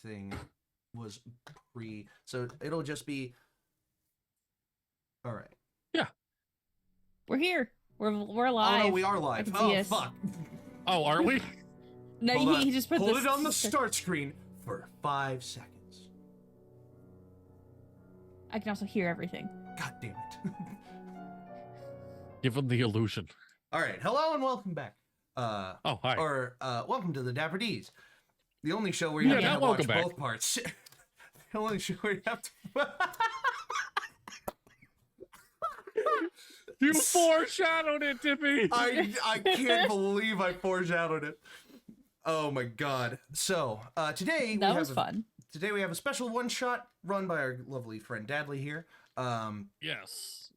everything was so it'll just be all right. Yeah. We're here. We're live. Oh no, we are live. Oh fuck. Oh, are we? No, he just put Hold it on the start screen for 5 seconds. I can also hear everything. God damn it. Give him the illusion. All right, hello and welcome back. Hi. Or welcome to the Dapper D's, the only show where you have to watch both parts. The only show where you have to. You foreshadowed it, Tippy. I can't believe I foreshadowed it. Oh my god. So today that was fun. Today we have a special one shot run by our lovely friend Dadley here. Yes.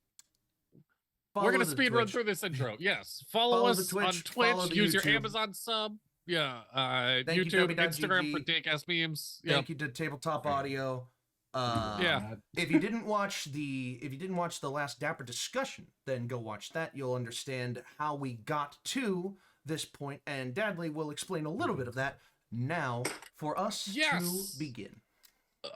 We're gonna speed run through this intro. Yes. Follow us on Twitch. Use your Amazon sub. Yeah. YouTube, Instagram for Dick ass memes. Thank you to Tabletop Audio. If you didn't watch the last Dapper discussion, then go watch that. You'll understand how we got to this point, and Dadley will explain a little bit of that now for us to begin.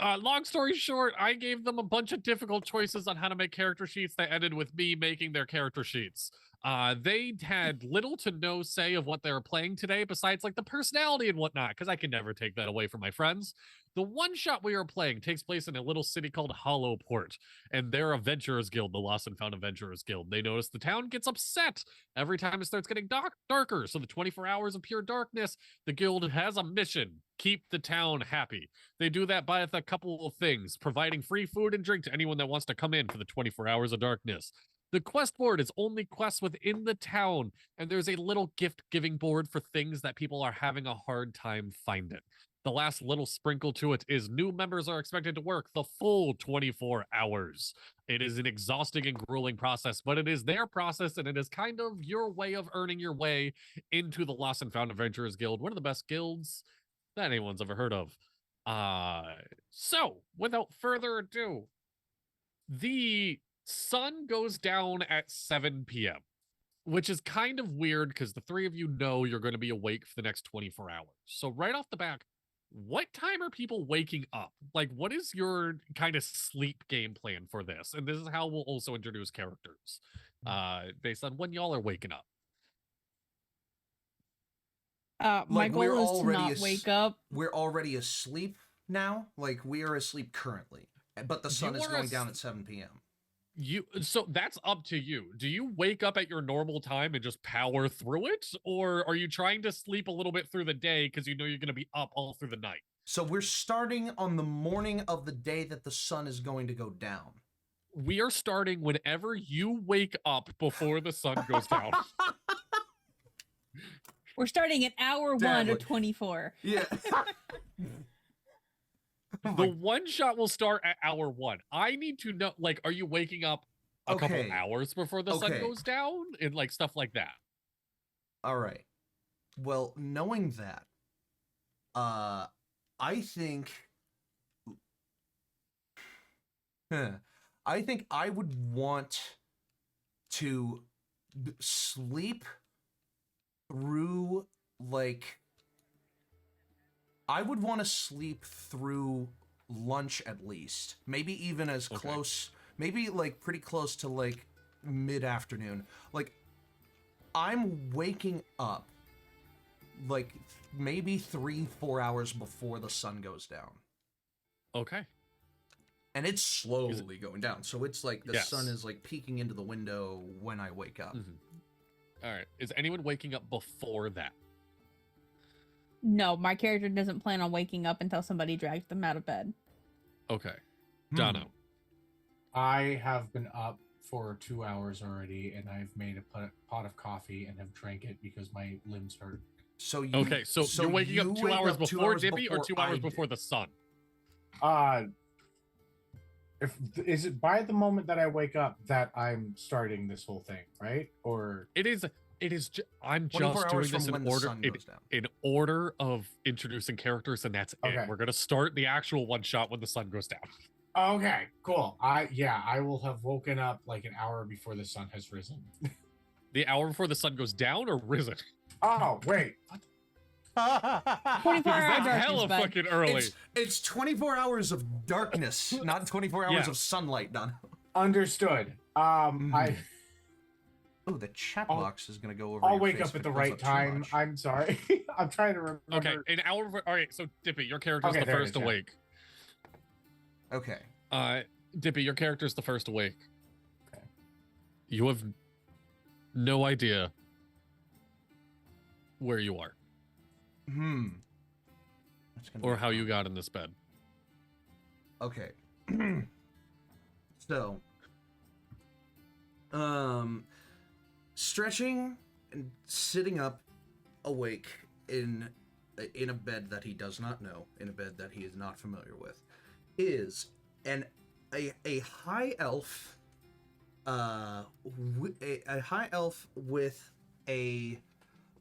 Long story short, I gave them a bunch of difficult choices on how to make character sheets that ended with me making their character sheets. They had little to no say of what they were playing today, besides like the personality and whatnot, because I can never take that away from my friends. The one shot we are playing takes place in a little city called Hollowport, and their Adventurers Guild, the Lost and Found Adventurers Guild. They notice the town gets upset every time it starts getting darker. So the 24 hours of pure darkness, the guild has a mission: keep the town happy. They do that by a couple of things: providing free food and drink to anyone that wants to come in for the 24 hours of darkness. The quest board is only quests within the town, and there's a little gift giving board for things that people are having a hard time finding. The last little sprinkle to it is new members are expected to work the full 24 hours. It is an exhausting and grueling process, but it is their process, and it is kind of your way of earning your way into the Lost and Found Adventurers Guild, one of the best guilds that anyone's ever heard of. So, without further ado, the sun goes down at 7 p.m., which is kind of weird because the three of you know you're going to be awake for the next 24 hours. So right off the back, what time are people waking up? Like, what is your kind of sleep game plan for this? And this is how we'll also introduce characters based on when y'all are waking up. My goal is to not wake up. We're already asleep now. Like, we are asleep currently, but the sun is going down at 7 p.m. So that's up to you. Do you wake up at your normal time and just power through it? Or are you trying to sleep a little bit through the day because you know you're going to be up all through the night? So we're starting on the morning of the day that the sun is going to go down. We are starting whenever you wake up before the sun goes down. We're starting at hour 1 of 24. Yeah. The one shot will start at hour 1. I need to know, like, are you waking up a couple hours before the sun goes down? And, like, stuff like that. All right. Well, knowing that, I think I would want to sleep through, like, I would want to sleep through lunch at least. Maybe even as close, maybe like pretty close to like mid-afternoon. Like, I'm waking up like maybe 3-4 hours before the sun goes down. Okay. And it's slowly going down. So it's like the sun is like peeking into the window when I wake up. Mm-hmm. All right. Is anyone waking up before that? No, my character doesn't plan on waking up until somebody drags them out of bed. Okay. Dono. I have been up for 2 hours already, and I've made a pot of coffee and have drank it because my limbs hurt. So you're waking up 2 hours before Dippy or 2 hours before the sun? Is it by the moment that I wake up that I'm starting this whole thing, right? Or it is. I'm just doing this in order of introducing characters, and that's it. We're gonna start the actual one shot when the sun goes down. Okay, cool. I will have woken up like an hour before the sun has risen. The hour before the sun goes down or risen? Oh wait, what? 24 Because hour that's darkness, hella bud. fucking early. It's 24 hours of darkness, not 24 hours of sunlight, Done. Understood. I Oh, the chat I'll- box is gonna go over. I'll your wake face up if at it the goes right up too time. much. I'm sorry. I'm trying to remember. Okay, an hour. All right, so Dippy, your character's Okay, the there it first is, yeah. awake. Okay. Dippy, your character's the first awake. Okay. You have no idea where you are That's gonna or be how you fun. got in this bed. Okay. So, stretching and sitting up, awake in a bed that he does not know, in a bed that he is not familiar with, is a high elf, a high elf with a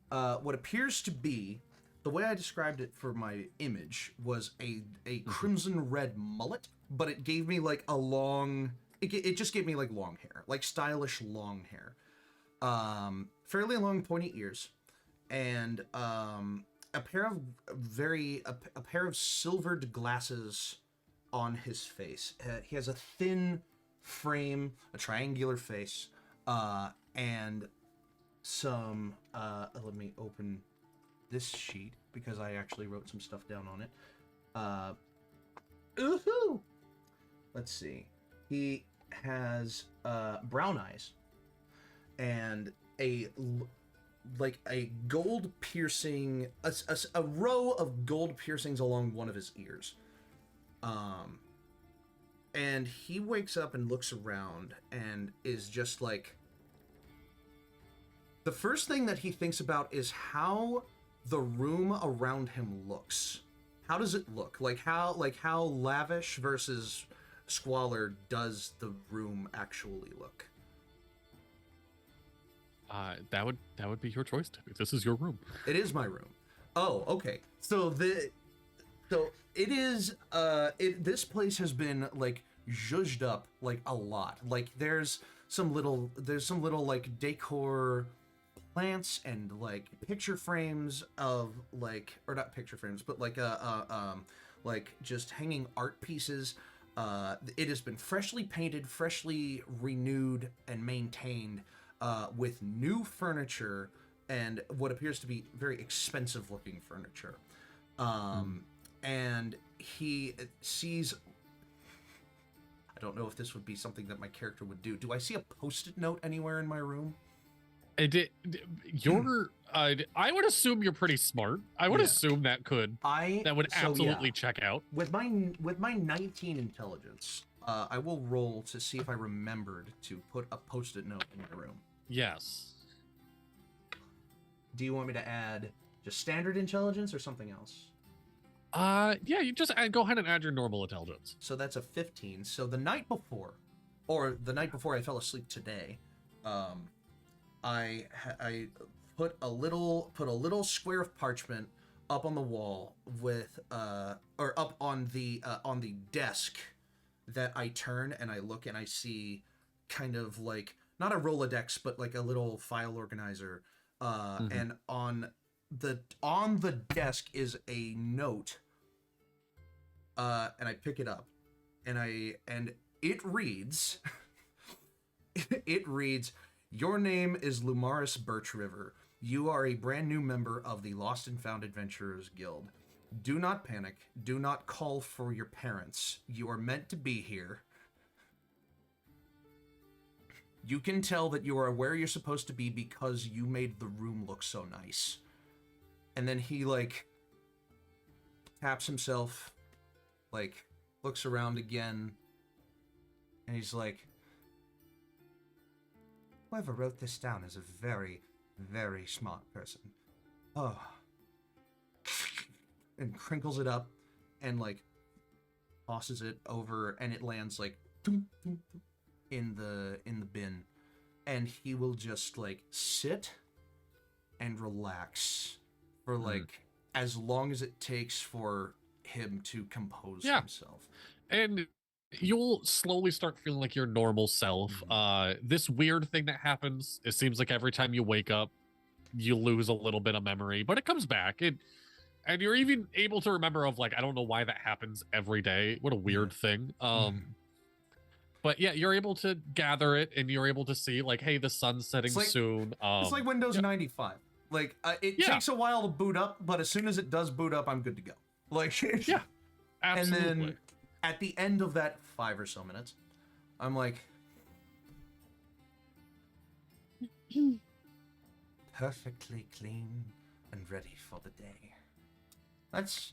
what appears to be, the way I described it for my image was a crimson red mullet, but it gave me like a long, it just gave me like long hair, like stylish long hair, fairly long pointy ears, and a pair of a pair of silvered glasses on his face. He has a thin frame, a triangular face, and some let me open this sheet because I actually wrote some stuff down on it. Ooh-hoo! Let's see. He has brown eyes and a gold piercing, a row of gold piercings along one of his ears. And he wakes up and looks around and is just like, the first thing that he thinks about is how the room around him looks. How does it look? Like how lavish versus squalor does the room actually look? That would be your choice, Dippy. This is your room. It is my room. Oh, okay. So it is this place has been like zhuzhed up like a lot. Like there's some little like decor plants and like picture frames of like, or not picture frames, but like like just hanging art pieces. It has been freshly painted, freshly renewed and maintained, with new furniture and what appears to be very expensive looking furniture. And he sees, I don't know if this would be something that my character would do. Do I see a post-it note anywhere in my room? You're I would assume you're pretty smart. I would Yeah. assume that would absolutely check out. With my 19 intelligence, I will roll to see if I remembered to put a post-it note in my room. Yes. Do you want me to add just standard intelligence or something else? Yeah, you just go ahead and add your normal intelligence. So that's a 15. So the night before I fell asleep today, I put a little square of parchment up on the wall with or up on the desk that I turn and I look and I see kind of like not a Rolodex but like a little file organizer, and on the desk is a note, and I pick it up and it reads it reads, "Your name is Lumaris Birch River. You are a brand new member of the Lost and Found Adventurers Guild. Do not panic. Do not call for your parents. You are meant to be here. You can tell that you are where you're supposed to be because you made the room look so nice." And then he, like, taps himself, like, looks around again, and he's like, "Whoever wrote this down is a very, very smart person. Oh." And crinkles it up and like tosses it over and it lands like in the bin. And he will just like sit and relax for like as long as it takes for him to compose himself. And you'll slowly start feeling like your normal self. This weird thing that happens, it seems like every time you wake up, you lose a little bit of memory, but it comes back. And you're even able to remember of like, I don't know why that happens every day. What a weird thing. But yeah, you're able to gather it and you're able to see like, hey, the sun's setting soon. It's like Windows 95. Like it takes a while to boot up, but as soon as it does boot up, I'm good to go. Like yeah, absolutely. And then at the end of that 5 or so minutes, I'm like, perfectly clean and ready for the day.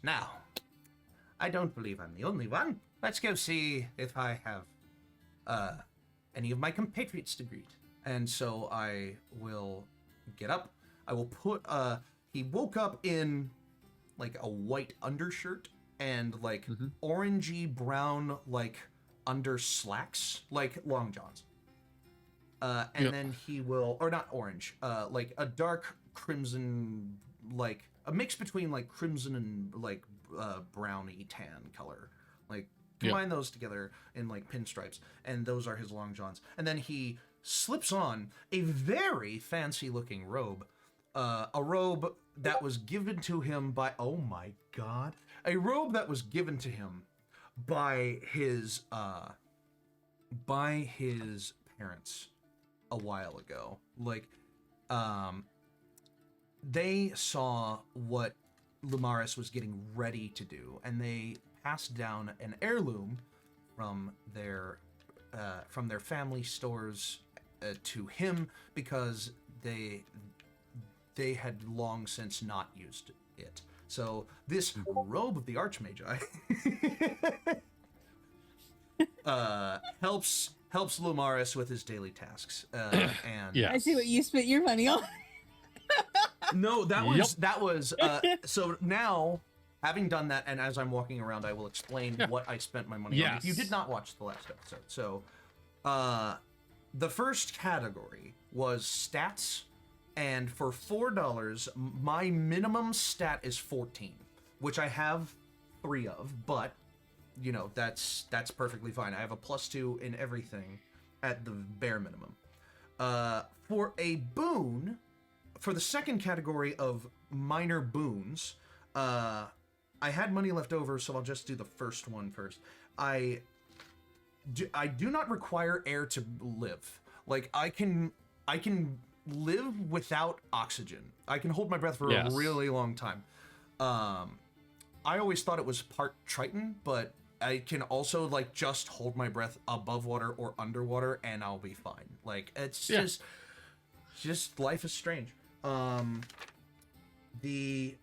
Now, I don't believe I'm the only one. Let's go see if I have any of my compatriots to greet. And so I will get up. I will put, he woke up in like a white undershirt and like orangey brown like under slacks, like long johns. And then he will, or not orange, like a dark crimson, like a mix between like crimson and like browny tan color. Like combine those together in like pinstripes, and those are his long johns. And then he slips on a very fancy looking robe, a robe that was given to him by, oh my god, a robe that was given to him by his parents a while ago. Like, they saw what Lumaris was getting ready to do, and they passed down an heirloom from their family stores to him because they had long since not used it. So this robe of the Archmagi helps Lumaris with his daily tasks. And I see what you spent your money on. No, that was so now, having done that, and as I'm walking around, I will explain what I spent my money on if you did not watch the last episode. So the first category was stats, and for $4 my minimum stat is 14, which I have 3 of, but you know, that's perfectly fine. I have a +2 in everything at the bare minimum. For a boon, for the second category of minor boons, I had money left over, so I'll just do the first one first. I do not require air to live. Like, I can live without oxygen. I can hold my breath for a really long time. I always thought it was part Triton, but I can also like just hold my breath above water or underwater and I'll be fine. Like, it's just life is strange. The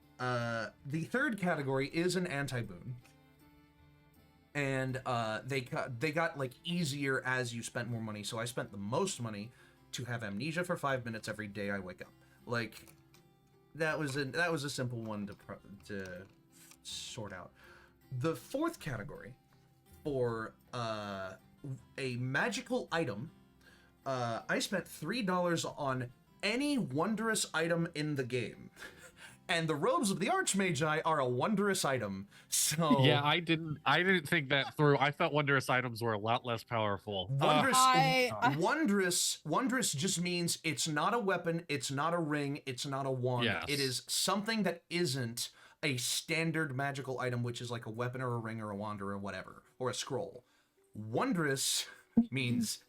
third category is an anti-boon, and they got like easier as you spent more money. So I spent the most money to have amnesia for 5 minutes every day I wake up. Like, that was a simple one to sort out. The fourth category for a magical item, I spent $3 on any wondrous item in the game. And the robes of the Archmagi are a wondrous item. So yeah, I didn't think that through. I thought wondrous items were a lot less powerful. Wondrous just means it's not a weapon, it's not a ring, it's not a wand. Yes. It is something that isn't a standard magical item, which is like a weapon or a ring or a wand or whatever, or a scroll. Wondrous means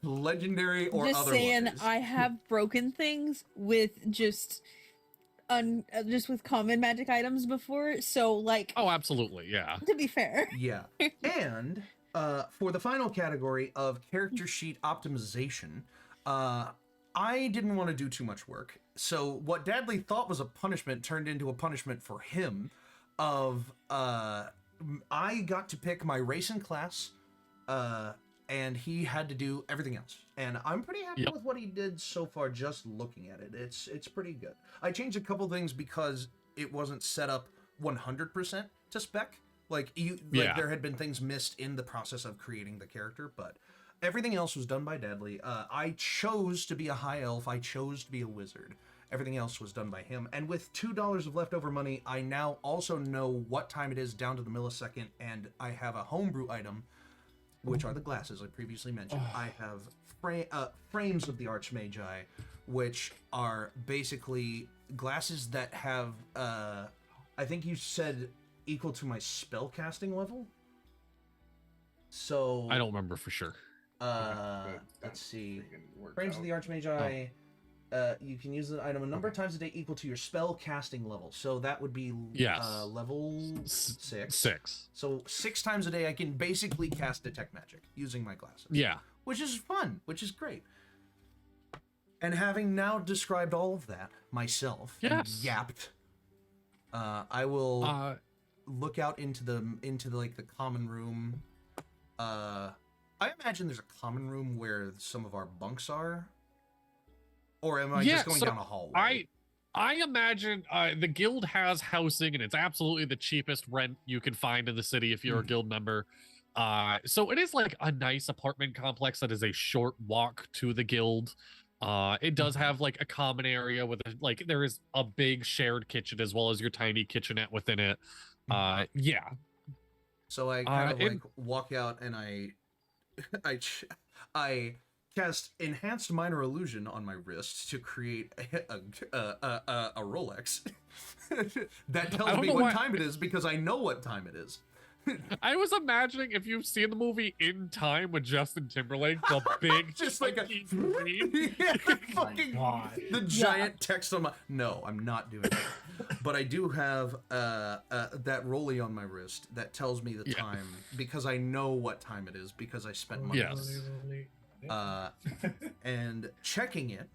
legendary or just otherwise. saying, I have broken things with just with common magic items before, so like, oh, absolutely, yeah. To be fair, yeah. And for the final category of character sheet optimization, I didn't want to do too much work. So what Dadley thought was a punishment turned into a punishment for him. I got to pick my race and class, and he had to do everything else. And I'm pretty happy with what he did so far, just looking at it. It's pretty good. I changed a couple things because it wasn't set up 100% to spec. Like, there had been things missed in the process of creating the character, but everything else was done by Dadley. I chose to be a high elf. I chose to be a wizard. Everything else was done by him. And with $2 of leftover money, I now also know what time it is down to the millisecond, and I have a homebrew item which are the glasses I previously mentioned. I have frames of the Archmagi, which are basically glasses that have, I think you said equal to my spell casting level. So I don't remember for sure. Let's see. Frames of the Archmagi. You can use the item a number of times a day equal to your spell casting level. So that would be level 6. 6. So 6 times a day I can basically cast Detect Magic using my glasses. Yeah. Which is fun, which is great. And having now described all of that myself and yapped, I will look out into the like the common room. I imagine there's a common room where some of our bunks are. Or am I just going down a hallway? I imagine the guild has housing, and it's absolutely the cheapest rent you can find in the city if you're a guild member. So it is like a nice apartment complex that is a short walk to the guild. It does have like a common area with like there is a big shared kitchen as well as your tiny kitchenette within it. Yeah. So I kind of like walk out and I cast Enhanced Minor Illusion on my wrist to create a Rolex that tells me what time it is because I know what time it is. I was imagining if you've seen the movie In Time with Justin Timberlake, the big just like a the giant text on my. No, I'm not doing it. But I do have that rollie on my wrist that tells me the time because I know what time it is because I spent money on it. And checking it.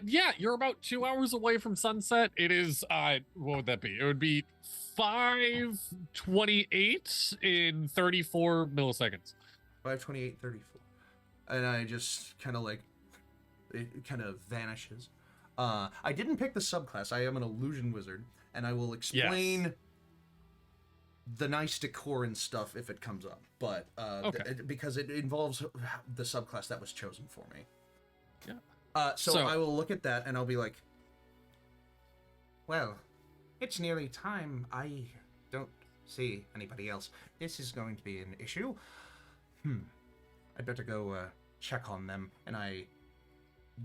Yeah, you're about 2 hours away from sunset. It is, what would that be? It would be 5:28 in 34 milliseconds. 5:28:34. And I just kind of like, it kind of vanishes. I didn't pick the subclass. I am an illusion wizard, and I will explain the nice decor and stuff if it comes up. But, because it involves the subclass that was chosen for me. Yeah. So I will look at that and I'll be like, well, it's nearly time. I don't see anybody else. This is going to be an issue. I'd better go check on them. And I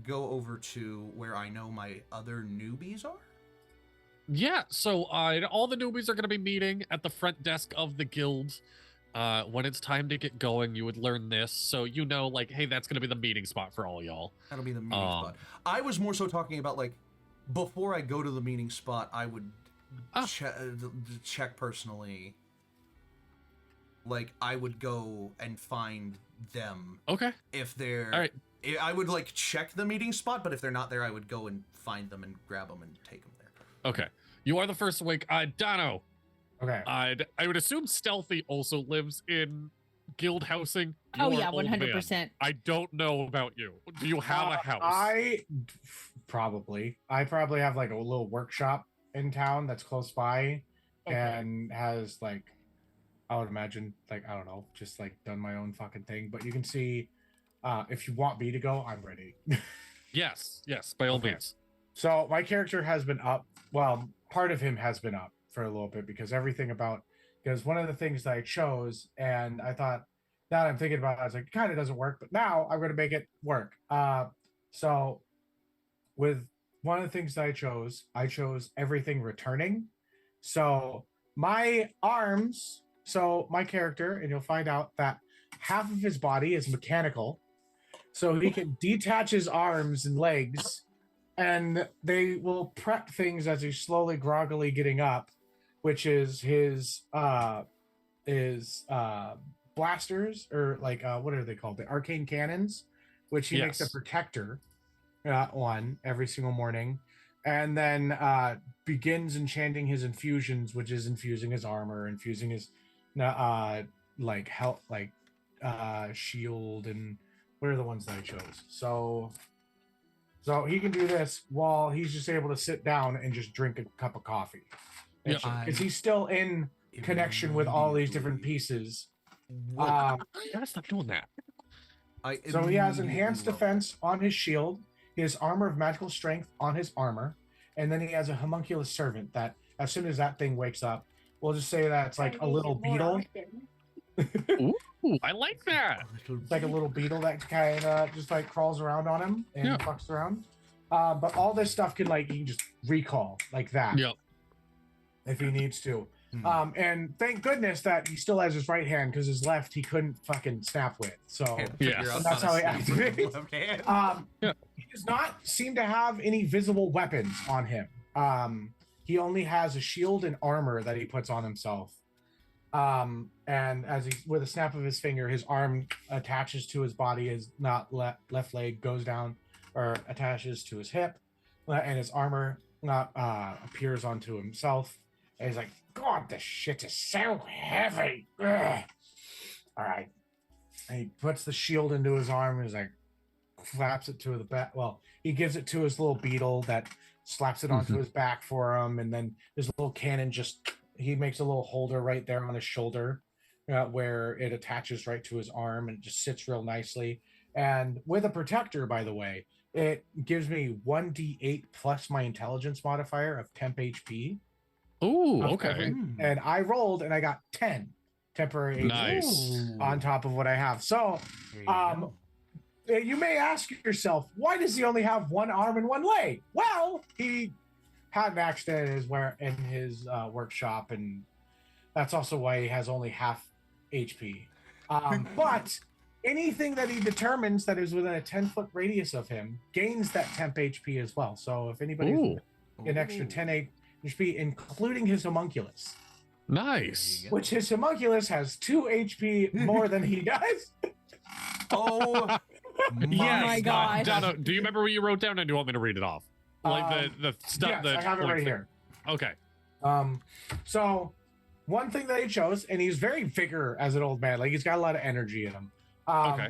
go over to where I know my other newbies are. Yeah, so all the newbies are going to be meeting at the front desk of the guild. When it's time to get going, you would learn this, so you know, like, hey, that's going to be the meeting spot for all y'all. That'll be the meeting spot. I was more so talking about, like, before I go to the meeting spot, I would check personally. Like, I would go and find them. Okay. If they're... All right. I would, like, check the meeting spot, but if they're not there, I would go and find them and grab them and take them there. Okay. You are the first awake. Dono. Okay. I would assume Stealthy also lives in guild housing. Oh You're yeah, an old 100%. man. I don't know about you. Do you have a house? I probably have like a little workshop in town that's close by and has like, I would imagine, like, I don't know, just like done my own fucking thing. But you can see, if you want me to go, I'm ready. Yes, by all means. So my character has been up. Well, part of him has been up for a little bit because one of the things that I chose, and I thought, now that I'm thinking about it, I was like, it kind of doesn't work, but now I'm going to make it work. So with one of the things that I chose everything returning. So my arms, so my character, and you'll find out that half of his body is mechanical. So he can detach his arms and legs, and they will prep things as he's slowly, groggily getting up, which is his blasters, or like what are they called? The arcane cannons, which he makes a protector on every single morning, and then begins enchanting his infusions, which is infusing his armor, infusing his like health, like shield, and what are the ones that I chose? So he can do this while he's just able to sit down and just drink a cup of coffee. Because he's still in connection with all these different pieces. Gotta stop doing that. So he has enhanced defense on his shield, his armor of magical strength on his armor, and then he has a homunculus servant that as soon as that thing wakes up, we'll just say that it's like a little beetle. Ooh, I like that. It's like a little beetle that kind of just like crawls around on him and fucks around. But all this stuff can like, he can just recall like that. Yep. If he needs to. And thank goodness that he still has his right hand, because his left he couldn't fucking snap with. So that's how he activates. He does not seem to have any visible weapons on him. He only has a shield and armor that he puts on himself. And as he, with a snap of his finger, his arm attaches to his body, his left leg goes down or attaches to his hip, and his armor appears onto himself. And he's like, God, this shit is so heavy. Ugh. All right. And he puts the shield into his arm and he's like, flaps it to the back. Well, he gives it to his little beetle that slaps it onto his back for him. And then his little cannon he makes a little holder right there on his shoulder where it attaches right to his arm and it just sits real nicely. And with a protector, by the way, it gives me 1d8 plus my intelligence modifier of temp HP. Ooh, okay. And I rolled and I got 10 temporary HP on top of what I have. So you may ask yourself, why does he only have one arm and one leg? Well, he had an accident in his workshop, and that's also why he has only half HP. But anything that he determines that is within a 10-foot radius of him gains that temp HP as well. So if anybody's an extra 10 HP, including his homunculus. Nice. Which his homunculus has 2 HP more than he does. Oh my gosh. Donna, do you remember what you wrote down, and do you want me to read it off? Like the stuff yes, I have it right here. Okay. So one thing that he chose, and he's very vigor as an old man, like he's got a lot of energy in him.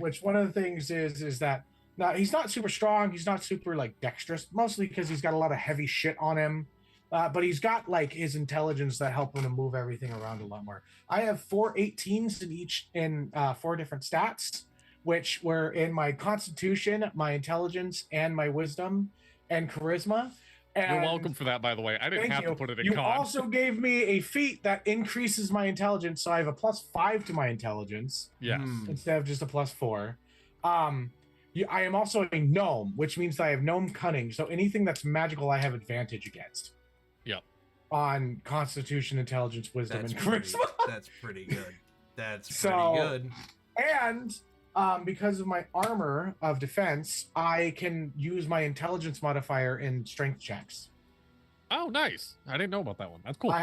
Which one of the things is that now he's not super strong, he's not super like dexterous, mostly because he's got a lot of heavy shit on him. But he's got like his intelligence that help him to move everything around a lot more. I have 4 18s in 4 different stats, which were in my constitution, my intelligence, and my wisdom and charisma. And you're welcome for that, by the way. I didn't have to put it in You also gave me a feat that increases my intelligence, so I have a +5 to my intelligence. Yes. Instead of just a +4. I am also a gnome, which means that I have gnome cunning. So anything that's magical, I have advantage against. Yep. On constitution, intelligence, wisdom, and charisma. That's pretty good. That's pretty good. And because of my armor of defense, I can use my intelligence modifier in strength checks. Oh, nice. I didn't know about that one. That's cool. I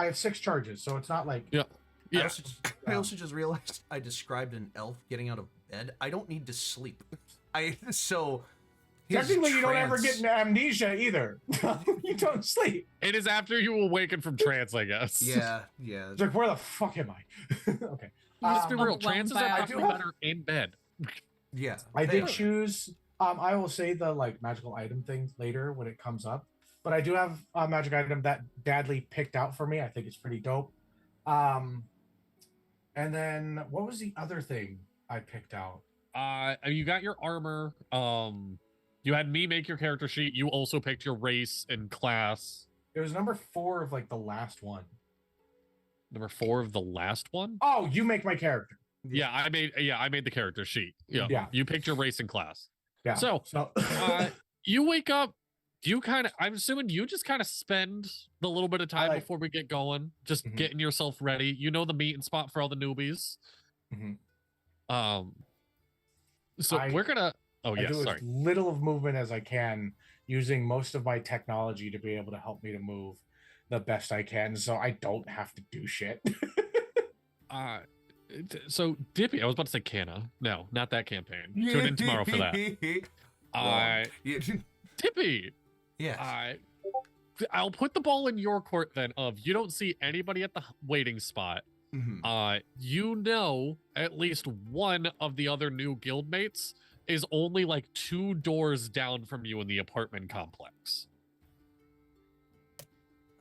have 6 charges, so it's not like I also just realized I described an elf getting out of bed. I don't need to sleep. Technically, you don't ever get into amnesia either. You don't sleep. It is after you awaken from trance, I guess. Yeah. It's like, where the fuck am I? Okay. Let's be real. Trances are actually better in bed. Yeah. I did choose. I will say the like magical item thing later when it comes up. But I do have a magic item that Dadley picked out for me. I think it's pretty dope. And then what was the other thing I picked out? You got your armor. You had me make your character sheet. You also picked your race and class. It was number 4 of like the last one. Number 4 of the last one? Oh, you make my character. Yeah, I made the character sheet. Yeah. You picked your race and class. Yeah. So you wake up, I'm assuming you just kind of spend the little bit of time before we get going, just getting yourself ready. You know the meeting spot for all the newbies. We're gonna I do as little of movement as I can, using most of my technology to be able to help me to move the best I can, so I don't have to do shit. So Dippy, I was about to say Canna. No, not that campaign. Tune in tomorrow for that. Dippy. Yeah. I'll put the ball in your court then. You don't see anybody at the waiting spot. You know at least one of the other new guildmates is only like 2 doors down from you in the apartment complex.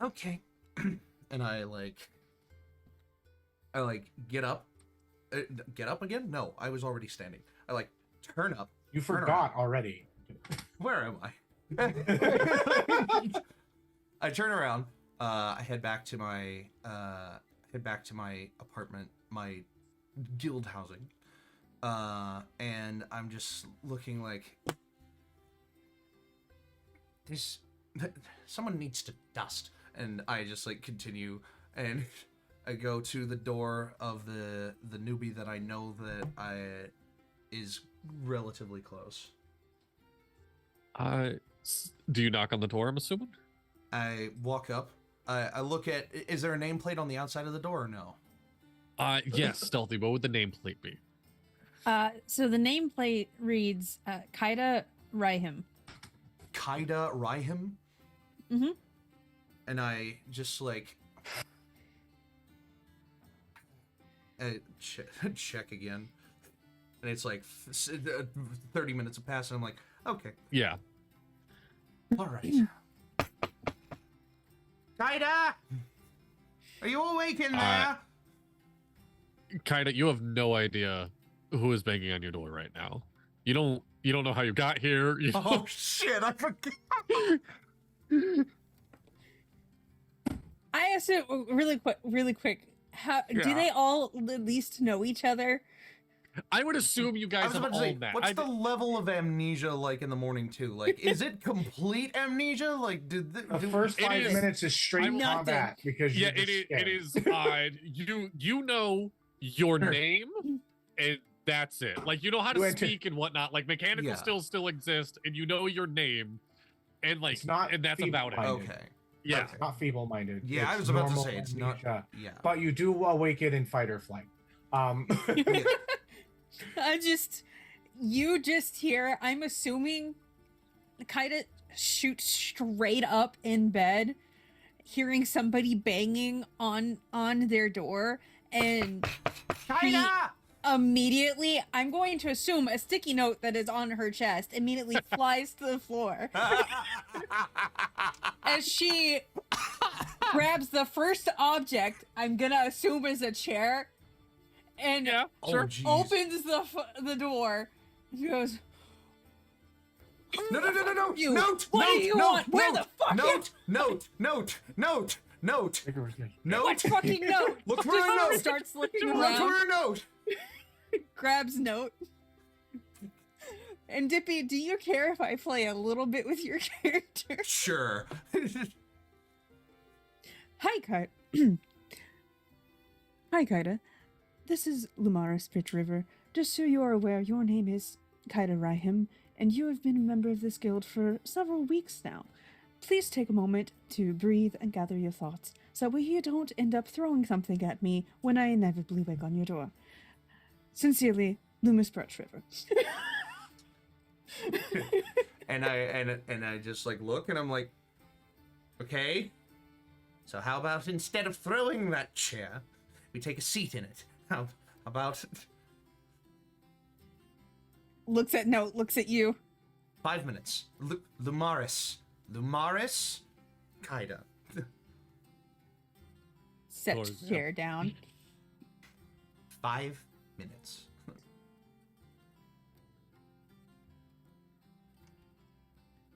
Okay. And I get up. Get up again? No, I was already standing. I turn up. You forgot already. Where am I? I turn around I head back to my apartment, my guild housing, and I'm just looking like this. Someone needs to dust, and I just like continue, and I go to the door of the newbie that I know that is relatively close. Do you knock on the door, I'm assuming? I walk up. I look at. Is there a nameplate on the outside of the door or no? Yes, Stealthy. What would the nameplate be? So the nameplate reads Kaida Raihim. Kaida Raihim? Mm-hmm. And I just like check again. And it's like 30 minutes have passed, and I'm like, okay. Yeah. All right. Kaida! Are you awake in there? Kaida, you have no idea who is banging on your door right now. You don't know how you got here. Oh shit, I forgot. I assume really quick. How do they all at least know each other? I would assume you guys have all met. What's the level of amnesia like in the morning too? Like, is it complete amnesia? Like, the first 5 minutes is straight combat because it is. You know your name, and that's it. Like, you know how to speak and whatnot. Like, mechanical skills still exist, and you know your name, and like, and that's about it. Okay. Yeah, it's not feeble-minded. Yeah, it's I was about to say amnesia, it's not. Yeah, but you do awaken in fight or flight. You just hear. I'm assuming, Kaida shoots straight up in bed, hearing somebody banging on their door, and Kaida! Immediately, I'm going to assume a sticky note that is on her chest immediately flies to the floor as she grabs the first object. I'm gonna assume is a chair, and opens the door. And goes, No! You. Note! What do you want? Where the fuck? Note! What fucking note? Look for a note. Starts looking around. Look for a note. Grabs note. And Dippy, do you care if I play a little bit with your character? Sure. Hi, Kaida. Hi, Kaida. This is Lumaris Pitch River. Just so you are aware, your name is Kaida Raihim, and you have been a member of this guild for several weeks now. Please take a moment to breathe and gather your thoughts, so you don't end up throwing something at me when I inevitably wake on your door. Sincerely, Loomis Birch River. and I just like look, and I'm like, okay. So how about instead of throwing that chair, we take a seat in it? How about? Looks at you. 5 minutes. Lumaris, Kaida. Set chair down. 5 minutes.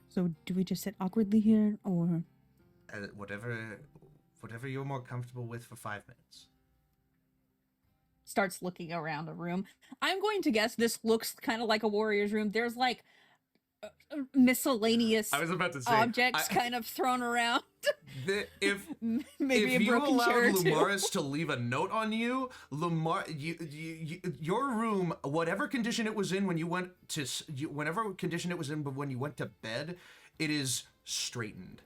So do we just sit awkwardly here, or? Whatever you're more comfortable with for 5 minutes. Starts looking around the room. I'm going to guess this looks kind of like a warrior's room. There's like miscellaneous objects kind of thrown around. Maybe if a broken chair you allowed Lumaris to leave a note on you, your room, whatever condition it was in when you went to, whenever condition it was in, but when you went to bed, it is straightened.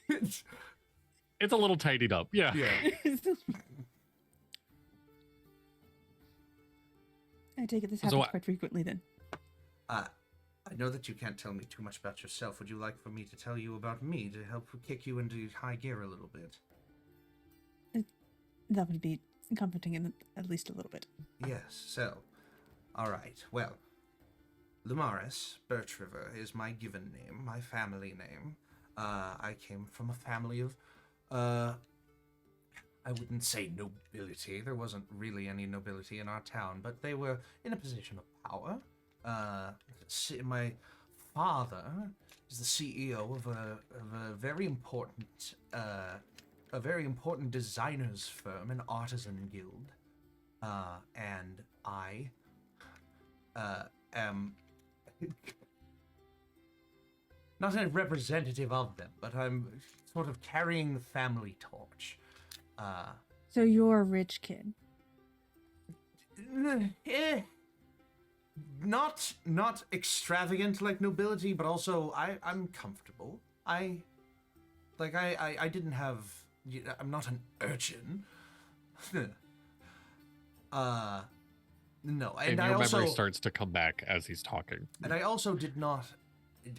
It's a little tidied up. Yeah. I take it this happens quite frequently then. I know that you can't tell me too much about yourself. Would you like for me to tell you about me to help kick you into high gear a little bit? That would be comforting in at least a little bit. Yes, so, alright, well, Lumaris Birch River is my given name, my family name. I came from a family of, I wouldn't say nobility. There wasn't really any nobility in our town, but they were in a position of power. My father is the CEO of a very important designers firm, an artisan guild, and I am not a representative of them, but I'm sort of carrying the family torch. So you're a rich kid. Not extravagant like nobility, but also I'm comfortable. I didn't have. I'm not an urchin. No, And and I your also memory starts to come back as he's talking. and I also did not.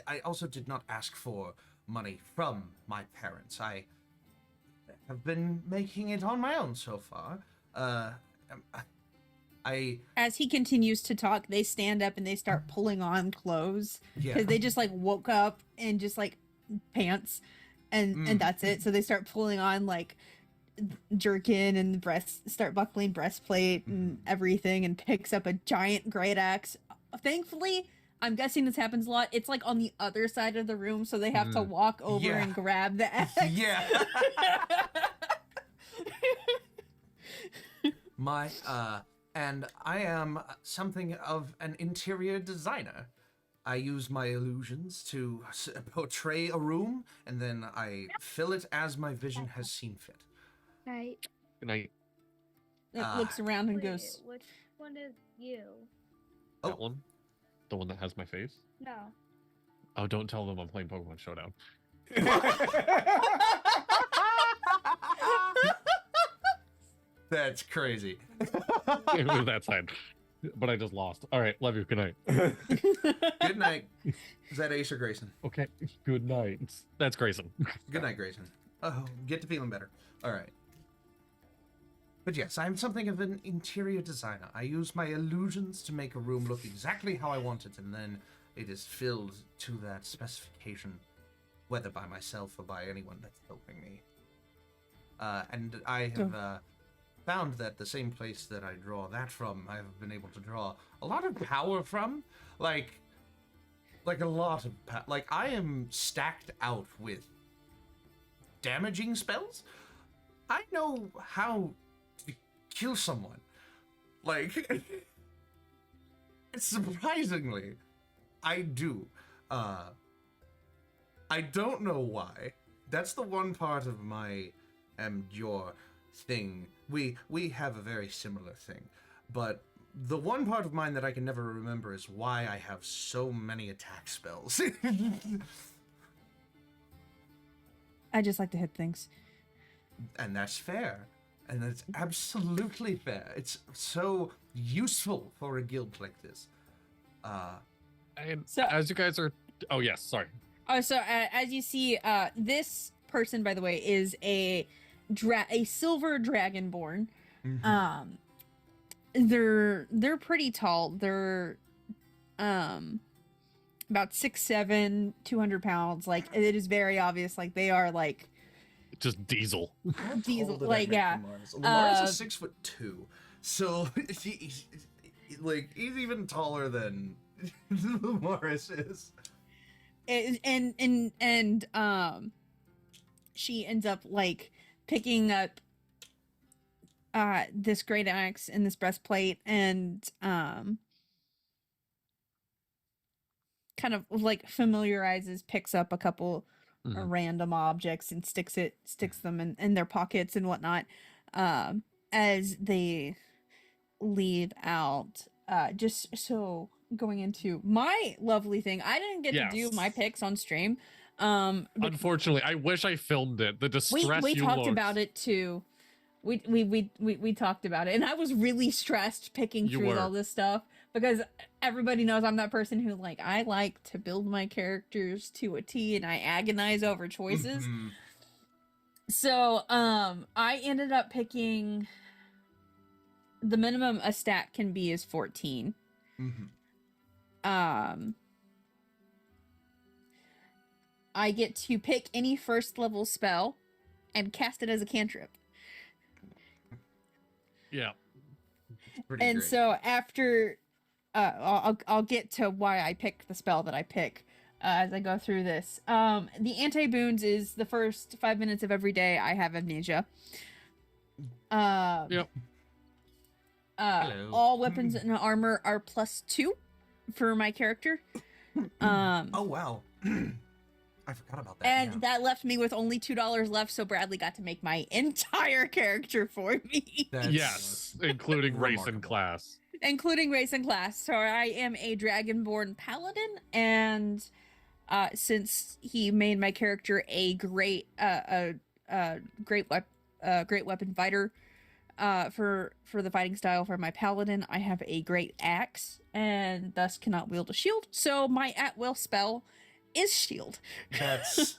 I also did not ask for money from my parents. I have been making it on my own so far. As he continues to talk, they stand up and they start pulling on clothes because they just like woke up and just like pants and that's it. So they start pulling on like jerkin and start buckling breastplate and everything, and picks up a giant great axe. Thankfully, I'm guessing this happens a lot. It's like on the other side of the room, so they have to walk over and grab the axe. Yeah. And I am something of an interior designer. I use my illusions to portray a room, and then I fill it as my vision has seen fit. Right. Good night. It looks around and Wait, goes, which one is you? Oh. That one? The one that has my face? No. Oh, don't tell them I'm playing Pokemon Showdown. That's crazy. It was that side. But I just lost. All right, love you. Good night. Good night. Is that Ace or Grayson? Okay, good night. That's Grayson. Good night, Grayson. Oh, get to feeling better. All right. But yes, I'm something of an interior designer. I use my illusions to make a room look exactly how I want it, and then it is filled to that specification, whether by myself or by anyone that's helping me. And I have found that the same place that I draw that from, I have been able to draw a lot of power from. Like a lot of like, I am stacked out with damaging spells. I know how to kill someone. Like, surprisingly, I do. I don't know why. That's the one part of my your thing. We have a very similar thing, but the one part of mine that I can never remember is why I have so many attack spells. I just like to hit things. And that's fair. And that's absolutely fair. It's so useful for a guild like this. And So- as you guys are... Oh, yes, sorry. As you see, this person, by the way, is a silver dragonborn. Mhm. They're pretty tall. They're about 6'7", 200 pounds. Like, it is very obvious. Like, they are like Just Diesel. diesel. Tall did I Like, make yeah. Lamar's is 6'2", so he's even taller than Lamaris is. And she ends up like picking up this great axe and this breastplate and kind of like picks up a couple random objects and sticks them in their pockets and whatnot as they leave out. Just so going into my lovely thing, I didn't get to do my Yes. picks on stream. Unfortunately, I wish I filmed it. The distress we you talked looked. about it too. We talked about it, and I was really stressed picking You through were. all this stuff because everybody knows I'm that person who I like to build my characters to a T, and I agonize over choices. Mhm. So I ended up picking the minimum a stat can be is 14. Mhm. I get to pick any first level spell and cast it as a cantrip. Yeah. Pretty And great. so after I'll get to why I pick the spell that I pick. as I go through this. The anti-boons is the first 5 minutes of every day I have amnesia. Yep. Hello. All weapons and armor are +2 for my character. Oh wow. I forgot about that. And yeah. that left me with only $2 left, so Bradley got to make my entire character for me. That's Yes, including race and remarkable. class. Including race and class. So I am a Dragonborn Paladin, and since he made my character a great weapon fighter, for the fighting style for my Paladin, I have a great axe, and thus cannot wield a shield. So my at-will spell is shield. That's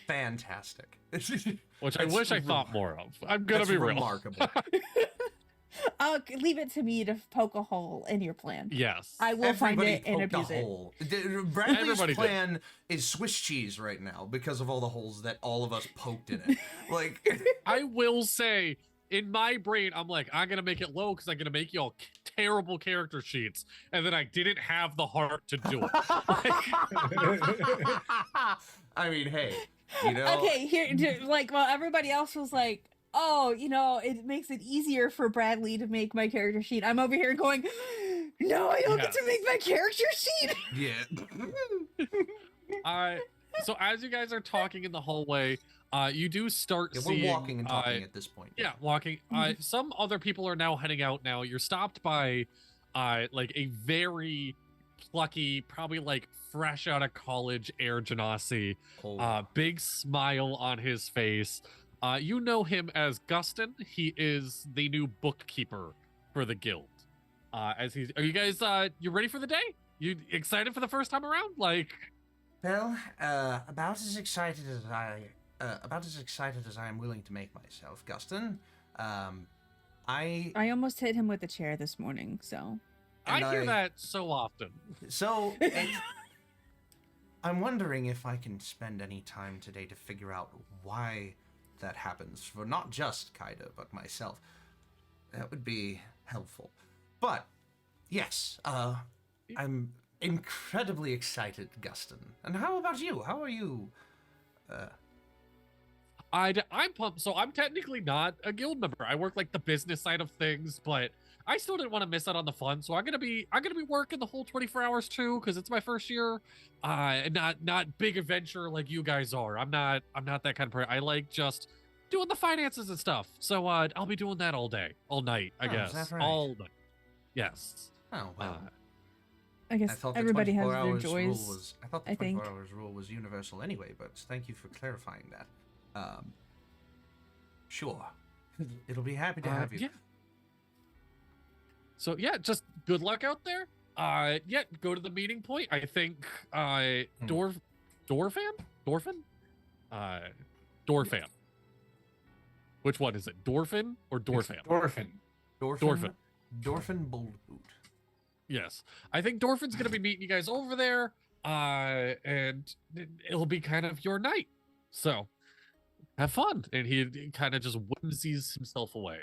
fantastic. Which I That's wish I thought more of. I'm gonna That's be real. remarkable. Leave it to me to poke a hole in your plan. Yes. I will find Everybody it and poked a abuse it. hole. Bradley's Everybody did. plan is Swiss cheese right now because of all the holes that all of us poked in it. Like, I will say, in my brain, I'm like, I'm gonna make it low because I'm gonna make y'all terrible character sheets, and then I didn't have the heart to do it. I mean, hey, you know. Okay, well, everybody else was like, oh, it makes it easier for Bradley to make my character sheet. I'm over here going, no, I don't get to make my character sheet. Yeah. So as you guys are talking in the hallway, you do start Yeah, seeing. we're walking and talking at this point. Yeah, walking. Some other people are now heading out now. You're stopped by like a very plucky, probably like fresh out of college Air Genasi. Oh. Big smile on his face. You know him as Gustin. He is the new bookkeeper for the guild. Are you guys you ready for the day? You excited for the first time around? Like, Well, about as excited as I am willing to make myself, Gustin. I almost hit him with a chair this morning, so. I hear that so often. So I'm wondering if I can spend any time today to figure out why that happens for not just Kaida, but myself. That would be helpful. But yes, I'm incredibly excited, Gustin. And how about you? How are you? I'm pumped. So I'm technically not a guild member. I work like the business side of things, but I still didn't want to miss out on the fun. So I'm gonna be working the whole 24 hours too, because it's my first year. And not big adventure like you guys are. I'm not that kind of person. I like just doing the finances and stuff. So I'll be doing that all day, all night, I guess. Is that right? All night. Yes. Oh well. I I guess thought the everybody has 24 their hours rule joys. was. I thought the I 24 think. hours rule was universal anyway. But thank you for clarifying that. Sure. It'll be happy to have you. Yeah. So yeah, just good luck out there. Yeah, go to the meeting point. I think Dorfan? Dorfan. Which one is it? Dorfin or Dorfan? Dorfin. Dorfin Boldboot. Yes. I think Dorfin's gonna be meeting you guys over there. And it'll be kind of your night. So have fun. And he kind of just whimsies himself away.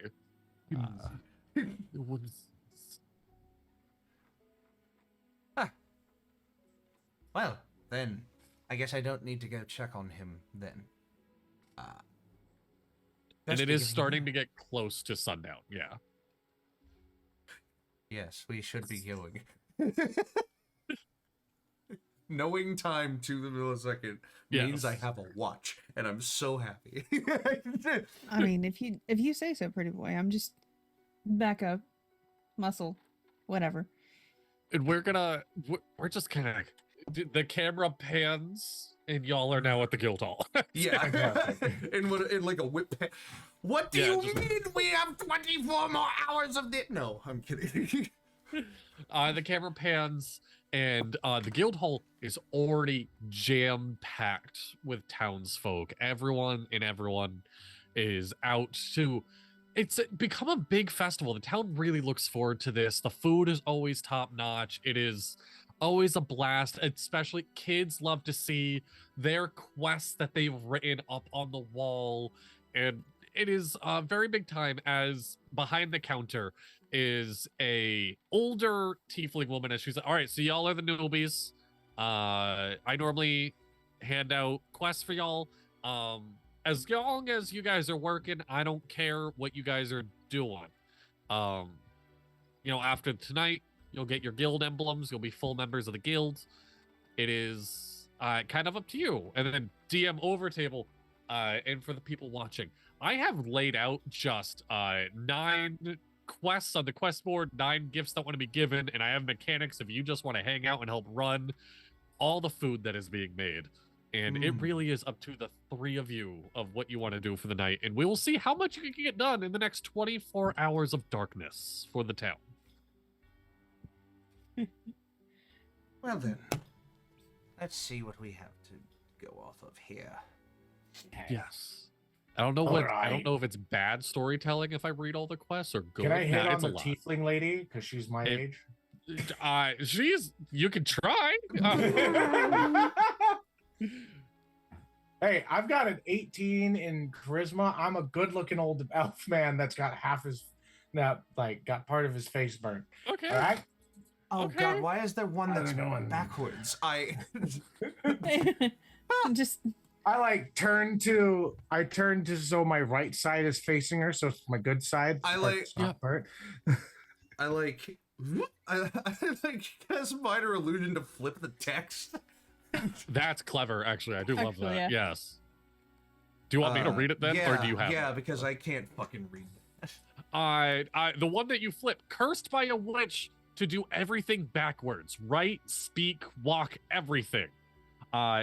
Well, then, I guess I don't need to go check on him then. And it is starting to get close to sundown. Yeah. Yes, we should be going. Knowing time to the millisecond means I Yes. have a watch, and I'm so happy. I mean, if you say so, pretty boy. I'm just back up, muscle, whatever. And we're just kind of, the camera pans and y'all are now at the guild hall. Yeah, in like a whip. What do Yeah, you just- mean we have 24 more hours of this? No, I'm kidding. The camera pans and the guild hall is already jam-packed with townsfolk. Everyone is out to, it's become a big festival. The town really looks forward to this. The food is always top-notch. It is always a blast. Especially kids love to see their quests that they've written up on the wall. And it is a very big time, as behind the counter is a older tiefling woman, and she's like, all right, so y'all are the newbies. I normally hand out quests for y'all. As long as you guys are working, I don't care what you guys are doing. After tonight, you'll get your guild emblems. You'll be full members of the guild. It is kind of up to you. And then DM over table, and for the people watching, I have laid out just 9 quests on the quest board, 9 gifts that want to be given, and I have mechanics if you just want to hang out and help run all the food that is being made. And it really is up to the 3 of you of what you want to do for the night. And we will see how much you can get done in the next 24 hours of darkness for the town. Well then, let's see what we have to go off of here. Yes. I don't know I don't know if it's bad storytelling if I read all the quests or good. Can I hit on it's the a lot. tiefling lady because she's my age? You can try. Hey, I've got an 18 in charisma. I'm a good-looking old elf man that's got got part of his face burnt. Okay. All right. Oh Okay. God, why is there one that's going backwards? Just I turn to so my right side is facing her, so it's my good side. I like- not burnt. I like cast minor illusion to flip the text. That's clever, actually. I do love Actually, that. yeah. Yes. Do you want me to read it then, or do you have Yeah, it? because I can't fucking read that. The one that you flip, cursed by a witch to do everything backwards. Write, speak, walk, everything.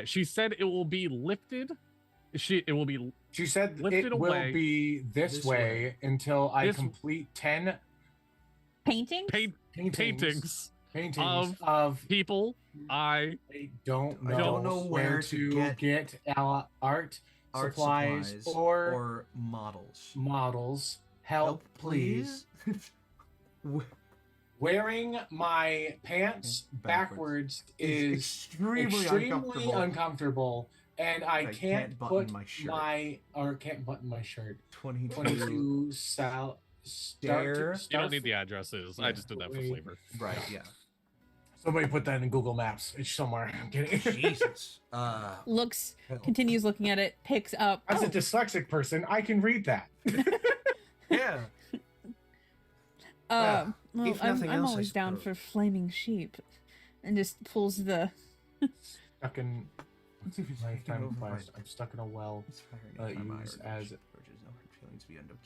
She said it will be lifted. She said lifted it will away. be this way until I complete 10 painting. paintings of people. I don't know where to get our art supplies or models. Help, please. Wearing my pants backwards is extremely uncomfortable, and I can't button my shirt. 22 South. You don't need the addresses. I just did that for flavor. Right, yeah. Somebody put that in Google Maps. It's somewhere. I'm kidding. Jesus. Continues looking at it, picks up. As a dyslexic person, I can read that. Yeah. Well, if nothing I'm else, I always down suppose. for flaming sheep, and just pulls the. Stuck in lifetime quest. I'm stuck in a well.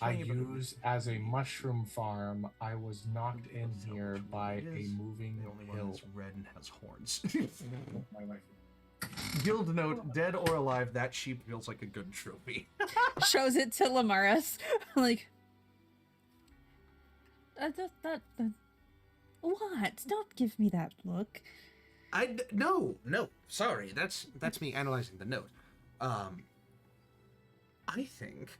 I use as a mushroom farm. I was knocked in here by a moving The only one hill. that's red and has horns. Guild note: dead or alive, that sheep feels like a good trophy. Shows it to Lamaris, like. What? Don't give me that look. No, sorry, that's me analyzing the note. I think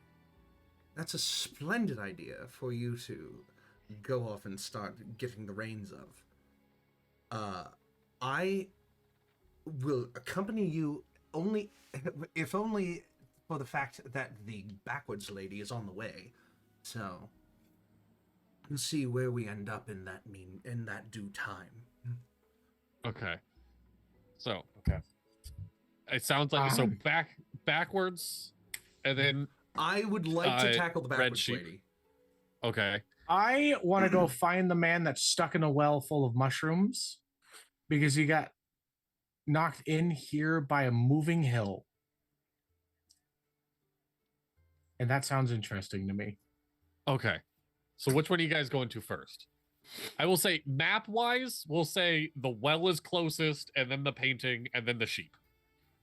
that's a splendid idea for you to go off and start getting the reins of. I will accompany you only for the fact that the backwards lady is on the way. So we'll see where we end up in that due time. Okay. So it sounds like backwards, and then I would like to tackle the backwards sheep. lady. Okay. I want to go find the man that's stuck in a well full of mushrooms because he got knocked in here by a moving hill. And that sounds interesting to me. Okay. So which one are you guys going to first? I will say map-wise, we'll say the well is closest, and then the painting, and then the sheep.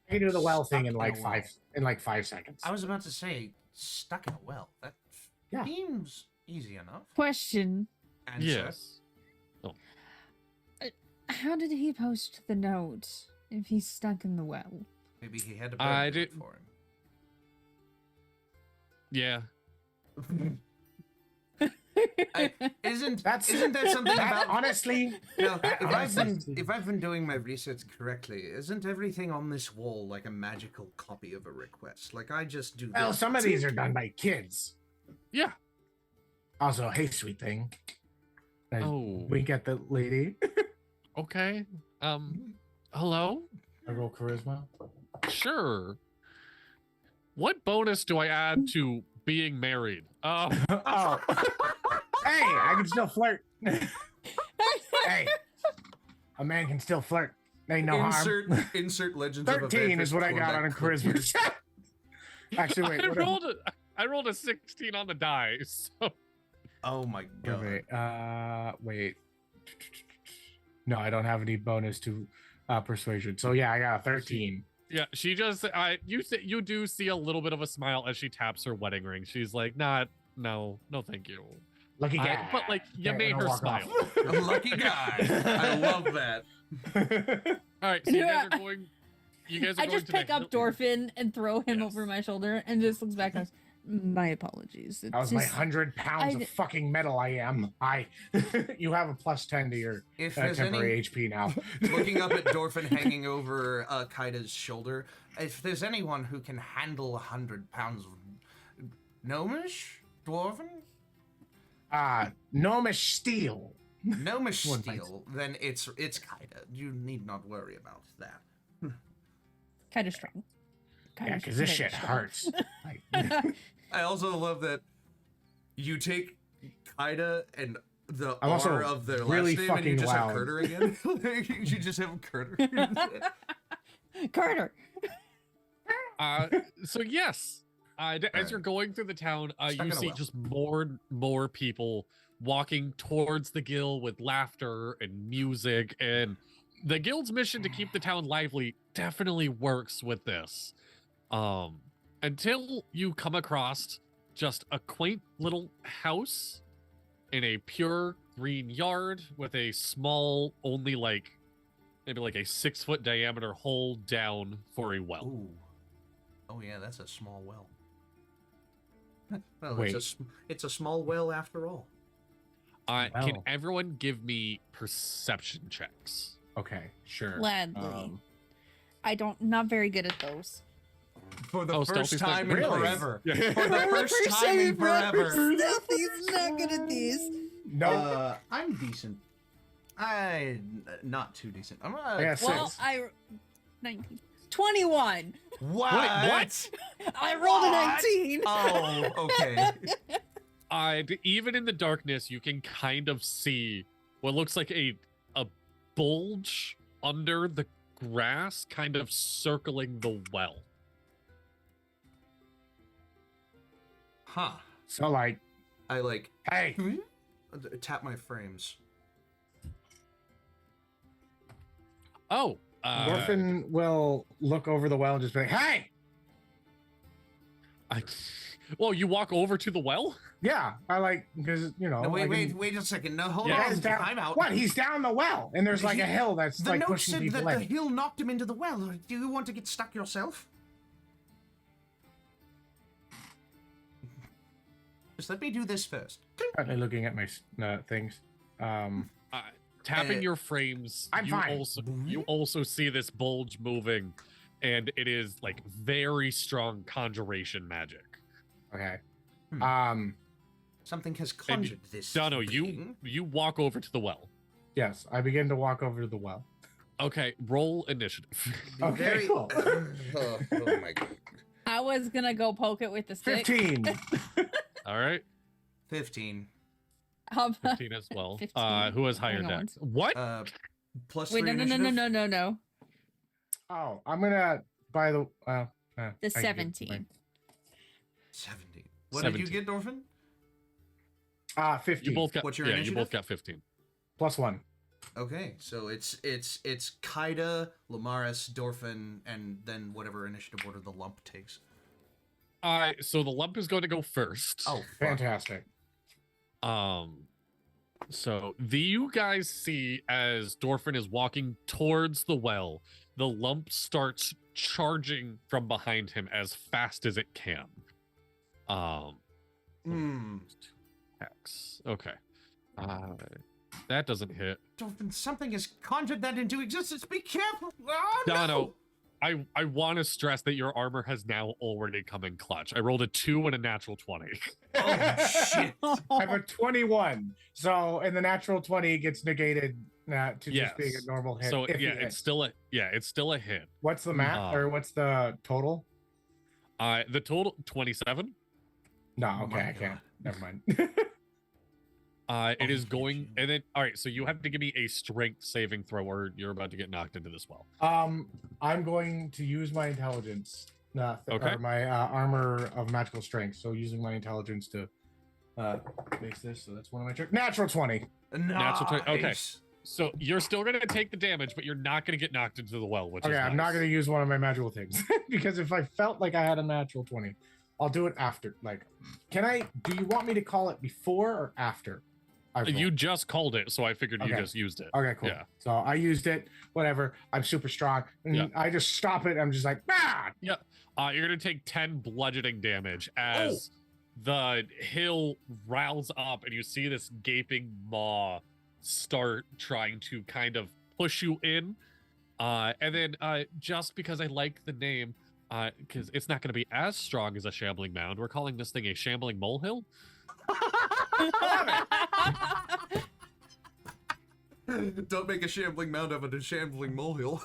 I can do the well thing Stuck in like 5 seconds. I was about to say, stuck in a well. That seems easy enough. Question: Answer. Yes. how did he post the note if he's stuck in the well? Maybe he had to I burn it didn't- for him. Yeah. Isn't that something about honestly? No, honestly- if I've been doing my research correctly, isn't everything on this wall like a magical copy of a request? Like I just do. Well, this. some of these are done by kids. Yeah. Also, hey, sweet thing. I Oh. wink at the lady. Okay. Hello? I roll charisma. Sure. What bonus do I add to being married? Oh. Hey, I can still flirt. Hey, a man can still flirt. Ain't no harm. Insert Legends of 13 is Evangelist what I got Cornet on a clip charisma here. check. Actually, wait. I rolled a 16 on the die. So Oh my god. Wait. No, I don't have any bonus to persuasion. So yeah, I got a 13. yeah, she just you do see a little bit of a smile as she taps her wedding ring. She's like, no, thank you. Lucky guy. But like you Okay, made and I'll her walk smile. off. A lucky guy. I love that. All right, so you Yeah. guys are going. You guys are I going just to pick the up Dorfin and throw him Yes. over my shoulder and just looks back and goes, My apologies. That was It's my just- 100 pounds I- of fucking metal. I am. You have a plus 10 to your If there's temporary any HP now. looking up at Dorfin hanging over Kaida's shoulder, if there's anyone who can handle 100 pounds of gnomish, dwarven, Gnomish steel. gnomish One place. steel, then it's Kaida. You need not worry about that. kind of strong. Yeah, because this shit hurts. Like, I also love that you take Kaida and the I'm also R of their really last name and you fucking just loud. have Carter again. You just have Carter. Carter. So yes, as you're going through the town, Stuck you in a see well. just more people walking towards the guild with laughter and music, and the guild's mission to keep the town lively definitely works with this. Until you come across just a quaint little house in a pure green yard with a small, only maybe like a 6-foot diameter hole down for a well. Ooh. Oh yeah, that's a small well. Well, Wait. it's a small well after all. Can Well. everyone give me perception checks? okay, sure. Gladly. Not very good at those. For the Oh, first Stealthy's time in Really? forever. Yeah. For the first time in forever. Stealthy's not good at these. No. I'm decent. Not too decent. I'm I got Well, 6. 19. 21. what? What? I rolled a What? 19. Oh, okay. Even in the darkness, you can kind of see what looks like a bulge under the grass, kind of circling the well. Huh. So, like, I like hey, tap my frames. Oh, Orphan will look over the well and just be like, hey! well, you walk over to the well. Yeah, I like, because, you know. No, I wait can- a second. No, hold Yeah, on. He's down- Time out. What? He's down the well, and there's like a hill that's The like note pushing said people that the in. hill knocked him into the well. Do you want to get stuck yourself? Just let me do this first. Currently looking at my things. Tapping Uh, your frames, I'm fine. you also see this bulge moving, and it is like very strong conjuration magic. Okay. Hmm. Something has conjured this. Dano, thing. you walk over to the well. Yes, I begin to walk over to the well. Okay, roll initiative. Be Okay, cool. oh my god. I was going to go poke it with the stick. 15. All right, 15. How about- 15 as well. 15. Who has higher Hang on. dex? What? Plus Wait, 3 no. initiative? Oh, I'm gonna buy the. The I can do it. 17. 17. What did you 17. get, Dorfin? 15 You both got. What's your you initiative? both got 15. plus 1. Okay, so it's Kaida, Lamaris, Dorfin, and then whatever initiative order the lump takes. So the lump is going to go first. Oh, fuck. Fantastic. So you guys see as Dorfin is walking towards the well, the lump starts charging from behind him as fast as it can. Hmm. X. Okay. That doesn't hit. Dorfin, something has conjured that into existence. Be careful. Oh, Dono, no. I want to stress that your armor has now already come in clutch. I rolled a 2 and a natural 20. Oh, shit. I have a 21. So, and the natural 20 gets negated Not to just being a normal hit. So if yeah, you hit. it's still a hit. What's the math or what's the total? The total 27. No, Oh okay, my I can't. God. Never mind. It is Oh, going, Eugene. and then all right. So you have to give me a strength saving throw, or you're about to get knocked into this well. I'm going to use my intelligence, Okay. or my armor of magical strength. So using my intelligence to base this. So that's one of my natural 20. Natural 20. Okay. Nice. So you're still gonna take the damage, but you're not gonna get knocked into the well, which Okay, is I'm not nice. going to use one of my magical things because if I felt like I had a natural 20, I'll do it after. Like, do you want me to call it before or after? You just called it, so I figured you Okay. just used it. Okay, cool. Yeah. So I used it, whatever. I'm super strong. And Yeah. I just stop it. I'm just like, ah! You're gonna take 10 bludgeoning damage as the hill riles up, and you see this gaping maw start trying to kind of push you in. And then just because I like the name, because it's not going to be as strong as a shambling mound, we're calling this thing a shambling molehill. Don't make a shambling mound of it, a shambling molehill.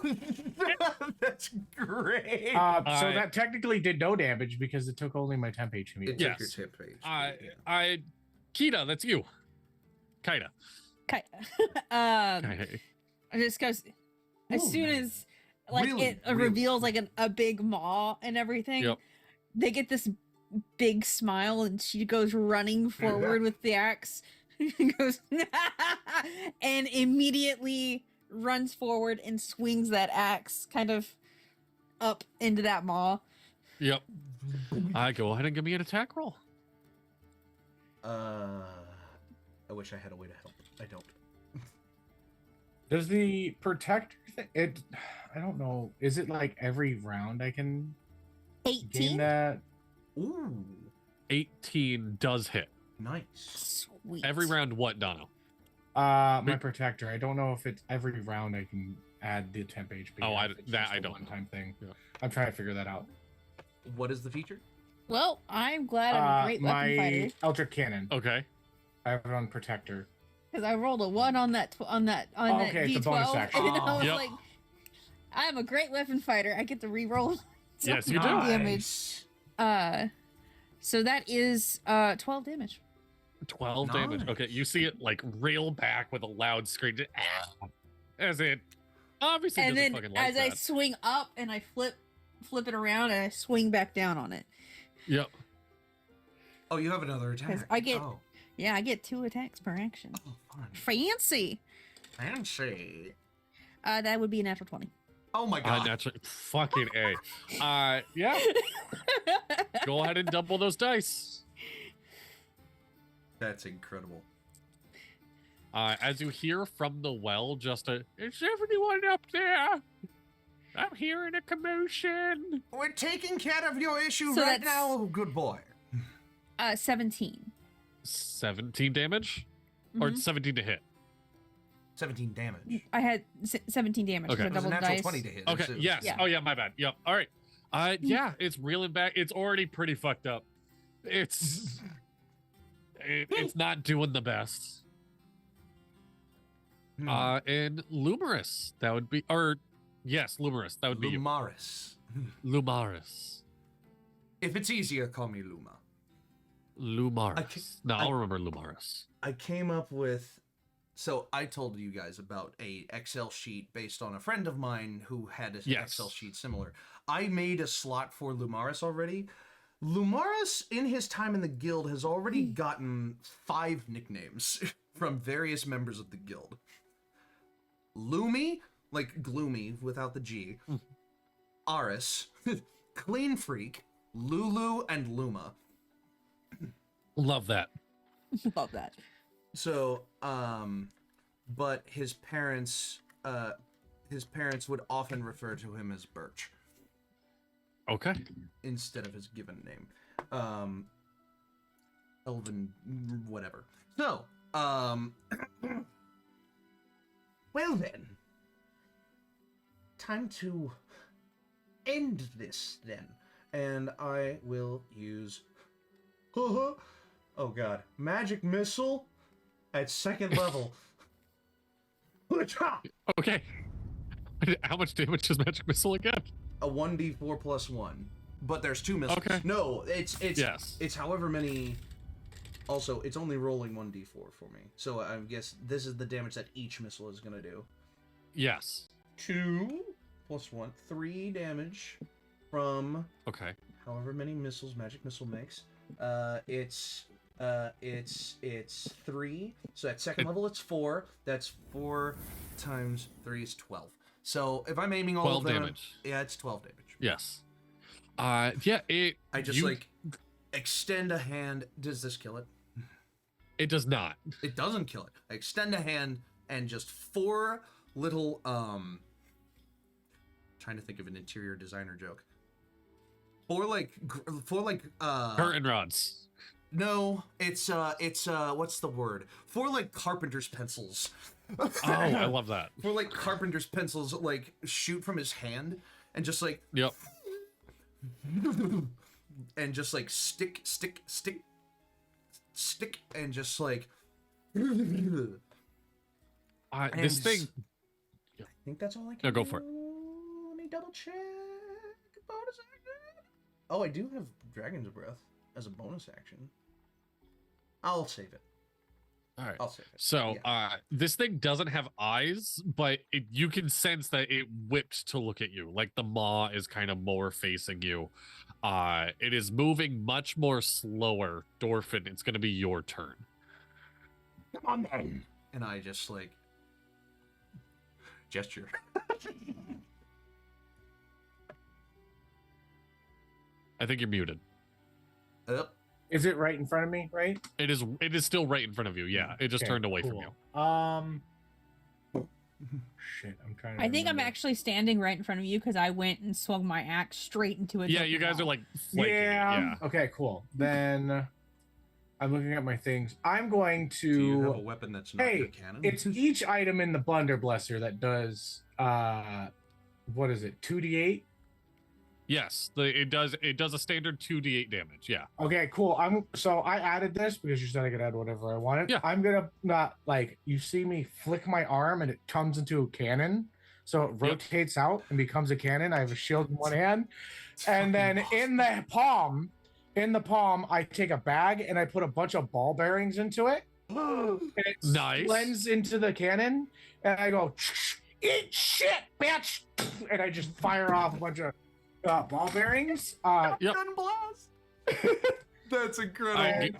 That's great. So that technically did no damage because it took only my temp HP. It Yes. took your tip page. Kita, that's you. Kaida. Okay. Kaida. Just because as Ooh, soon as like really, it really reveals like a big maw and everything, Yep. they get this big smile and she goes running forward with the axe. Goes and immediately runs forward and swings that axe kind of up into that maw. Yep. Go ahead and give me an attack roll. I wish I had a way to help. I don't. Does the protector thing, I don't know. Is it like every round I can gain 18. that? Ooh, 18 does hit. nice. Sweet. Every round, what, Dono? My protector. I don't know if it's every round I can add the temp HP. Oh, or if it's that just I a don't one-time thing. Yeah. I'm trying to figure that out. What is the feature? Well, I'm glad I'm a great weapon my fighter Eldritch Cannon. Okay. I have it on protector. because I rolled a 1 on that that Okay, it's a bonus D12, action. and I was Yep. like, I'm a great weapon fighter. I get to re-roll Yes, you do. damage. So that is 12 damage. 12 damage. Okay, you see it like reel back with a loud scream. Just, as it obviously And doesn't then fucking like as I that. swing up and I flip it around and I swing back down on it. Yep. Oh, you have another attack. I get- Oh, Yeah, I get 2 attacks per action. oh fun. Fancy. Fancy. That would be a natural 20. Oh my god. Naturally, fucking A. Yeah. Go ahead and double those dice. That's incredible. As you hear from the well, just a, is everyone up there? I'm hearing a commotion. We're taking care of your issue So right that's- now, good boy. 17. 17 damage? Or Mhm. 17 to hit? 17 damage. I had 17 damage. Okay. So I It was a doubled natural dice. 20 to hit. Okay, so- yes. Yeah. Oh, yeah, my bad. Yep. All right. Yeah, it's reeling back. It's already pretty fucked up. It's it's not doing the best. Hmm. And Lumerous, that would be, or yes, Lumerous, that would be you. Lumaris. Lumaris. If it's easier, call me Luma. Lumaris. No, I'll remember Lumaris. I came up with. So I told you guys about a Excel sheet based on a friend of mine who had an Yes. Excel sheet similar. I made a slot for Lumaris already. Lumaris, in his time in the guild, has already gotten 5 nicknames from various members of the guild. Loomy, like gloomy without the G. Aris, Clean Freak, Lulu, and Luma. Love that. Love that. So, but his parents would often refer to him as Birch Okay. instead of his given name. Elven, whatever. So, well then, time to end this then, and I will use, oh god, magic missile at 2nd level. Okay. How much damage does magic missile again? A 1d4 plus 1. But there's 2 missiles. Okay. No, it's Yes. however many. Also, it's only rolling 1d4 for me. So I guess this is the damage that each missile is gonna do. Yes. 2 plus 1, 3 damage from Okay. however many missiles magic missile makes. It's 3. So at second level it's 4. That's 4 times 3 is 12. So if I'm aiming all 12 of them, damage. yeah, it's 12 damage. Yes. Yeah, I just extend a hand. Does this kill it? It does not. It doesn't kill it. I extend a hand and just 4 little trying to think of an interior designer joke. 4 Curtain rods. No, it's what's the word? 4 like carpenter's pencils. Oh, I love that. 4 like carpenter's pencils like shoot from his hand and just like Yep. and just like stick and just like and This thing. I think that's all I can No, go do. for it. Let me double check. Bonus action. Oh, I do have Dragon's Breath as a bonus action. I'll save it. All right. I'll save it. So, Yeah. this thing doesn't have eyes, but you can sense that it whipped to look at you. Like the maw is kind of more facing you. It is moving much more slower. Dorfin, it's going to be your turn. Come on then. And I just like gesture. I think you're muted. Up. Is it right in front of me? Right? It is still right in front of you. Yeah, it just Okay, turned away from cool. you. Shit, I'm trying to. I think I'm remember. actually standing right in front of you because I went and swung my axe straight into it. Yeah, you guys are like flanking it, yeah. Okay, cool. Then I'm looking at my things. I'm going to. Do you have a weapon that's not your Hey, cannon? it's each item in the Blunderblesser that does what is it? 2d8? Yes, it does a standard 2d8 damage. Yeah. Okay, cool. I added this because you said I could add whatever I wanted. Yeah. I'm gonna not like you see me flick my arm and it comes into a cannon. So it rotates out and becomes a cannon. I have a shield in one hand. And then in the palm, I take a bag and I put a bunch of ball bearings into it. And it Nice. blends into the cannon. And I go, eat shit, bitch. And I just fire off a bunch of ball bearings. Yep. Gun blast. That's incredible.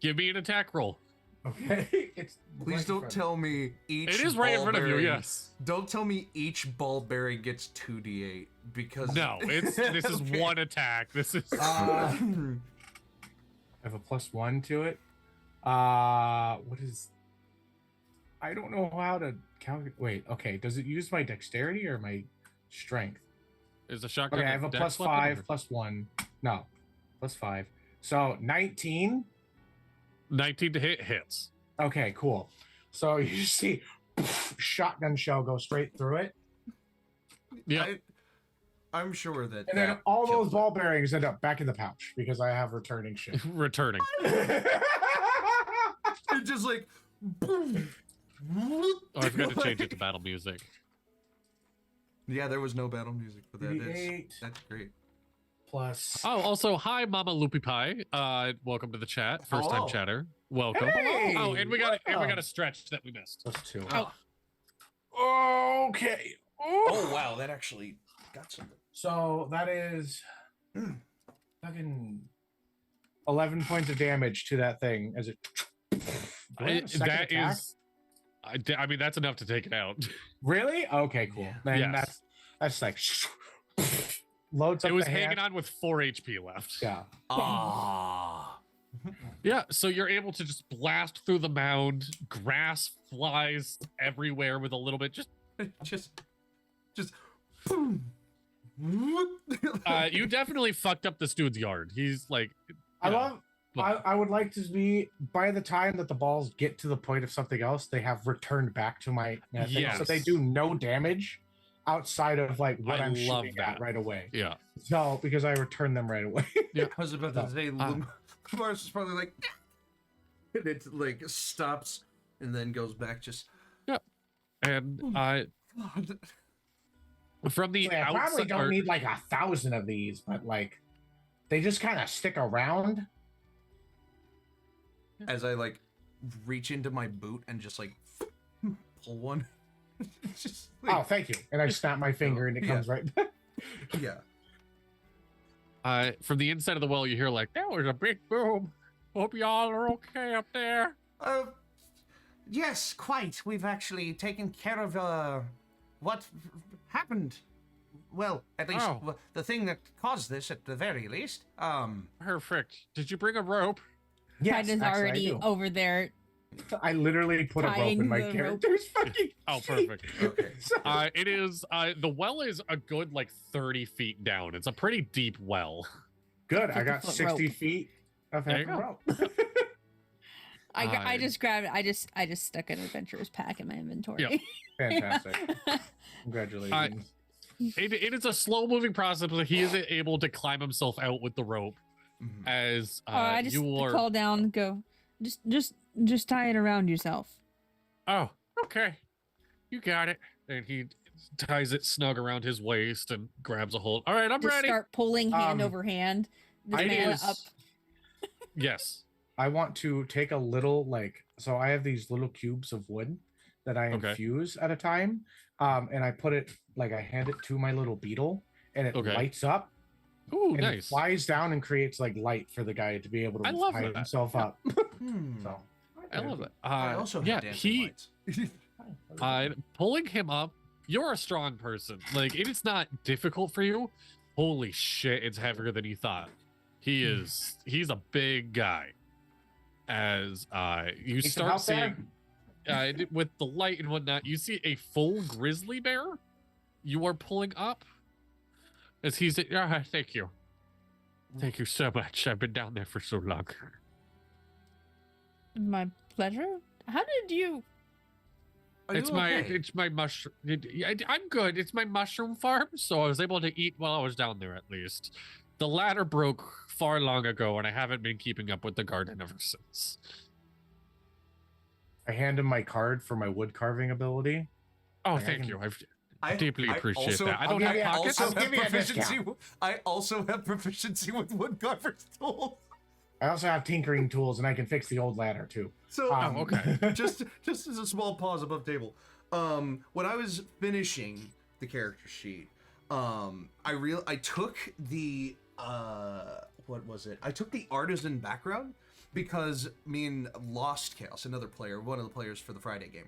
Give me an attack roll. Okay. It's Please right in don't front. tell me each. It is right in ball front of you. bearing- Yes. Don't tell me each ball bearing gets 2d8 because No, this is Okay. one attack. This is I have a +1 to it. What is? I don't know how to calculate. Wait, okay. Does it use my dexterity or my strength? is a shotgun. Okay, I have a dex weapon or- +5, +1. No, +5. So 19. 19 to hits. Okay, cool. So you see, shotgun shell go straight through it, Yeah. I'm sure that. and then that all kills those it. ball bearings end up back in the pouch because I have returning shit. Returning. It's just like. Boom. Oh, I forgot to change it to battle music. Yeah, there was no battle music for that. D8 That's great. plus. Oh, also, hi, Mama Loopy Pie. Welcome to the chat. First time Hello. chatter. Welcome. Hey, Oh, and we got welcome. a stretch that we missed. +2. Oh. Okay. Oh wow, that actually got something. So that is fucking 11 points of damage to that thing as it. Do I have a second That attack? is. I mean, that's enough to take it out. Really okay. Cool. Yeah. Then Yes. that's like loads up. It was the hanging hand. on with 4 HP left. Yeah. Ah. Yeah, so you're able to just blast through the mound. Grass flies everywhere with a little bit. Just Boom. you definitely fucked up this dude's yard. He's like, I you know, love. but- I would like to be by the time that the balls get to the point of something else, they have returned back to my thing, so they Yes. do no damage outside of like what I I'm love shooting that. at right away. yeah. So because I return them right away. I was about to say, Ah. Mars is probably like, and it like stops and then goes back. Just And God. from the I probably outside, don't need like 1,000 of these, but like they just kind of stick around. As I like reach into my boot and just like pull one. Just, like, Oh, thank you. And I snap my finger and it comes right back. yeah. from the inside of the well, you hear like, "That was a big boom. Hope y'all are okay up there." Yes, quite. We've actually taken care of what happened. Well, at least the thing that caused this, at the very least. Perfect. Did you bring a rope? Yes, Kaida's actually, I already do. over there. I literally put a rope Tying in my the rope. character's fucking Oh, sheet. perfect. Okay. It is the well is a good like 30 feet down. It's a pretty deep well. Good. I got 50-foot 60 rope. feet of There you heavy go. rope. I just grabbed it. I just stuck an adventurer's pack in my inventory. Yep. Fantastic. Congratulations. It is a slow moving process, but he is able to climb himself out with the rope Mhm. as I just you are. call down, go, just tie it around yourself. Oh, okay. You got it. And he ties it snug around his waist and grabs a hold. All right, I'm Just ready. start pulling hand Um, over hand. This I man is- up. Yes. I want to take a little so I have these little cubes of wood that I Okay. infuse at a time. And I put it I hand it to my little beetle and it Okay. lights up Ooh, and it nice. flies down and creates like light for the guy to be able to I love tie that. himself up. So I love it. I also have dancing lights. Pulling him up, you're a strong person. Like, it is not difficult for you. Holy shit, it's heavier than you thought. He's a big guy. As you It's start about there. seeing with the light and whatnot, you see a full grizzly bear you are pulling up. As he's thank you. Thank you so much. I've been down there for so long. My pleasure. How did you? Are you okay? It's my mushroom. I'm good. It's my mushroom farm, so I was able to eat while I was down there at least. The ladder broke far long ago, and I haven't been keeping up with the garden ever since. I hand him my card for my wood carving ability. Oh, Like, I thank can- you. I deeply appreciate that. I I'll don't give have you- pockets. I'll give you a discount. I also have proficiency with woodcarver's tools. I also have tinkering tools and I can fix the old ladder too. So okay. just as a small pause above table. When I was finishing the character sheet, I took the what was it? I took the artisan background because me and Lost Chaos, another player, one of the players for the Friday game,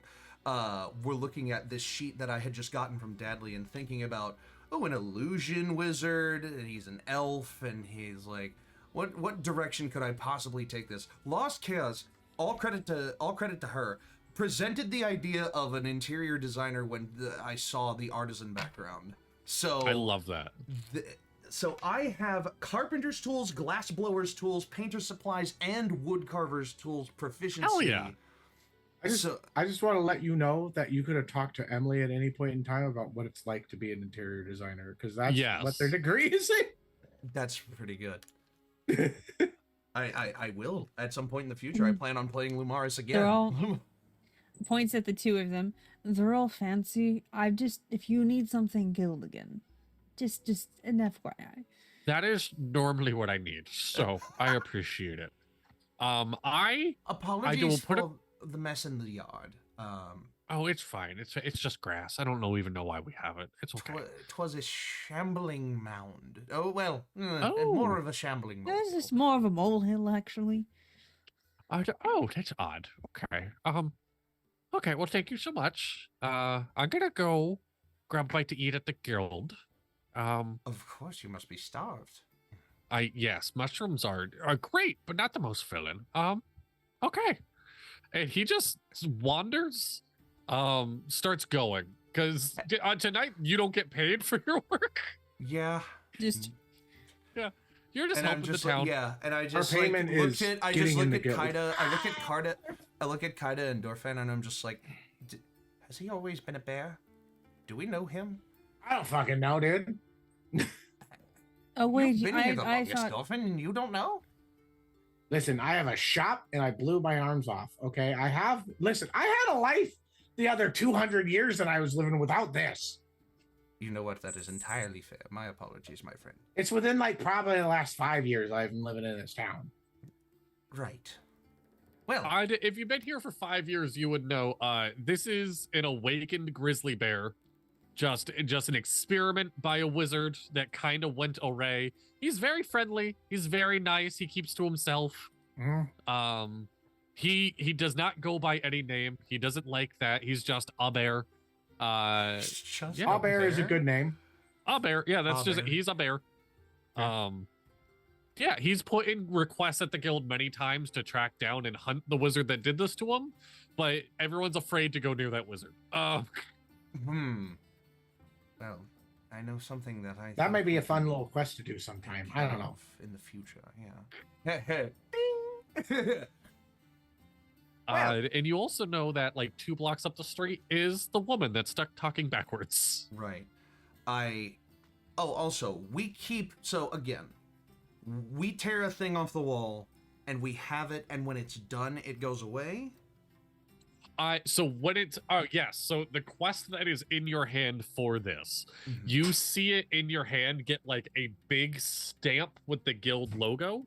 were looking at this sheet that I had just gotten from Dadley and thinking about, an illusion wizard, and he's an elf, and he's like, what direction could I possibly take this? Lost Chaos, all credit to her, presented the idea of an interior designer when I saw the artisan background. So I love that. So I have carpenter's tools, glass blower's tools, painter's supplies, and woodcarver's tools proficiency. Hell yeah. I just want to let you know that you could have talked to Emily at any point in time about what it's like to be an interior designer, because that's what their degree is in. That's pretty good. I will at some point in the future. I plan on playing Lumaris again. They're all points at the two of them. They're all fancy. If you need something Gilligan, just an FYI. That is normally what I need, so I appreciate it. Apologies put for the mess in the yard. Oh, it's fine. It's just grass. I don't even know why we have it. It's okay. Twas a shambling mound. Oh well, Oh. more of a shambling mound. This is more of a molehill, actually. Oh, that's odd. Okay. Okay. Well, thank you so much. I'm gonna go grab a bite to eat at the guild. Of course, you must be starved. Yes, mushrooms are great, but not the most filling. Okay. And he just wanders, starts going because tonight you don't get paid for your work. Yeah. Just You're just And I'm helping just the town. and I just payment look is at I getting just in look the at guild. Kaida. I look at Kaida and Dorfan, and I'm just like, has he always been a bear? Do we know him? I don't fucking know, dude. oh wait, You've been here the I longest, thought Dorfan, and you don't know? Listen, I have a shop and I blew my arms off. Okay, I had a life the other 200 years that I was living without this. You know what? That is entirely fair. My apologies, my friend. It's within like probably the last 5 years I've been living in this town. Right. Well, If you've been here for 5 years, you would know this is an awakened grizzly bear. Just an experiment by a wizard that kind of went awry. He's very friendly. He's very nice. He keeps to himself. Mm-hmm. He does not go by any name. He doesn't like that. He's just a bear. just yeah. A bear is a good name. A bear. Yeah, that's just bear. he's a bear. Yeah. Yeah, he's put in requests at the guild many times to track down and hunt the wizard that did this to him, but everyone's afraid to go near that wizard. Well, I know something that I. That think might be a would fun little quest to do sometime. I don't know. in the future. Yeah. Ding. Well. And you also know that like 2 blocks up the street is the woman that's stuck talking backwards. Right. Also, again, we tear a thing off the wall and we have it, and when it's done, it goes away. So when it's yes, so the quest that is in your hand for this, you see it in your hand get like a big stamp with the guild logo.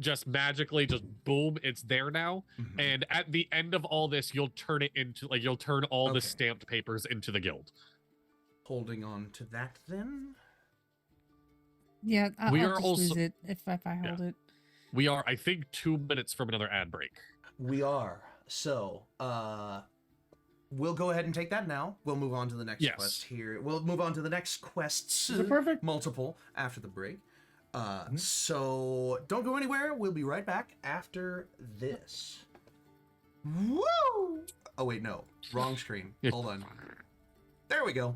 Just magically, just boom, it's there now. And at the end of all this, you'll turn it into you'll turn all the stamped papers into the guild. Holding on to that then. Yeah, I'll We just are lose also- it if I hold it. We are, I think, 2 minutes from another ad break. We are. So, we'll go ahead and take that now. We'll move on to the next Yes. quest here. We'll move on to the next quests. Is it perfect? Multiple after the break. So don't go anywhere. We'll be right back after this. Woo! Oh wait, no. Wrong screen. Hold on. There we go.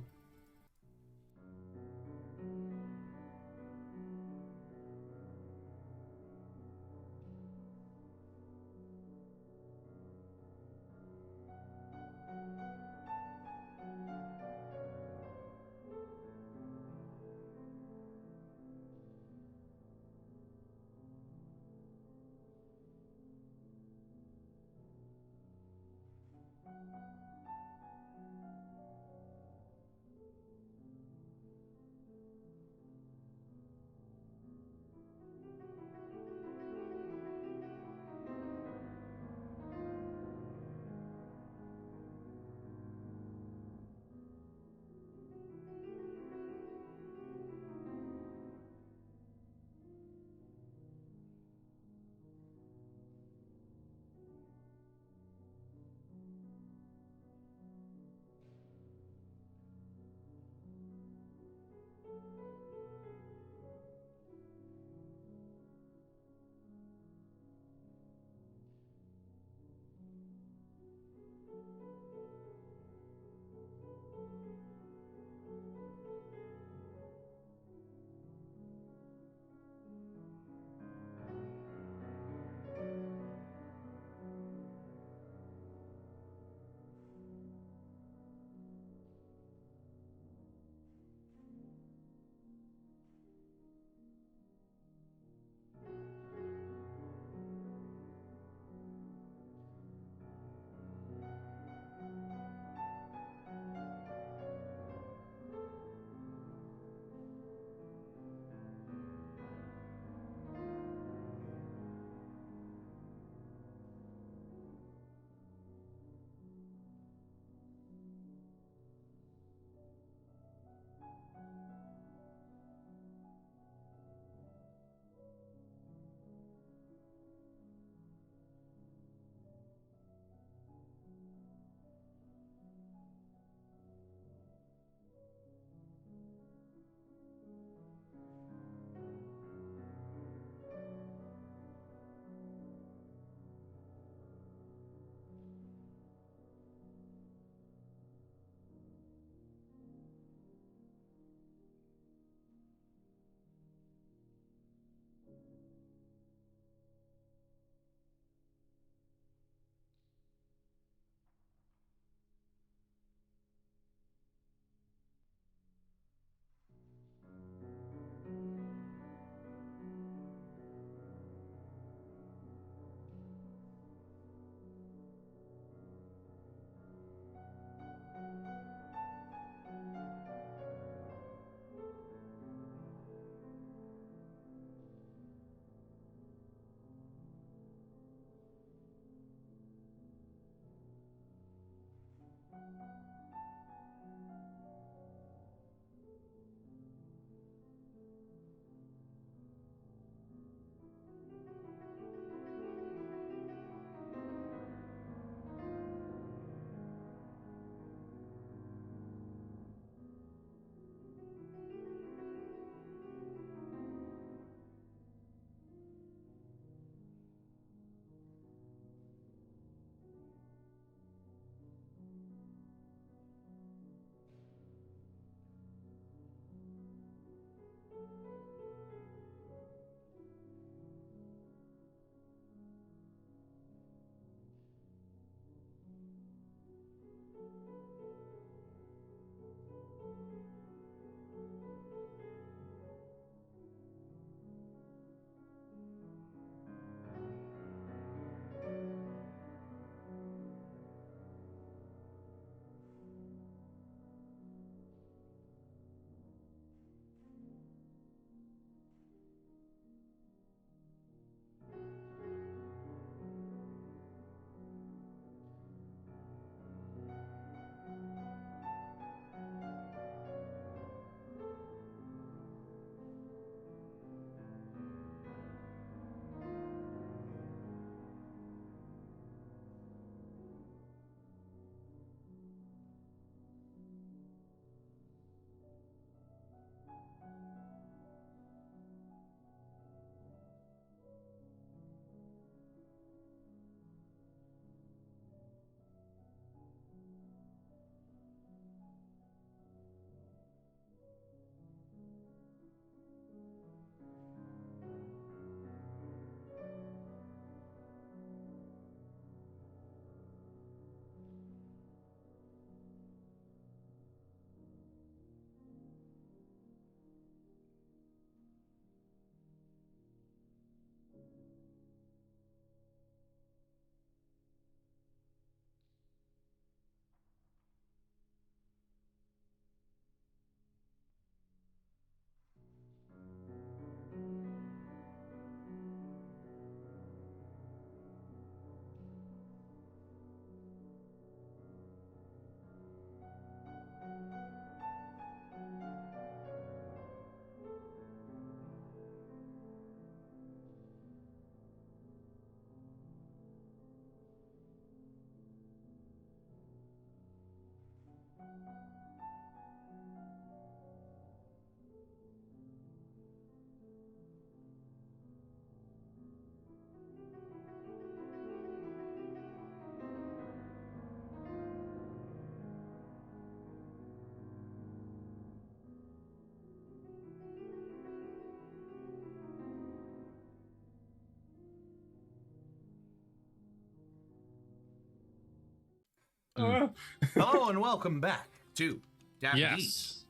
Hello and welcome back to Dapper D. Yes.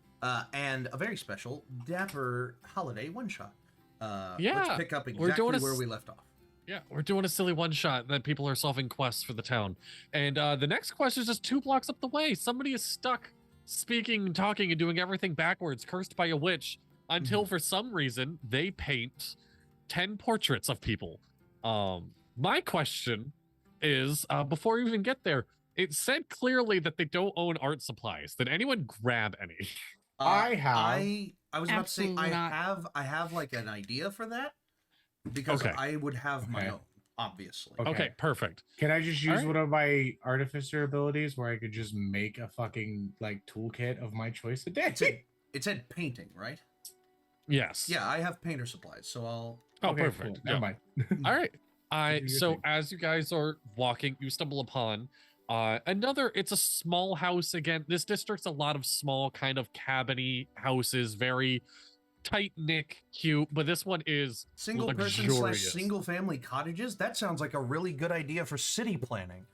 And a very special Dapper Holiday one-shot. Yeah, Let's pick up we're doing exactly where we left off. Yeah, we're doing a silly one-shot that people are solving quests for the town. And the next quest is just 2 blocks up the way. Somebody is stuck speaking, talking, and doing everything backwards, cursed by a witch, until for some reason they paint 10 portraits of people. My question is, before you even get there, it said clearly that they don't own art supplies. Did anyone grab any? I have. I was about to say Absolutely not. I have like an idea for that because Okay. I would have my Okay. own, obviously. Okay, perfect. Can I just use Alright. one of my artificer abilities where I could just make a fucking like toolkit of my choice a day? It said painting, right? Yes. Yeah, I have painter supplies, so I'll. Oh, Okay, perfect. cool. Never mind. All right. Do your So thing. as you guys are walking, you stumble upon it's a small house again. This district's a lot of small kind of cabiny houses, very tight-knit, cute, but this one is Single person / luxurious. single family cottages? That sounds like a really good idea for city planning.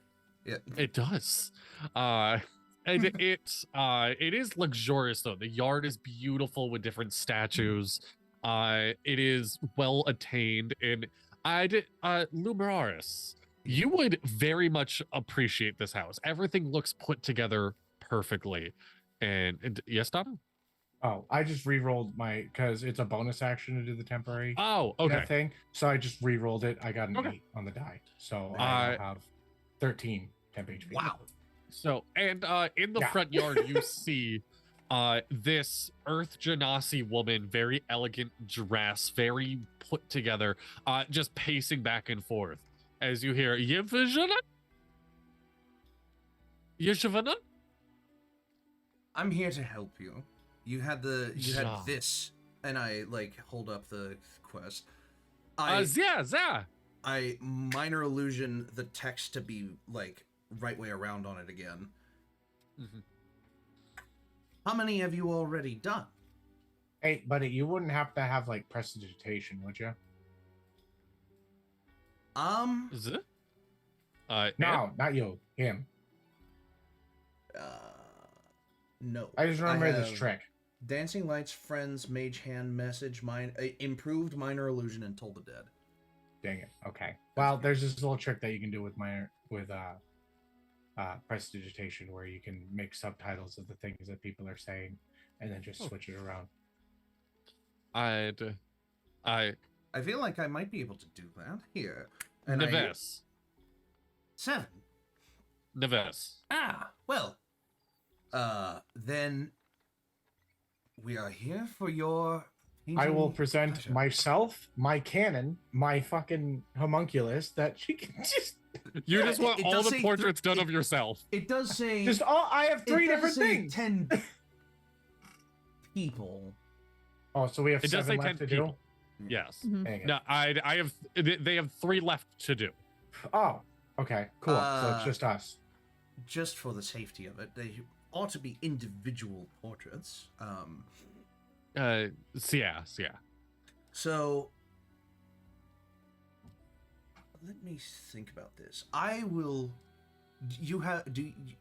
Yeah. It does. And it is luxurious though. The yard is beautiful with different statues. It is well attained, and Lumeraris, you would very much appreciate this house. Everything looks put together perfectly. And yes, Donna? Oh, I just re-rolled my because it's a bonus action to do the temporary Oh, okay. thing. So I just re-rolled it. I got an Okay. 8 on the die, so I now have 13 temp HP. Wow. So, and in the Yeah. front yard, you see this Earth Genasi woman, very elegant dress, very put together, just pacing back and forth as you hear, Yevzhanan? Yevzhanan? I'm here to help you. You had Ja. this, and I like hold up the quest. Zia. I minor illusion the text to be like right way around on it again. Mhm. How many have you already done? Hey, buddy, you wouldn't have to have like prestidigitation, would you? Z? No, not you. Him. No. I just remember this have trick. Dancing lights, friends, mage hand, message, improved minor illusion, and told the dead. Dang it. Okay. Well, there's this little trick that you can do with prestidigitation where you can make subtitles of the things that people are saying and then just switch it around. I feel like I might be able to do that here. And Neves. 7. Neves. Well. Then we are here for your. I will painting present pleasure. myself, my cannon, my fucking homunculus that she can just. You just want It all does the say portraits done of yourself. It does say. Just all. I have it 3 does different say things. 10 people. Oh, so we have It does 7 say 10 left to people. Yes. Mhm. Dang it. No, I have. They have 3 left to do. Oh, okay, cool. So it's just us. Just for the safety of it, they ought to be individual portraits. Yeah. So let me think about this. I will. You have It's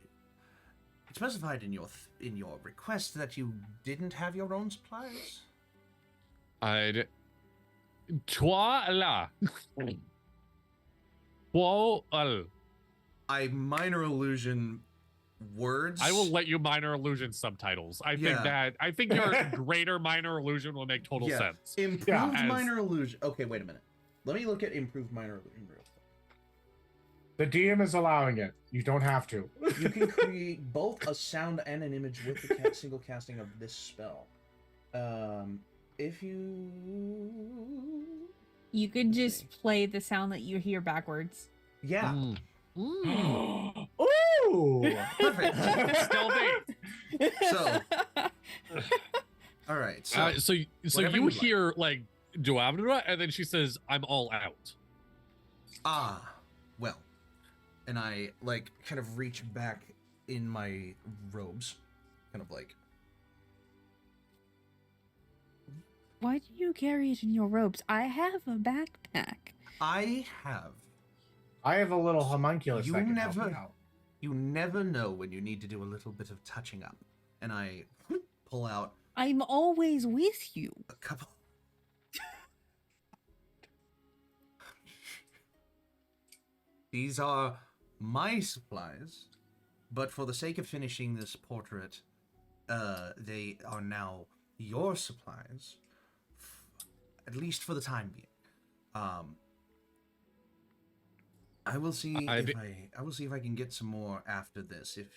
specified in your request that you didn't have your own supplies. Toi là. Toi al. I minor illusion words. I will let you minor illusion subtitles. I think your greater minor illusion will make total Yeah. sense. Improved Yeah. minor illusion. Okay, wait a minute. Let me look at improved minor illusion real quick. The DM is allowing it. You don't have to. You can create both a sound and an image with the single casting of this spell. If you You could Let's just see. play the sound that you hear backwards. yeah, Mm. Mm. Ooh! perfect. Stealthy. So, all right. So, So whatever you you like. hear like Duavnura, and then she says, "I'm all out." well, and I like kind of reach back in my robes, kind of like. Why do you carry it in your robes? I have a backpack. I have. I have a little homunculus You that can help never- me out. you never know when you need to do a little bit of touching up. And I pull out I'm always with you. a couple. These are my supplies, but for the sake of finishing this portrait, they are now your supplies, at least for the time being. I will see I will see if I can get some more after this. If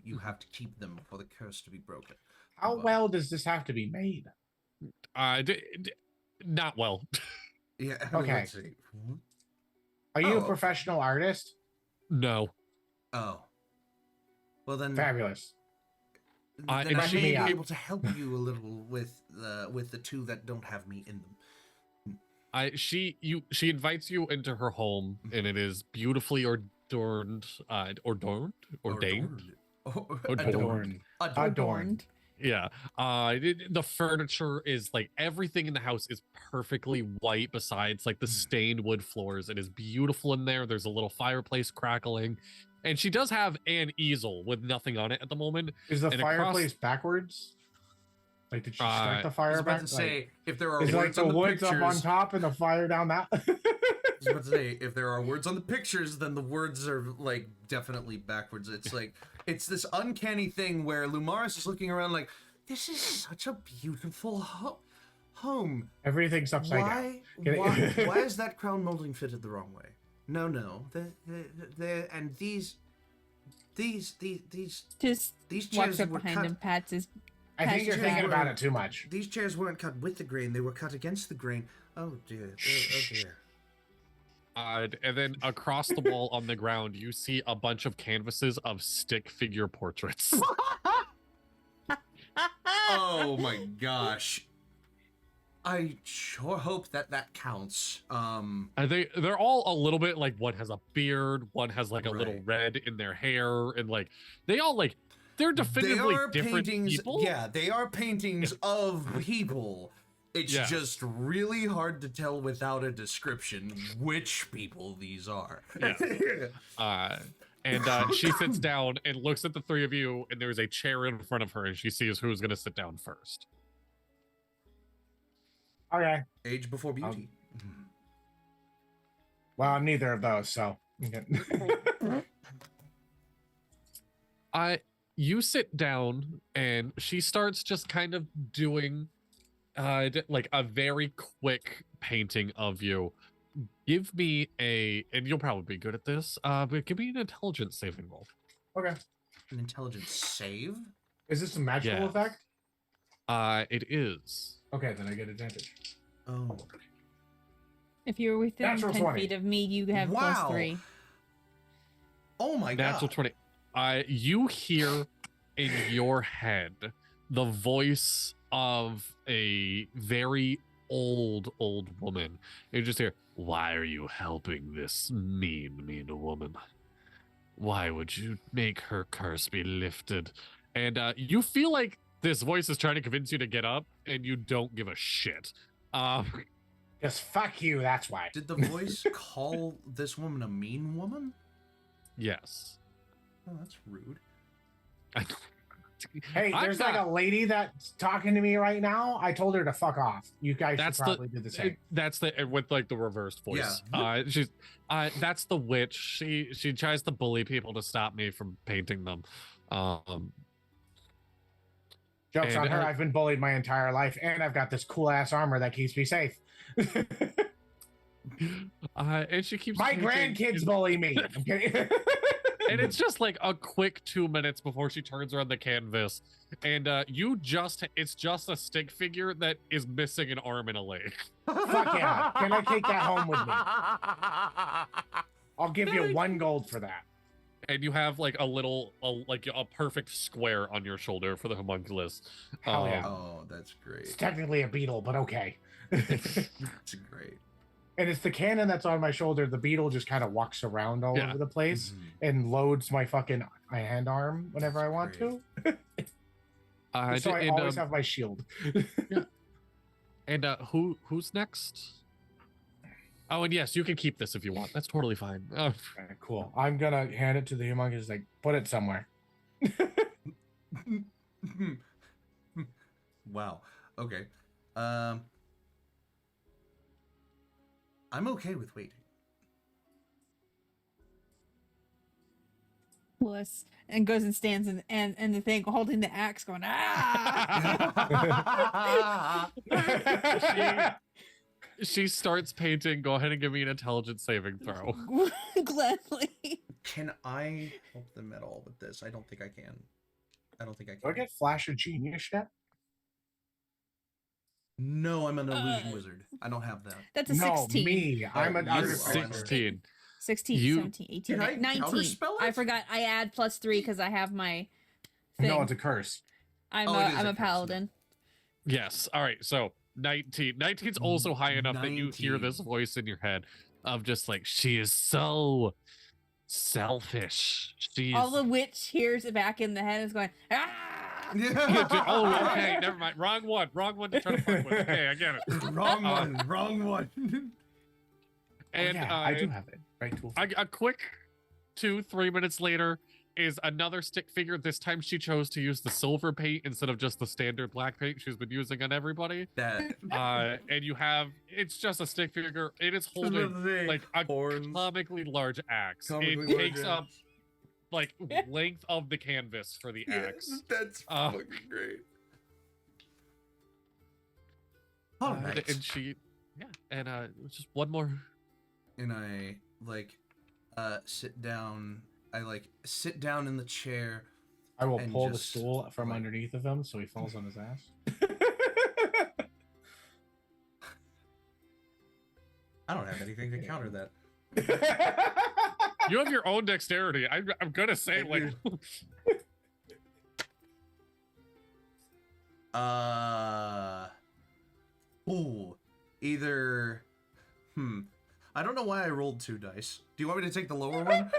you have to keep them for the curse to be broken. How But- well does this have to be made? Not well. Yeah. Okay. Let's see. Are you Oh, a okay. professional artist? No. Oh. Well then. Fabulous. Then I and may she- be able to help you a little with the two that don't have me in them. She invites you into her home, and it is beautifully ordained. Adorned. Adorned. Adorned. Yeah. The furniture is like everything in the house is perfectly white besides like the stained wood floors. It is beautiful in there. There's a little fireplace crackling. And she does have an easel with nothing on it at the moment. Is the And across- fireplace backwards? Like, did she start the I fire was about back? to say, if there are Is like words the on the woods pictures, up on top and the fire down that? I was about to say, if there are words on the pictures, then the words are like definitely backwards. It's like it's this uncanny thing where Lumaris is looking around like, this is such a beautiful home. Everything's upside down. Why is that crown molding fitted the wrong way? No. And these Just chairs walks up were behind cut. him, pats his. I think you're Pasture thinking out. about it too much. These chairs weren't cut with the grain; they were cut against the grain. Oh dear. Oh dear. And then across the wall on the ground, you see a bunch of canvases of stick figure portraits. Oh my gosh. I sure hope that counts. And they're all a little bit like one has a beard, one has like a little Right. red in their hair, and like they all like they're definitively they are different paintings. people. Yeah, they are paintings of people. It's Yeah. just really hard to tell without a description which people these are. Yeah. And she sits down and looks at the three of you, and there's a chair in front of her, and she sees who's going to sit down first. Okay. Age before beauty. Well, I'm neither of those, so. You sit down, and she starts just kind of doing like a very quick painting of you. Give me and you'll probably be good at this, but give me an intelligence saving roll. Okay. An intelligence save? Is this a magical Yes. effect? It is. Okay, then I get advantage. Oh. If you're within Natural 10 20. feet of me, you have Wow. +3. Oh my Natural god. 20. You hear in your head the voice of a very old woman. You just hear, "Why are you helping this mean woman? Why would you make her curse be lifted?" And you feel like this voice is trying to convince you to get up, and you don't give a shit. Just fuck you, that's why. Did the voice call this woman a mean woman? Yes. Oh, that's rude. Hey, I'm there's like not- a lady that's talking to me right now. I told her to fuck off. You guys That's should probably do the same. That's the with like the reversed voice. She's that's the witch. She tries to bully people to stop me from painting them. Joke's on and, her. I've been bullied my entire life, and I've got this cool ass armor that keeps me safe. And she keeps My painting, grandkids bully me. I'm kidding. and it's just like a quick 2 minutes before she turns around the canvas, and it's just a stick figure that is missing an arm and a leg. Fuck yeah. Can I take that home with me? I'll give you 1 gold for that. And you have like a perfect square on your shoulder for the homunculus. Hell yeah. Oh, that's It's great. technically a beetle, but okay. That's great. And it's the cannon that's on my shoulder. The beetle just kind of walks around all Yeah. over the place Mhm. and loads my hand arm whenever I want Great. to. So I always have my shield. And who's next? Oh, and yes, you can keep this if you want. That's totally fine. Okay, cool. I'm gonna hand it to the humongous, like, put it somewhere. Wow. Okay. I'm okay with waiting. Bliss and goes and stands and the thing holding the axe, going ah. She starts painting. Go ahead and give me an intelligence saving throw. Gladly. Can I help them at all with this? I don't think I can. I don't think I Do I can. get Flash of Genius yet? No, I'm an illusion wizard. I don't have that. That's a No, 16. me. I'm an you artificer. 16. 16, You- 17, 18, Can I 19. counterspell I it? forgot. I add +3 because I have my thing. No, it's a curse. I'm Oh, it is I'm a a curse. paladin. Yes. All right. So 19. 19's also high enough that you hear 19. this voice in your head of just like, she is so selfish. She is. All the witch hears it back in the head and is going ah. Oh, okay. Never mind. Wrong one. Wrong one to try to fuck with. Okay, I get it. Wrong one. Wrong one. And yeah, I do have it. Right tool. a quick 2-3 minutes later is another stick figure. This time she chose to use the silver paint instead of just the standard black paint she's been using on everybody. That. And you have, it's just a stick figure. It is holding like a comically large axe. Comically It large takes up axe. like length of the canvas for the axe. That's fucking great. All right. And she, yeah, and just one more. And I like sit down. I like sit down in the chair. I will and pull the just, stool from like- underneath of him so he falls on his ass. I don't have anything to counter that. You have your own dexterity. I'm gonna say I like. Ooh, either. I don't know why I rolled 2 dice. Do you want me to take the lower one?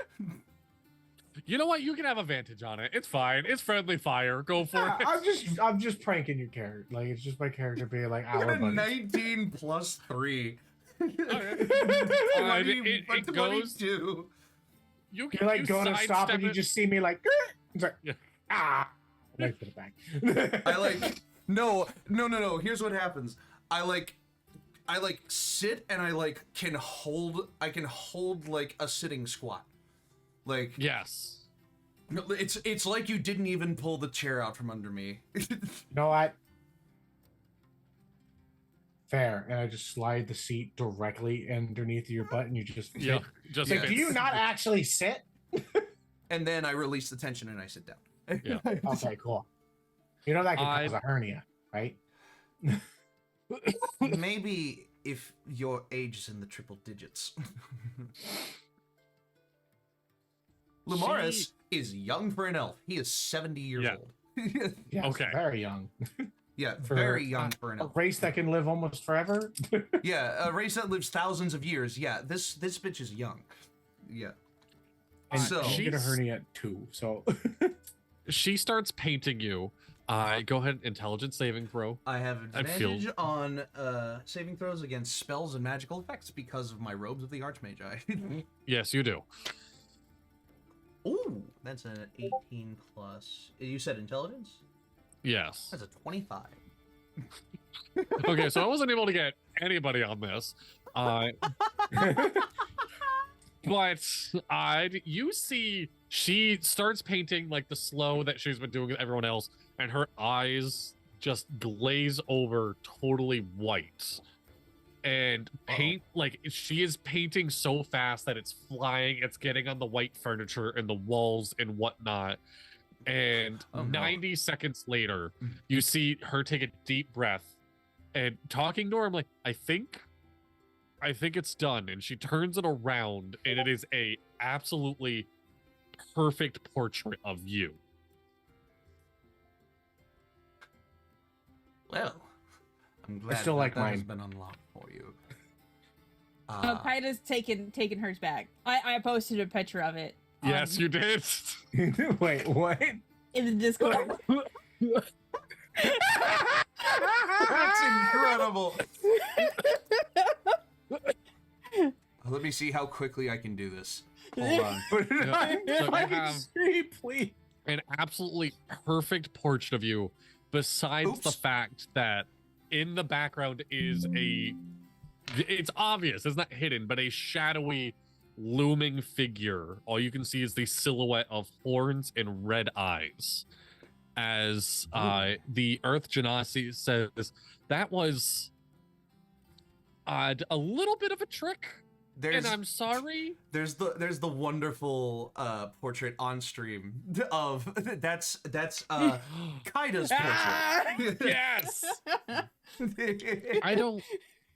You know what? You can have advantage on it. It's fine. It's friendly fire. Go for it. I'm just pranking your character. Like, it's just my character being like, I got our a buddy. 19 plus 3. It goes. 22. You can You're like going to stop and you it. just see me like, it's like Yeah. ah. And I put it back. I like no. Here's what happens. I like sit and I can hold like a sitting squat. Like Yes. it's like you didn't even pull the chair out from under me. You know what? Fair. And I just slide the seat directly underneath your butt and you just fit. Yeah. Just It's like, do fits. you not actually sit? And then I release the tension and I sit down. Yeah. Okay, cool. You know that can I- cause a hernia, right? Maybe if your age is in the triple digits. Lumaris is young for an elf. He is 70 years Yeah. old. Yes, Okay. very young. Yeah, For very young for an A elf. race that can live almost forever. Yeah, a race that lives thousands of years. Yeah, this bitch is young. Yeah. And So- you get a She's- hernia too. So She starts painting you. Go ahead, intelligence saving throw. I have I feel- advantage on saving throws against spells and magical effects because of my robes of the Archmagi. Yes, you do. Ooh, that's an 18 plus. You said intelligence? Yes. That's a 25. Okay, so I wasn't able to get anybody on this. But you see she starts painting like the slow that she's been doing with everyone else, and her eyes just glaze over totally white. And paint, like she is painting so fast that it's flying, it's getting on the white furniture and the walls and whatnot. And Oh, no. 90 seconds later, you see her take a deep breath and talking to her, I'm like, I think it's done. And she turns it around and it is a absolutely perfect portrait of you. Well, I'm glad still like that has mine. been unlocked for you. Pida's taken hers back. I posted a picture of it. Yes, you did. wait, what? in the Discord. That's incredible. Let me see how quickly I can do this. Hold on. Put it Yep. on So you my have- screen, please. An absolutely perfect portrait of you, besides the Oops. fact that in the background is it's obvious, it's not hidden, but a shadowy looming figure. All you can see is the silhouette of horns and red eyes. As the Earth Genasi says, that was a little bit of a trick, and I'm sorry. There's the wonderful portrait on stream of that's Kaida's portrait. Yes.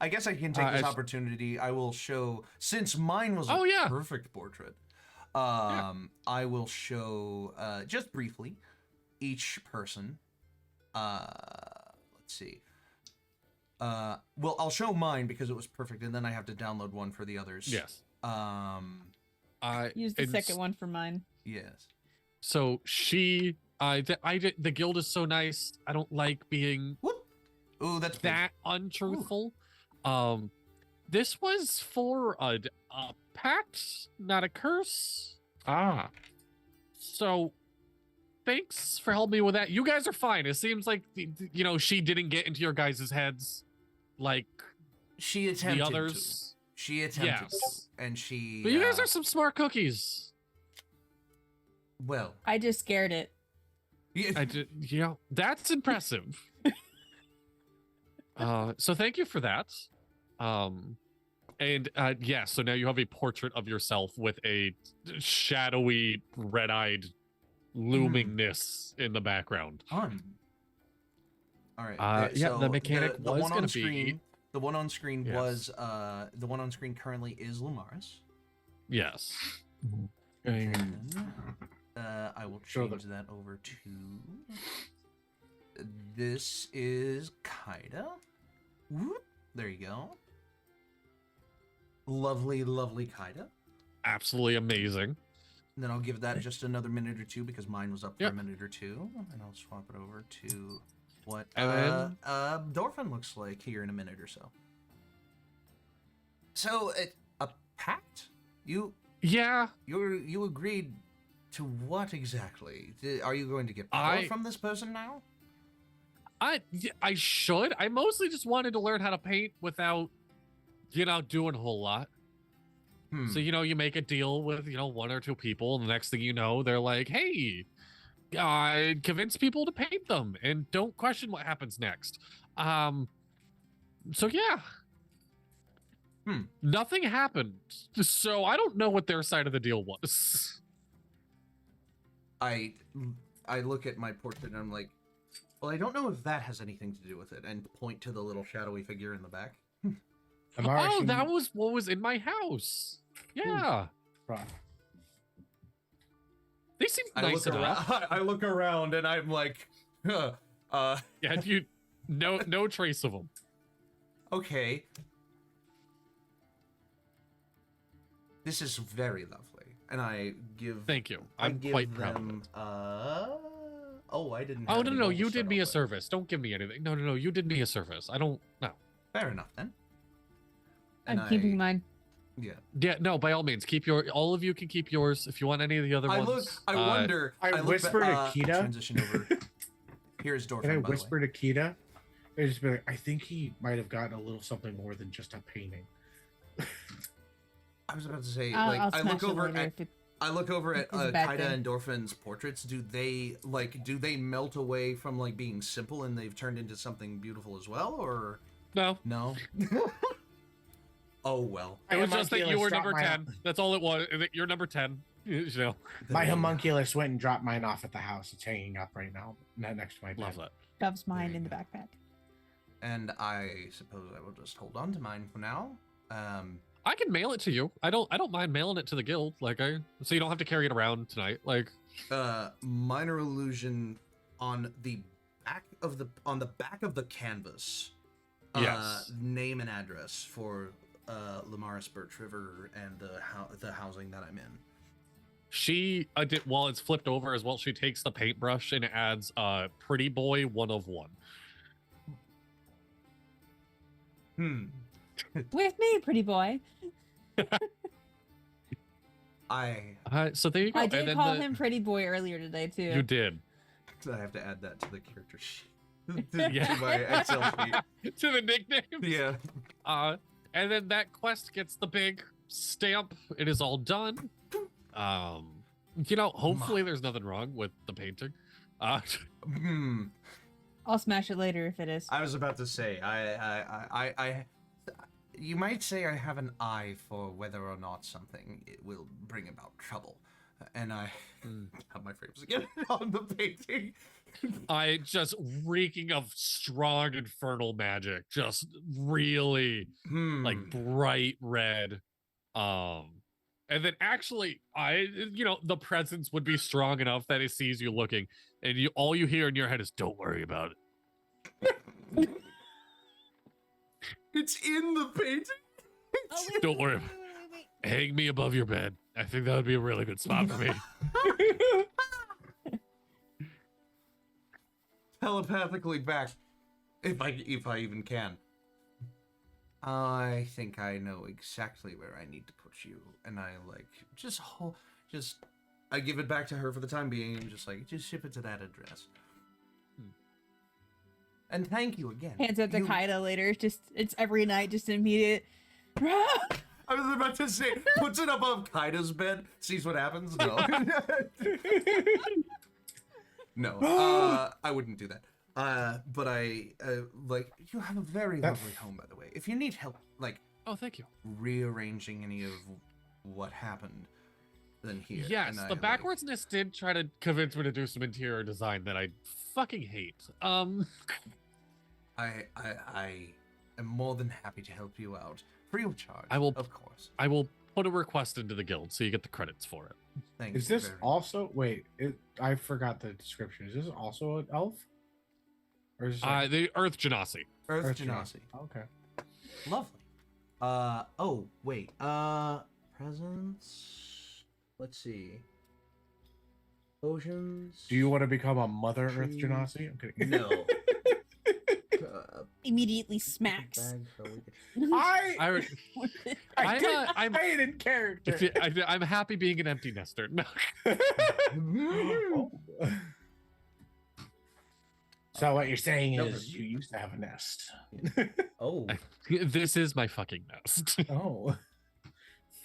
I guess I can take this opportunity. I will show, since mine was a perfect portrait. I will show just briefly each person. Let's see. Well, I'll show mine because it was perfect, and then I have to download one for the others. Yes. Use the second one for mine. Yes. So the guild is so nice. I don't like being Ooh, that's that untruthful. This was for a pact, not a curse. So thanks for helping me with that. You guys are fine. It seems like she didn't get into your guys' heads like she attempted the others. She attempted Yes. to, and she. But you guys are some smart cookies. Well, I just scared it. yeah. That's impressive. So thank you for that. So now you have a portrait of yourself with a shadowy, red-eyed loomingness in the background. Fun. All right. The mechanic the was one going on to be. screen. The one on screen Yes. was the one on screen currently is Lumaris. Yes. And, I will change that over to. This is Kaida. Whoop. There you go. Lovely, lovely Kaida. Absolutely amazing. Then I'll give that just another minute or two because mine was up for Yep. a minute or two, and I'll swap it over to what And Dorfin looks like here in a minute or so. So a pact? You agreed to what exactly? Are you going to get power from this person now? I should. I mostly just wanted to learn how to paint without, doing a whole lot. So, you make a deal with, one or two people, and the next thing you know, they're like, hey, convince people to paint them and don't question what happens next. So yeah. Nothing happened. So I don't know what their side of the deal was. I look at my portrait and I'm like, well, I don't know if that has anything to do with it, and point to the little shadowy figure in the back. Oh, that was what was in my house. Yeah. Right. They seem nice enough. I look around and I'm like, Yeah, no trace of them. Okay. This is very lovely, and I give. Thank you. I I'm give quite proud of them, it. Oh, I didn't. Oh have no, any no, gold to you start did me a off with. service. Don't give me anything. No, you did me a service. I don't. No. Fair enough then. I'm And keeping mine. Yeah. Yeah, no. By all means, keep all of you can keep yours. If you want any of the other ones. I wonder. I look whisper to Kita. Transition over. Here's Dorfin. And I by the way. whisper to Kita. I just be like, I think he might have gotten a little something more than just a painting. I was about to say, I'll I smash look it over later at. if it- I look over at It's a bad Kaida thing. and Dorfin's portraits. Do they melt away from like being simple and they've turned into something beautiful as well, or No. no? Oh well. It was My just that you homunculus were dropped number mine 10. That's all it was. You're number 10. My homunculus went and dropped mine off at the house. It's hanging up right now, next to my bed. Love that. Shoves mine you in the go. backpack. And I suppose I will just hold on to mine for now. I can mail it to you. I don't mind mailing it to the guild. So you don't have to carry it around tonight. Minor illusion on the back of the canvas. Yes. Name and address for Lumaris Birch River and the housing that I'm in. She while it's flipped over as well, she takes the paintbrush and adds pretty boy 1 of 1. With me, pretty boy. So there you go. I And did then call him Pretty Boy earlier today too. You did. I have to add that to the character sheet. Yeah. To my Excel sheet. To the nickname. Yeah. And then that quest gets the big stamp. It is all done. Hopefully there's nothing wrong with the painting. I'll smash it later if it is. I was about to say, you might say I have an eye for whether or not something it will bring about trouble, and I have my frames again on the painting. I just reeking of strong infernal magic, just really like bright red. And then actually, the presence would be strong enough that it sees you looking, and all you hear in your head is, "Don't worry about it." It's in the painting. Oh, wait, Don't worry. wait. Hang me above your bed. I think that would be a really good spot for me. Telepathically back, if I even can. I think I know exactly where I need to put you, and I I give it back to her for the time being, and just ship it to that address. And thank you again. Hands it to Kaida later. It's every night, just immediate. I was about to say, puts it above Kaida's bed, sees what happens. No. No, I wouldn't do that. But you have a very lovely home, by the way. If you need help, Oh, thank you. rearranging any of what happened, then here. Yes, and the backwardsness did try to convince me to do some interior design that I fucking hate. I am more than happy to help you out, free of charge. I will, of course. I will put a request into the guild so you get the credits for it. Thank Is you this very also I forgot the description. Is this also an elf? Or is this The Earth Genasi. Earth Earth Genasi. Okay. Lovely. Presents. Let's see. Potions. Do you want to become a Mother Earth Trees. Genasi? I'm kidding. No. Immediately smacks. I I made in character. I'm happy being an empty nester. No. Oh. So what you're saying No, is you used to have a nest. Oh. This is my fucking nest. Oh.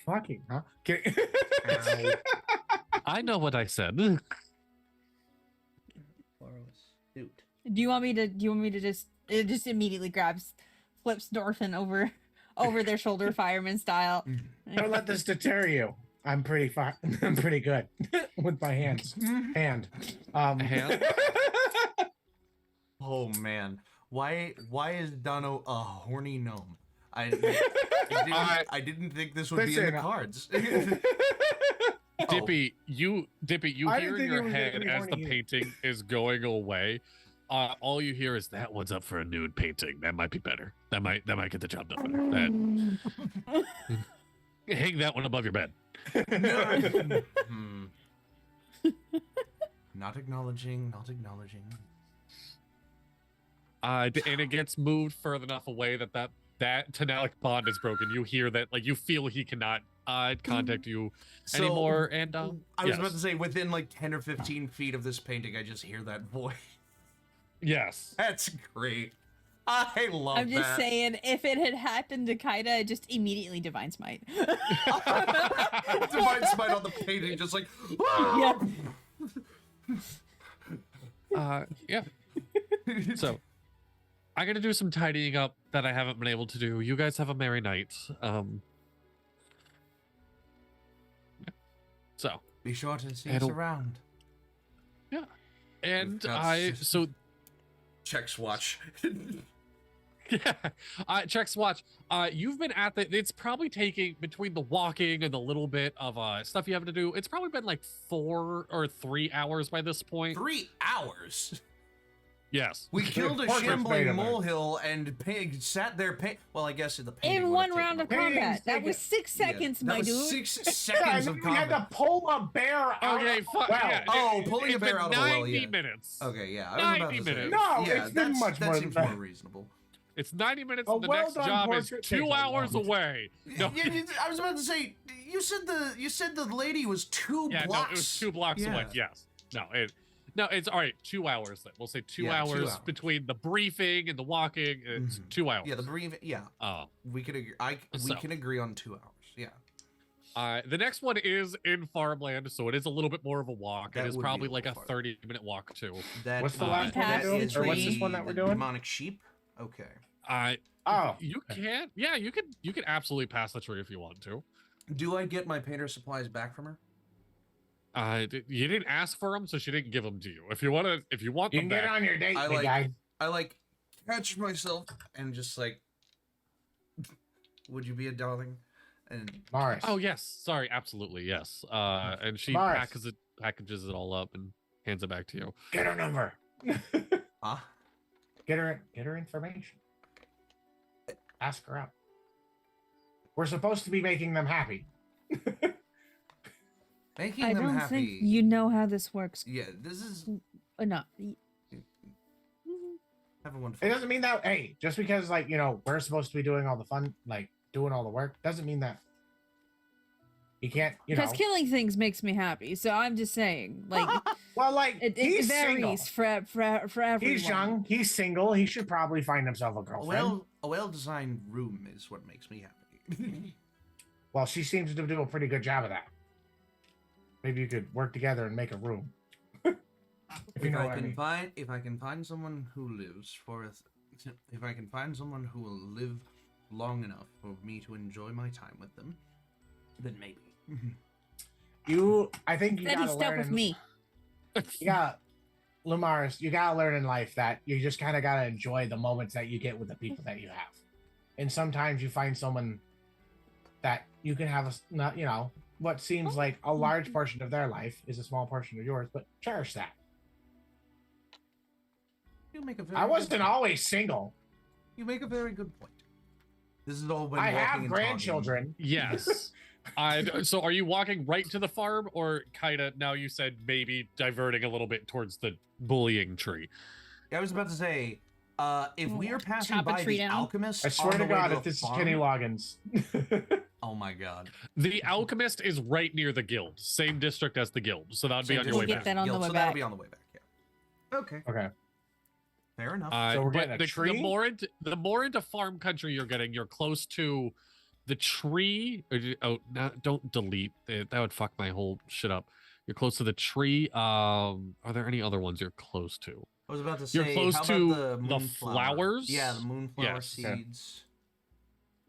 Fucking, huh? Kidding. I know what I said. Borrow a suit. Do you want me to just it just immediately flips Dorfin over their shoulder fireman style. Don't let this deter you. I'm pretty I'm pretty good with my hands. Hand. Hand? Oh man, why is Dono a horny gnome? I didn't think this would be in the cards. Dippy, you I hear didn't in think your it was head gonna be as the horny. painting is going away. All you hear is that one's up for a nude painting. That might be better. That might get the job done better. Hang that one above your bed. Not acknowledging. And it gets moved further enough away that Tanalic bond is broken. You hear that, you feel he cannot contact you anymore. And I was about to say, within 10 or 15 feet of this painting, I just hear that voice. Yes. That's great. I love that. I'm just saying, if it had happened to Kaida, just immediately Divine Smite. Divine Smite on the painting, just like. Yeah. So, I gotta do some tidying up that I haven't been able to do. You guys have a merry night. So. Be sure to see us around. Yeah. And so. Checks watch. Yeah. Checks watch. You've been at it's probably taking between the walking and the little bit of stuff you have to do. It's probably been 4 or 3 hours by this point. 3 hours? Yes. We killed a shambling molehill and Pig sat there. Well, I guess the painting in one round of combat. That was 6 seconds, my dude. 6 seconds of We combat. had to pull a bear out. Okay, of a well. Yeah. Oh, pulling a bear out of a well, 90 yeah. minutes. Okay, yeah. I was about to say. minutes. No, yeah, it's been much that more seems than more that. reasonable. It's 90 minutes, A and the next well-done job is portrait 2 takes a hours long away. No. I was about to say, you said the lady was 2 Yeah, blocks. no, it was 2 blocks away. Yes. No, it's all right. 2 hours then. We'll say 2 Yeah, 2 hours hours. between the briefing and the walking. It's 2 hours. Yeah, the brief. Yeah, Oh. we could agree. We So. can agree on 2 hours. Yeah. The next one is in farmland, so it is a little bit more of a walk. That It is would be probably a like a little farther. 30-minute walk too. What's the last one we're doing? Or what's this one that we're doing? Demonic sheep. Okay. Oh, You can, yeah, you can absolutely pass the tree if you want to. Do I get my painter supplies back from her? You didn't ask for them, so she didn't give them to you. If you want you them can get back, on your date, I big like- guy. I like catch myself and just like, would you be a darling? And Morris. oh yes, sorry, absolutely yes. And she Mars. packages it all up and hands it back to you. Get her number. huh? Get her information. Ask her out. We're supposed to be making them happy. Making I them don't happy. think you know how this works. Yeah, this is Enough. everyone. It doesn't mean that, hey, just because, like, we're supposed to be doing all the fun, like, doing all the work, doesn't mean that you can't, Because killing things makes me happy. So I'm just saying, like, well, like, it he's varies single. for everyone. He's young. He's single. He should probably find himself a girlfriend. A well-designed room is what makes me happy. Well, she seems to do a pretty good job of that. Maybe you could work together and make a room. If you know what I mean. If I can find someone who lives if I can find someone who will live long enough for me to enjoy my time with them, then maybe. I think you Then he gotta stuck learn. with me. Lumaris, you gotta learn in life that you just kind of gotta enjoy the moments that you get with the people that you have. And sometimes you find someone that you can have what seems like a large portion of their life is a small portion of yours, but cherish that. You make a very I wasn't good always single. You make a very good point. This is all when I walking have and grandchildren. Yes. So are you walking right to the farm, or kind of, now you said maybe diverting a little bit towards the bullying tree? Talking. I was about to say, if we are passing Chop a by tree the down. alchemist, I swear on to the way God, to if the this farm, is Kenny Loggins. oh my God, The alchemist is right near the guild, same district as the guild, so that'd be Same on your We'll way get back. that on the way so back. that'll be on the way back. Yeah. Okay. Okay. Fair enough. So we're but getting a the tree? the more into farm country you're getting, you're close to the tree. Oh, no, don't delete it. That would fuck my whole shit up. You're close to the tree. Are there any other ones you're close to? I was about to say, You're close how about to the, the moonflower? flowers? Yeah, the moonflower Yes. seeds.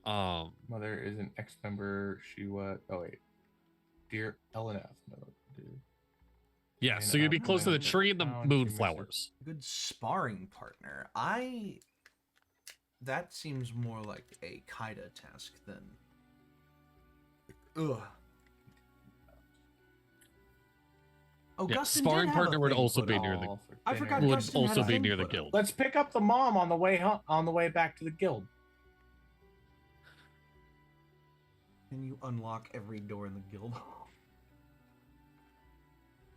Mother is an ex-member. She was. Oh wait, dear LNF. No, dude. Yeah, so you'd be close to the tree and the moonflowers. Good sparring partner. That seems more like a Kaida task than. Ugh. Oh, Yeah, Gustin sparring did have partner a would thing also put be up. near the. I forgot Would Gustin had also a be thing near the put up. guild. Let's pick up the mom on the way back to the guild. Can you unlock every door in the guild?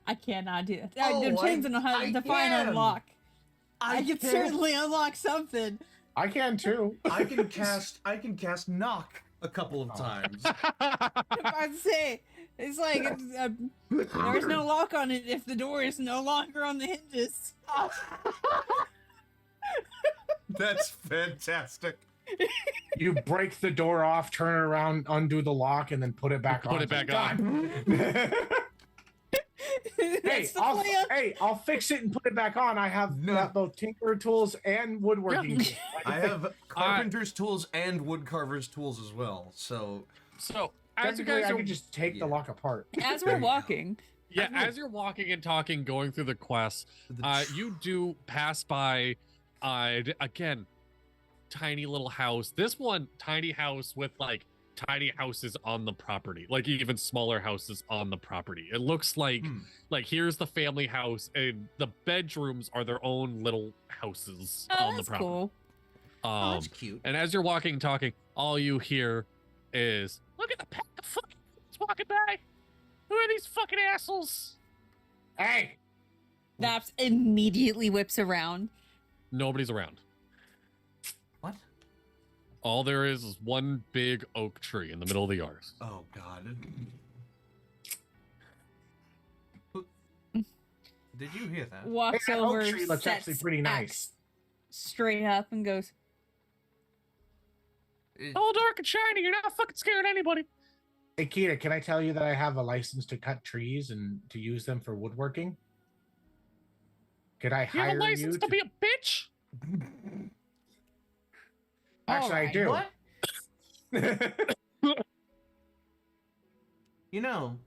I cannot do it. Oh, It depends on how I to define can. unlock. I can can- certainly unlock something. I can too. I can cast knock a couple of times. I'd say it's like there's no lock on it if the door is no longer on the hinges. That's fantastic. You break the door off, turn it around, undo the lock, and then put it back on. Put it back on. That's the plan. I'll fix it and put it back on. I have both tinkerer tools and woodworking tools. I have carpenter's tools and woodcarver's tools as well. So As you Technically, guys I are, could just take the lock apart. As we're walking, yeah, as you're walking and talking, going through the quests, you do pass by, again, tiny little house. This one, tiny house with like tiny houses on the property, like even smaller houses on the property. It looks like here's the family house, and the bedrooms are their own little houses Oh, on the that's property. cool. oh, that's cute. And as you're walking and talking, all you hear is, "Look at the pack of fucking kids walking by. Who are these fucking assholes?" Hey, Naps immediately whips around. Nobody's around. What? All there is one big oak tree in the middle of the yard. Oh God. Did you hear that? Walks Hey, that oak over, tree looks sets actually pretty nice. axe straight up, and goes, All dark and shiny. You're not fucking scaring anybody. Hey, Kita, can I tell you that I have a license to cut trees and to use them for woodworking? Could I You have hire a license you to be a bitch? Actually, I Alright, do. What? You know,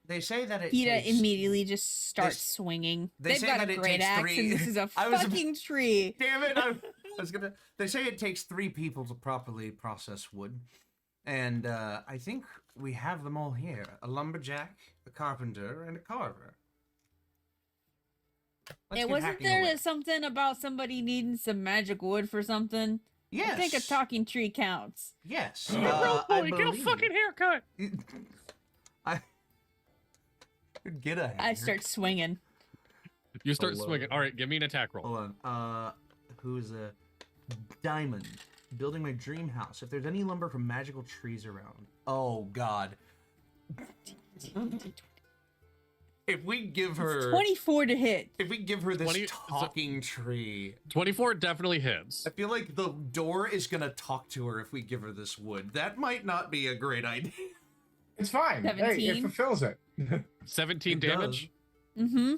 they say that it Peeta takes... immediately just starts s- swinging. they They've say got that a it great takes axe, three- and this is a I was- fucking tree. Damn it! I was gonna. They say it takes 3 people to properly process wood, and I think we have them all here: a lumberjack, a carpenter, and a carver. Let's It get wasn't hacking there away. something about somebody needing some magic wood for something? Yes. I think a talking tree counts. Yes. Real I boy, get a believe- fucking haircut. I get a. I start swinging. You start Hello. swinging. All right, give me an attack roll. Hold on. Who's a diamond? Building my dream house. If there's any lumber from magical trees around. Oh God. If we give her 24 to hit. If we give her this 20 talking tree, 24 definitely hits. I feel like the door is gonna talk to her if we give her this wood. That might not be a great idea. It's fine. Hey, it 17. fulfills it. 17 It damage. Mm-hmm.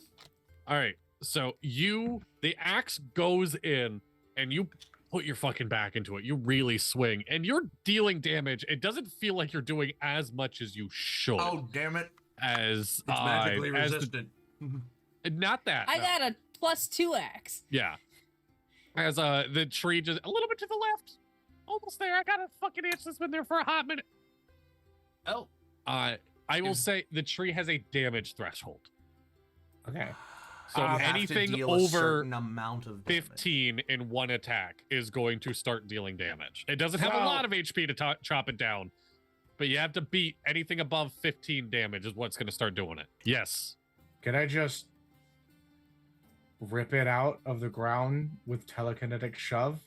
All right. So the axe goes in and you put your fucking back into it. You really swing and you're dealing damage. It doesn't feel like you're doing as much as you should. Oh damn it! As It's magically as resistant. not that. I no. got a +2 axe. Yeah. As the tree just a little bit to the left. Almost there. I got a fucking itch that's been there for a hot minute. Oh. I will say the tree has a damage threshold. Okay. So You have to anything deal a over certain amount of damage. 15 in one attack is going to start dealing damage. It doesn't have a So- lot of HP to chop it down, but you have to beat anything above 15 damage is what's going to start doing it. Yes. Can I just rip it out of the ground with telekinetic shove?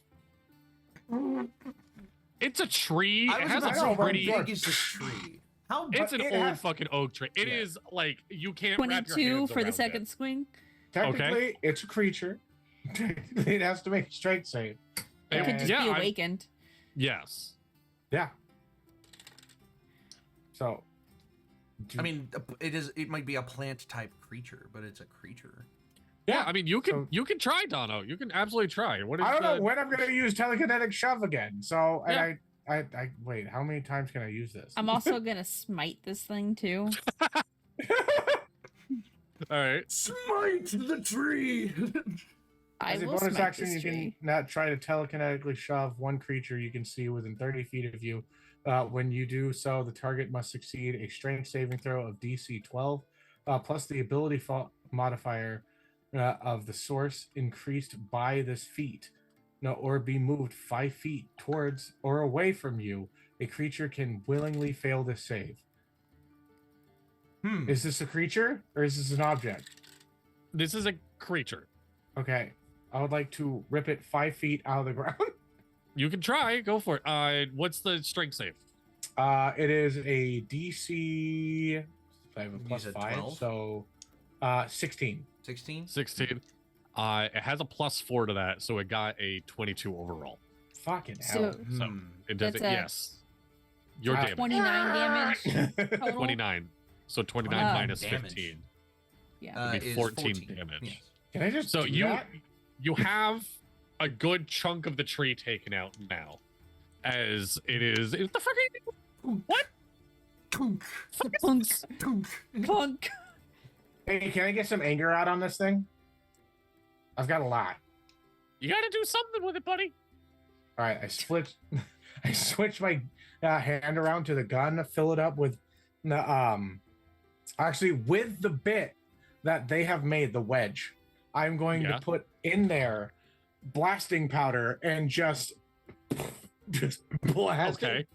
It's a tree. I It was has about a to say, how pretty. big is this tree? How big? It's an it old has- fucking oak tree. It Yeah. is like you can't wrap your 22 hands for the around second it. swing. Technically, it's a creature. It has to make a strength save. It could just Yeah, be I'm- awakened. Yes. Yeah. So. I mean, it is. It might be a plant type creature, but it's a creature. Yeah, I mean you can So- you can try, Dono. You can absolutely try. What is I don't know the- when I'm going to use telekinetic shove again. So, and Yeah. I wait. How many times can I use this? I'm also gonna smite this thing too. All right. Smite the tree. I As a will bonus smite action, this you can tree. not try to telekinetically shove one creature you can see within 30 feet of you. When you do so, the target must succeed a strength saving throw of DC 12, plus the ability modifier of the source increased by this feat. No, or be moved 5 feet towards or away from you. A creature can willingly fail this save. Is this a creature or is this an object? This is a creature. Okay. I would like to rip it 5 feet out of the ground. You can try. Go for it. What's the strength save? It is a DC. I have a You plus said 5, 12? so 16. 16. 16. It has a +4 to that, so it got a 22 overall. Fucking So hell. So it does That's it. a- Yes. Your Wow. damage. 29 damage total. 29. So 29 Wow. minus Damage. 15. Yeah. It'd be Is 14 damage. Yes. Can I just So do you that? you have a good chunk of the tree taken out now, as it is. What the fuck are you? What? Tunk, Punk. tunk. Punk. Hey, can I get some anger out on this thing? I've got a lot. You got to do something with it, buddy. All right, I switch my hand around to the gun, fill it up with actually with the bit that they have made, the wedge. I'm going Yeah. to put in there blasting powder and just blast Okay. it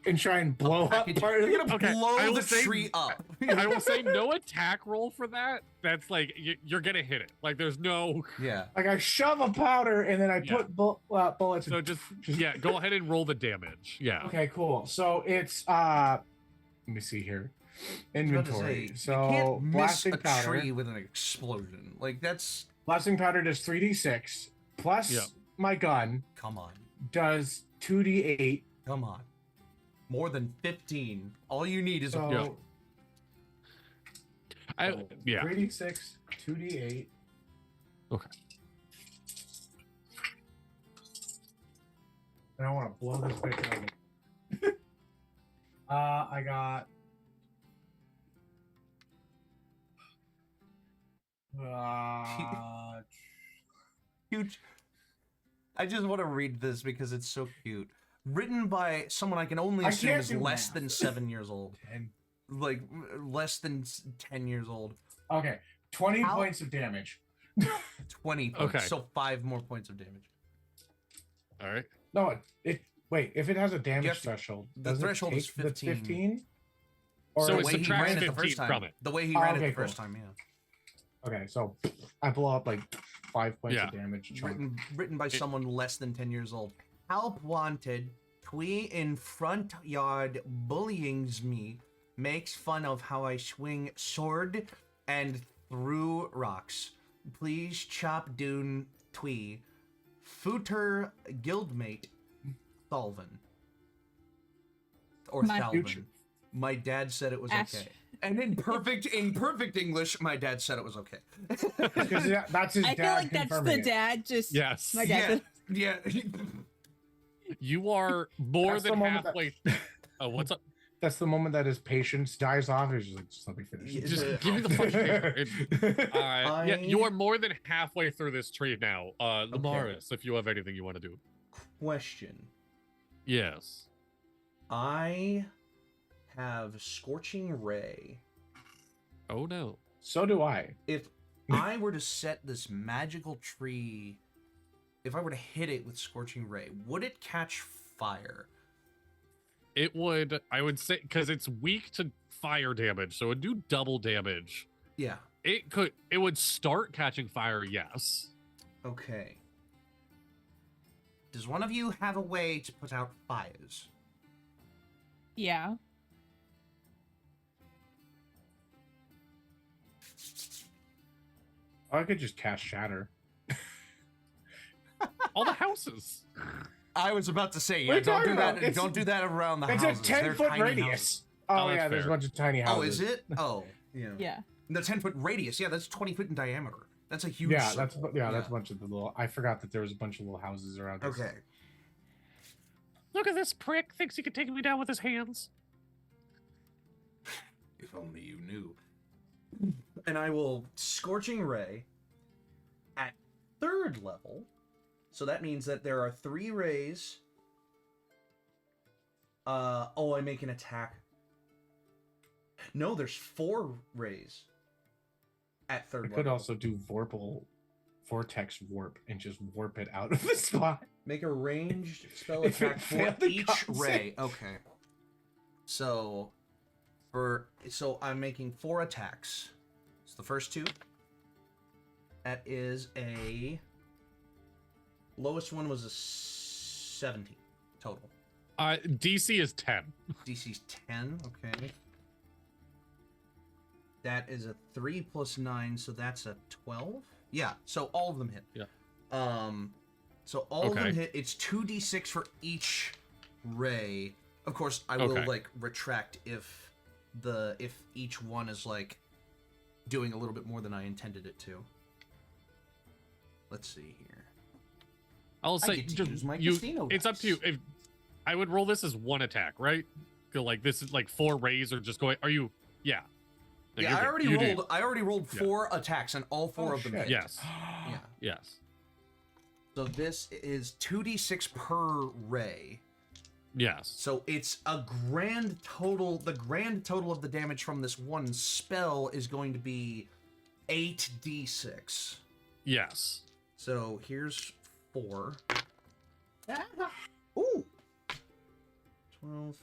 and try and blow up part of You're it. gonna Okay, blow I will the say- tree up. I will say no attack roll for that. That's like you're gonna hit it. Like there's no. Yeah. Like I shove a powder and then I Yeah. put bullets. So and just yeah, go ahead and roll the damage. Yeah. Okay, cool. So it's let me see here. I was about to Inventory. say, So you can't miss blasting a powder. tree with an explosion. Like that's Blasting powder does 3d6 plus Yeah. my gun come on. does 2d8. Come on. More than 15. All you need is So, Yeah. so Yeah. 3d6, 2d8. Okay. And I want to blow this bitch out. I got. Huge. I just want to read this because it's so cute. Written by someone I can only I assume can't is do less math. than 7 years old. 10. Like less than 10 years old. Okay, 20 How- points of damage. 20 points. Okay. So 5 more points of damage. All right. No, wait. If it has a damage have to- threshold, the does it threshold is take the 15. 15? Or So The it way he subtracts ran it the 15 first time. from it. The way he Oh, ran it okay, the first cool. time, yeah. okay, so I blow up like 5 points Yeah. of damage. chunk. Written by someone less than 10 years old. Help wanted. Twee in front yard bullyings me. Makes fun of how I swing sword and threw rocks. Please chop doon Twee. Footer guildmate Thalvin. Or My- Thalvin. My dad said it was Ash. okay. And in perfect English, my dad said it was okay. Because that's his I dad feel like that's the confirming it. dad. Just Yes. my dad. Yeah. You are more That's the than moment that- halfway. Oh, what's up? That's the moment that his patience dies off. He's just like, just let me finish. Yeah. Just give me the fucking paper. Yeah, you are more than halfway through this tree now. Lamaris, if you have anything you want to do. Question. Yes. I have Scorching Ray. Oh no. So do I. If I were to set this magical tree, if I were to hit it with Scorching Ray, would it catch fire? It would, I would say, because it's weak to fire damage, so it would do double damage. Yeah. It would start catching fire, yes. Okay. Does one of you have a way to put out fires? Yeah. I could just cast Shatter. All the houses. I was about to say, What are yeah, you don't talking do that. about? It's- Don't do that around the It's houses. a They're 10-foot tiny radius. houses. Oh, that's yeah, there's a fair. bunch of tiny houses. Oh, is it? Oh, yeah. Yeah. The 10-foot radius. Yeah, that's 20 feet in diameter. That's a huge. Yeah, that's circle. that's a bunch of the little. I forgot that there was a bunch of little houses around. this. Okay. Look at this prick. Thinks he can take me down with his hands. If only you knew. And I will Scorching Ray at 3rd level. So that means that there are 3 rays. Oh, I make an attack. No, there's 4 rays at 3rd I level. could also do vortex warp and just warp it out of the spot. Make a ranged spell If it attack for failed the each con ray. Okay. So I'm making 4 attacks. So the first 2. That is a lowest one was a 17 total. DC is 10. DC's 10. Okay. That is a 3 plus 9, so that's a 12. Yeah. So all of them hit. Yeah. So all of them Okay. hit. It's 2d6 for each ray. Of course, I will Okay. like retract if each one is like doing a little bit more than I intended it to. Let's see here. I'll say get to just use my you. casino It's up to you. dice. If I would roll this as one attack, right? Go like this is like 4 rays or just going. Are you? Yeah. No, Yeah, you're I good. already You do. rolled. I already rolled Yeah. 4 attacks, and all 4 Oh, of them shit. hit. Yes. Yeah. Yes. So this is 2d6 per ray. Yes. So it's a grand total. The grand total of the damage from this one spell is going to be 8d6. Yes. So here's 4. Ooh. 12,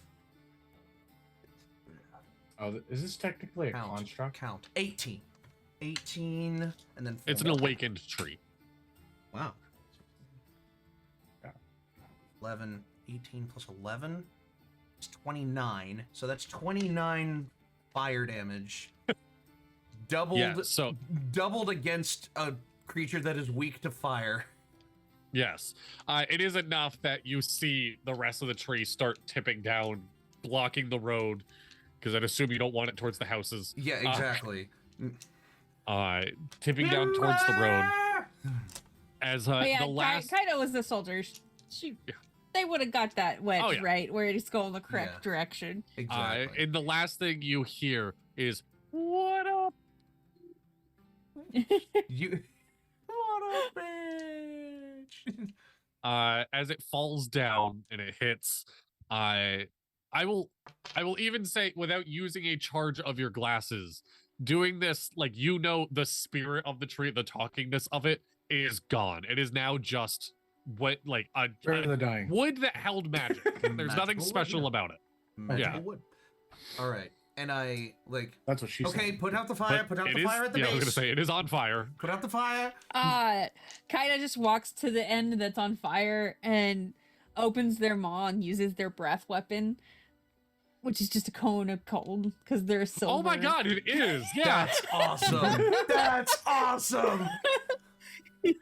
Oh, is this technically a Count. construct? Count. 18. 18, and then 4 It's an more. awakened tree. Wow. Yeah. 11, 18 plus 11 is 29. So that's 29 fire damage. Doubled, Yeah, so doubled against a creature that is weak to fire. yes, it is enough that you see the rest of the tree start tipping down, blocking the road, because I'd assume you don't want it towards the houses. Yeah, exactly. Tipping down towards the road. As Oh, yeah, the last, Kaido was the soldiers. Yeah. They would have got that wedge Oh, yeah. right where it's going the correct Yeah. direction. Exactly. and the last thing you hear is "What up?" You. What a bitch! As it falls down and it hits, I will even say, without using a charge of your glasses, doing this, like, the spirit of the tree, the talkingness of it is gone. It is now just what, like, a Spirit of the dying. wood that held magic. There's Magical nothing wood, special yeah. about it. Magical Yeah. wood. All right, and I like. That's what she said. Okay, put out the fire. But Put out it the is- fire at the yeah, base. I was gonna say it is on fire. Put out the fire. Kaido just walks to the end that's on fire and opens their maw and uses their breath weapon, which is just a cone of cold because they're silver. Oh my god, it is! Yeah. That's awesome. That's awesome.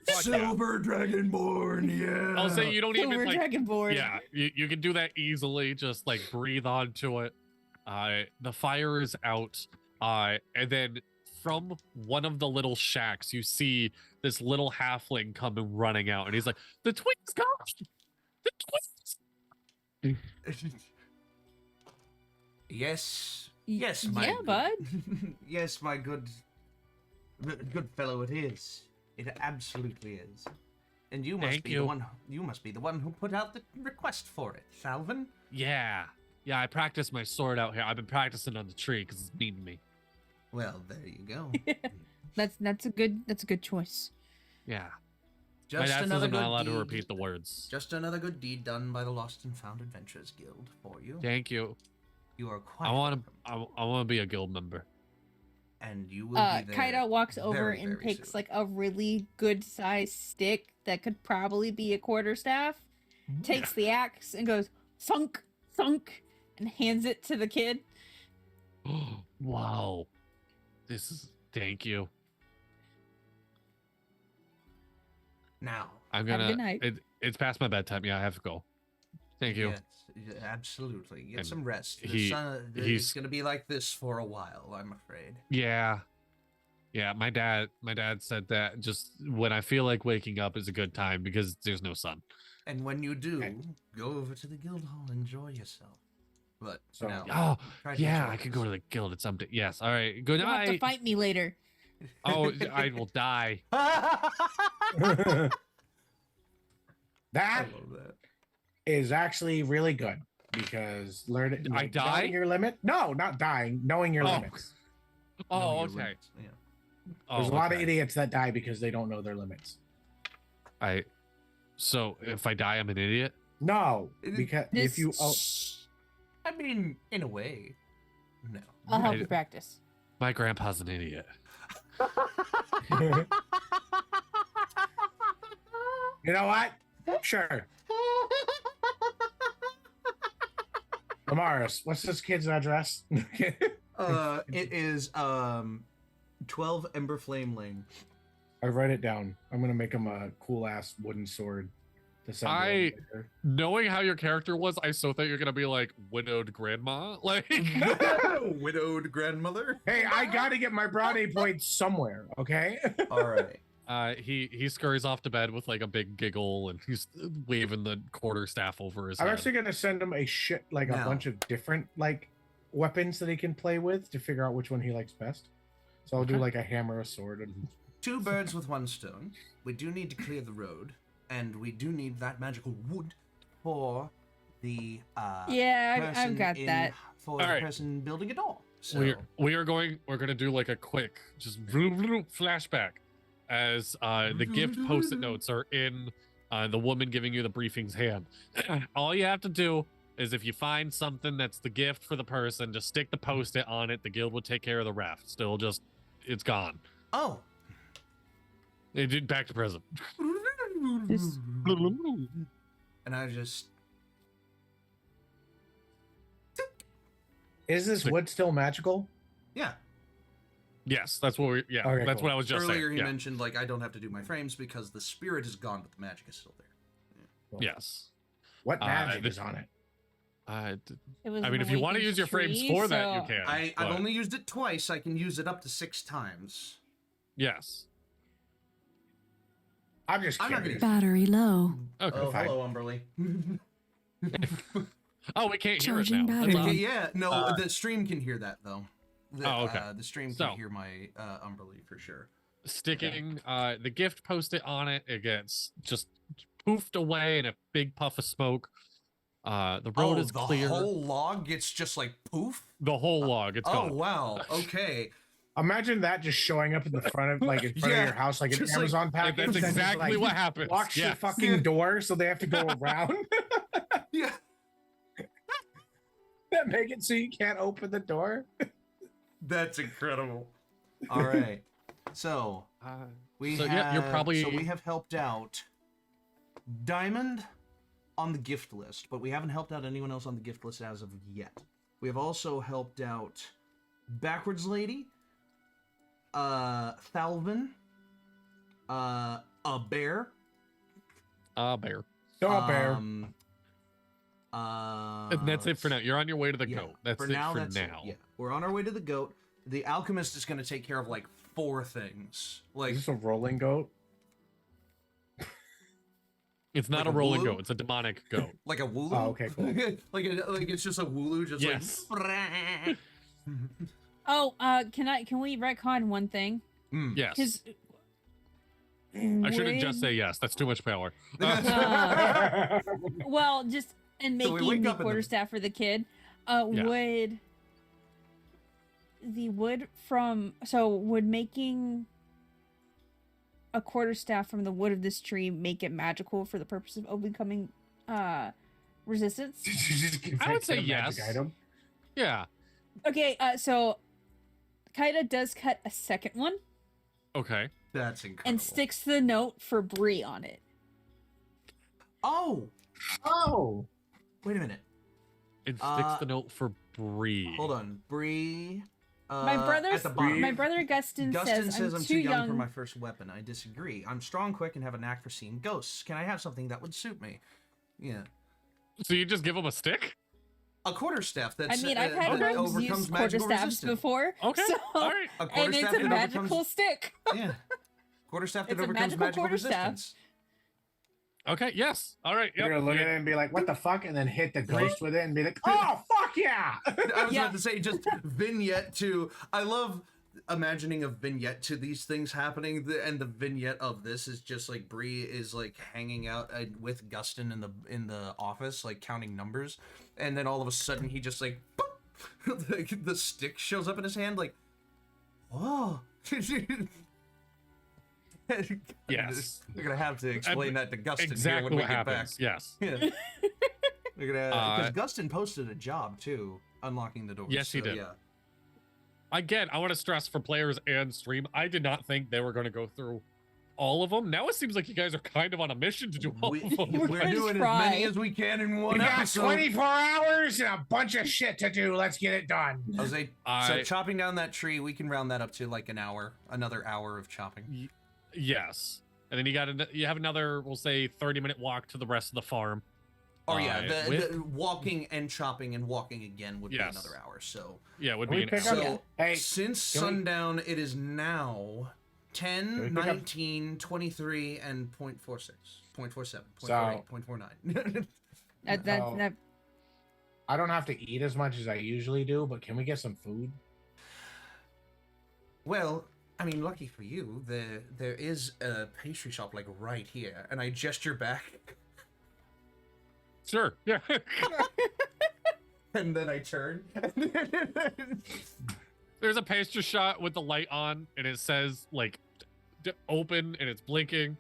Fuck yeah. Silver Dragonborn. Yeah. I'll say you don't Silver even like. Dragonborn. Yeah, you can do that easily. Just like breathe onto it. The fire is out. And then from one of the little shacks, you see this little halfling coming running out, and he's like, "The twins gone! The twins!" Yes. Yes, my. Yeah, bud. Yes, my good fellow. It is. It absolutely is. And you must Thank be you. the one. You must be the one who put out the request for it, Salvin. Yeah, I practiced my sword out here. I've been practicing on the tree because it's mean to me. Well, there you go. That's a good choice. Yeah, my Just dad says another I'm not good allowed deed. to repeat the words. Just another good deed done by the Lost and Found Adventures Guild for you. Thank you. You are quite. I want welcome. to. I want to be a guild member. And you will be there. Kaido walks over very, and very takes soon. like a really good sized stick that could probably be a quarterstaff, takes the axe and goes thunk, thunk, and hands it to the kid. Wow, this is. Thank you. Now. I'm Have a gonna. good night. It's past my bedtime. Yeah, I have to go. Thank you. Yes, yeah, absolutely. Get And some rest. he's- It's gonna be like this for a while, I'm afraid. Yeah. Yeah, my dad said that just when I feel like waking up is a good time because there's no sun. And when you do, Okay. go over to the guild hall, enjoy yourself. But So- now, Oh, try to yeah, enjoy I could go to this. the guild at some day. Yes. All right. Good You'll have to night. fight me later. Oh, I will die. That I love that. is actually really good because learning. I die? Knowing your limit? No, not dying. Knowing your Oh. limits. Oh, Know your okay. limits, Yeah. Oh, There's a lot of okay. idiots that die because they don't know their limits. So if I die, I'm an idiot. No, It- because This, if you I mean, in a way, no. I'll help I- you practice. My grandpa's an idiot. you know what? Sure. Amaris, what's this kid's address? It is 12 Ember Flame Lane. I write it down. I'm gonna make him a cool ass wooden sword to send to I- him later. Knowing how your character was, I so thought you're gonna be like widowed grandma. Like Widowed grandmother. Hey, I gotta get my brownie points somewhere, okay? All right. he scurries off to bed with like a big giggle and he's waving the quarterstaff over his I'm head. actually gonna send him a Now- bunch of different like weapons that he can play with to figure out which one he likes best. So I'll do Okay. like a hammer, a sword, and 2 birds with 1 stone. We do need to clear the road, and we do need that magical wood for the Yeah, person I've got in- that. for All the right. person building a door. So We're gonna do like a quick just flashback as the gift post-it notes are in the woman giving you the briefing's hand. All you have to do is if you find something that's the gift for the person, just stick the post-it on it. The guild will take care of the rest. Still, just it's gone. Oh. It did back to prison. This- And I just Is this wood still magical? yeah. Yes, that's what we. Yeah, Okay, that's cool. what I was just Earlier saying. he yeah. mentioned like I don't have to do my frames because the spirit is gone, but the magic is still there. Yes. What magic the- is on it? It was I an mean, if you want to awakened use your frames tree, for that, you so- can. I've but only used it twice. I can use it up to 6 times. yes. I'm just I'm not curious. Battery low. Okay. Oh, fine. hello, Umberly. Oh, we can't hear it Charging now. battery. That's Okay, odd. yeah, no, the stream can hear that though. Oh, okay. The stream can So- hear my Umberly for sure. Sticking the gift post-it on it, it gets just poofed away in a big puff of smoke. The road is the clear. whole log gets just like poof. The whole log, it's Oh gone. wow. Okay. Imagine that just showing up in the front of like in front Yeah, of your house like an just like- Amazon package. That's and just, exactly like, what happens. Locks Yeah. your fucking door so they have to go around. Yeah. That make it so you can't open the door. That's incredible. All right. So we So, have, yeah, you're probably- so we have helped out Diamond on the gift list, but we haven't helped out anyone else on the gift list as of yet. We have also helped out Backwards Lady, Thalvin, a bear, Bear. Oh, bear. And that's it for now. You're on your way to the yeah, goat. That's for it now, for that's it, now. yeah. We're on our way to the goat. The alchemist is going to take care of like 4 things. Like Is this a rolling goat? It's not Like a a rolling wooloo? goat. It's a demonic goat. like a wooloo. Oh, okay, cool. like it's just a wooloo, just Yes. like. Oh, can we retcon one thing? Yes. Because I shouldn't just say yes. That's too much power. well, just in So we making wake the up in the- quarterstaff for the kid, Yeah. would the wood from would making a quarterstaff from the wood of this tree make it magical for the purpose of overcoming resistance? Did you just give I that would kid say a magic yes. item? Yeah. Okay, so Kaida does cut a second one Okay. That's incredible. and sticks the note for Bree on it. Oh, Oh, wait a minute. It sticks the note for Bree. Hold on, Bree. My at the bottom. my brother Gustin, Gustin says I'm too young for my first weapon. I disagree. I'm strong, quick, and have a knack for seeing ghosts. Can I have something that would suit me? Yeah. So you just give him a stick? A quarterstaff I that's mean, I've had that rogues overcomes use magical quarterstaffs resistance. before. Okay. So, All right. A and it's quarterstaff a that magical overcomes stick. yeah. Quarterstaff that It's a overcomes magical magical quarterstaff. resistance. Okay. Yes. All right. you're Yep. gonna look at it and be like, "What the fuck?" and then hit the ghost with it and be like, "Oh fuck yeah!" I was Yeah. about to say just vignette to. I love imagining a vignette to these things happening, and the vignette of this is just like Bree is like hanging out with Gustin in the office, like counting numbers, and then all of a sudden he just like, boop, like, the stick shows up in his hand, like, whoa. Yes. We're gonna have to explain that to Gustin Exactly here when we what get happens. back. Yes. Yeah. We're gonna because Gustin posted a job too, unlocking the doors. Yes, he so, did. Yeah. Again, I want to stress for players and stream, I did not think they were going to go through all of them. Now it seems like you guys are kind of on a mission to do all of them. We're We're gonna doing try. as many as we can in We one got episode. 24 hours and a bunch of shit to do. Let's get it done. Jose, so I- chopping down that tree, we can round that up to like an hour, another hour of chopping. Yes. And then you have another, we'll say, 30-minute walk to the rest of the farm. Oh yeah, with- the walking and chopping and walking again would Yes. be another hour. So Yeah, it would Can be we an pick hour. up? So, Hey, since can we- sundown, it is now we 10, pick up- 19, 23, and 0.46, 0.47, So- 0.48, 0.49. That I don't have to eat as much as I usually do, but can we get some food? Well, I mean, lucky for you, there is a pastry shop like right here, and I gesture back, Sure. Yeah. and then I turn. There's a pastry shop with the light on, and it says, like, open, and it's blinking.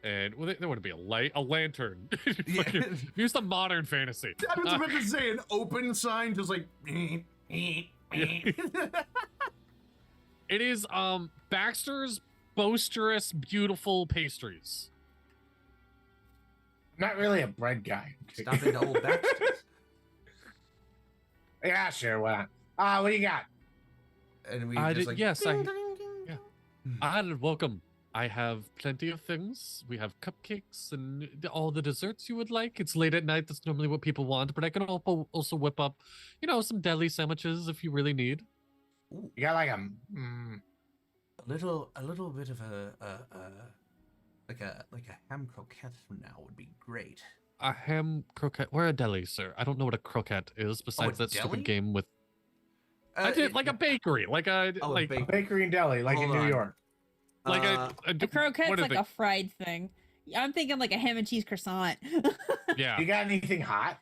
and well, there would be a light, a lantern. Yeah. Use the modern fantasy. I was about to say an open sign, just like. It is Baxter's boisterous, beautiful pastries. Not really a bread guy. Stop into old Baxter's. Yeah, sure. Why not? What do you got? And we I just did, like. yes, ding, ding, ding, yeah. ding. And welcome. I have plenty of things. We have cupcakes and all the desserts you would like. It's late at night. That's normally what people want, but I can also whip up, some deli sandwiches if you really need. Ooh, You got like a. a little bit of like a ham croquette from now would be great. A ham croquette. We're a deli, sir. I don't know what a croquette is besides that deli? stupid game with. I did like a bakery, like a Oh, a like bakery. Bakery and deli, like Hold in New on. York. like Uh, a A croquette's what are like they- a fried thing. I'm thinking like a ham and cheese croissant. yeah. You got anything hot?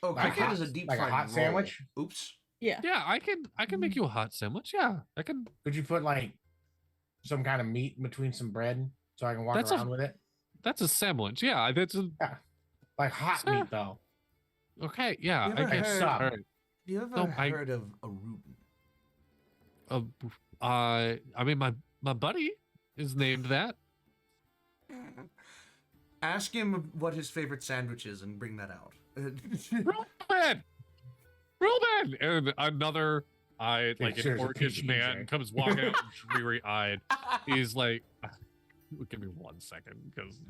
Oh, Like croquette hot- is a deep like a fried hot roll. sandwich? Oops. Yeah. Yeah, I can make you a hot sandwich. Yeah, I can. Could you put like some kind of meat in between some bread so I can walk That's a- around with it? That's a sandwich. Yeah, that's a, Like hot Sure. meat though. okay. Yeah, You I ever can. heard- All right. You ever No, I- heard of a Reuben? I mean, my buddy is named that. Ask him what his favorite sandwich is and bring that out. Ruben, Ruben, and another like an Seriously, orcish PG, man Jay. comes walking out dreary eyed. He's like, give me 1 second, because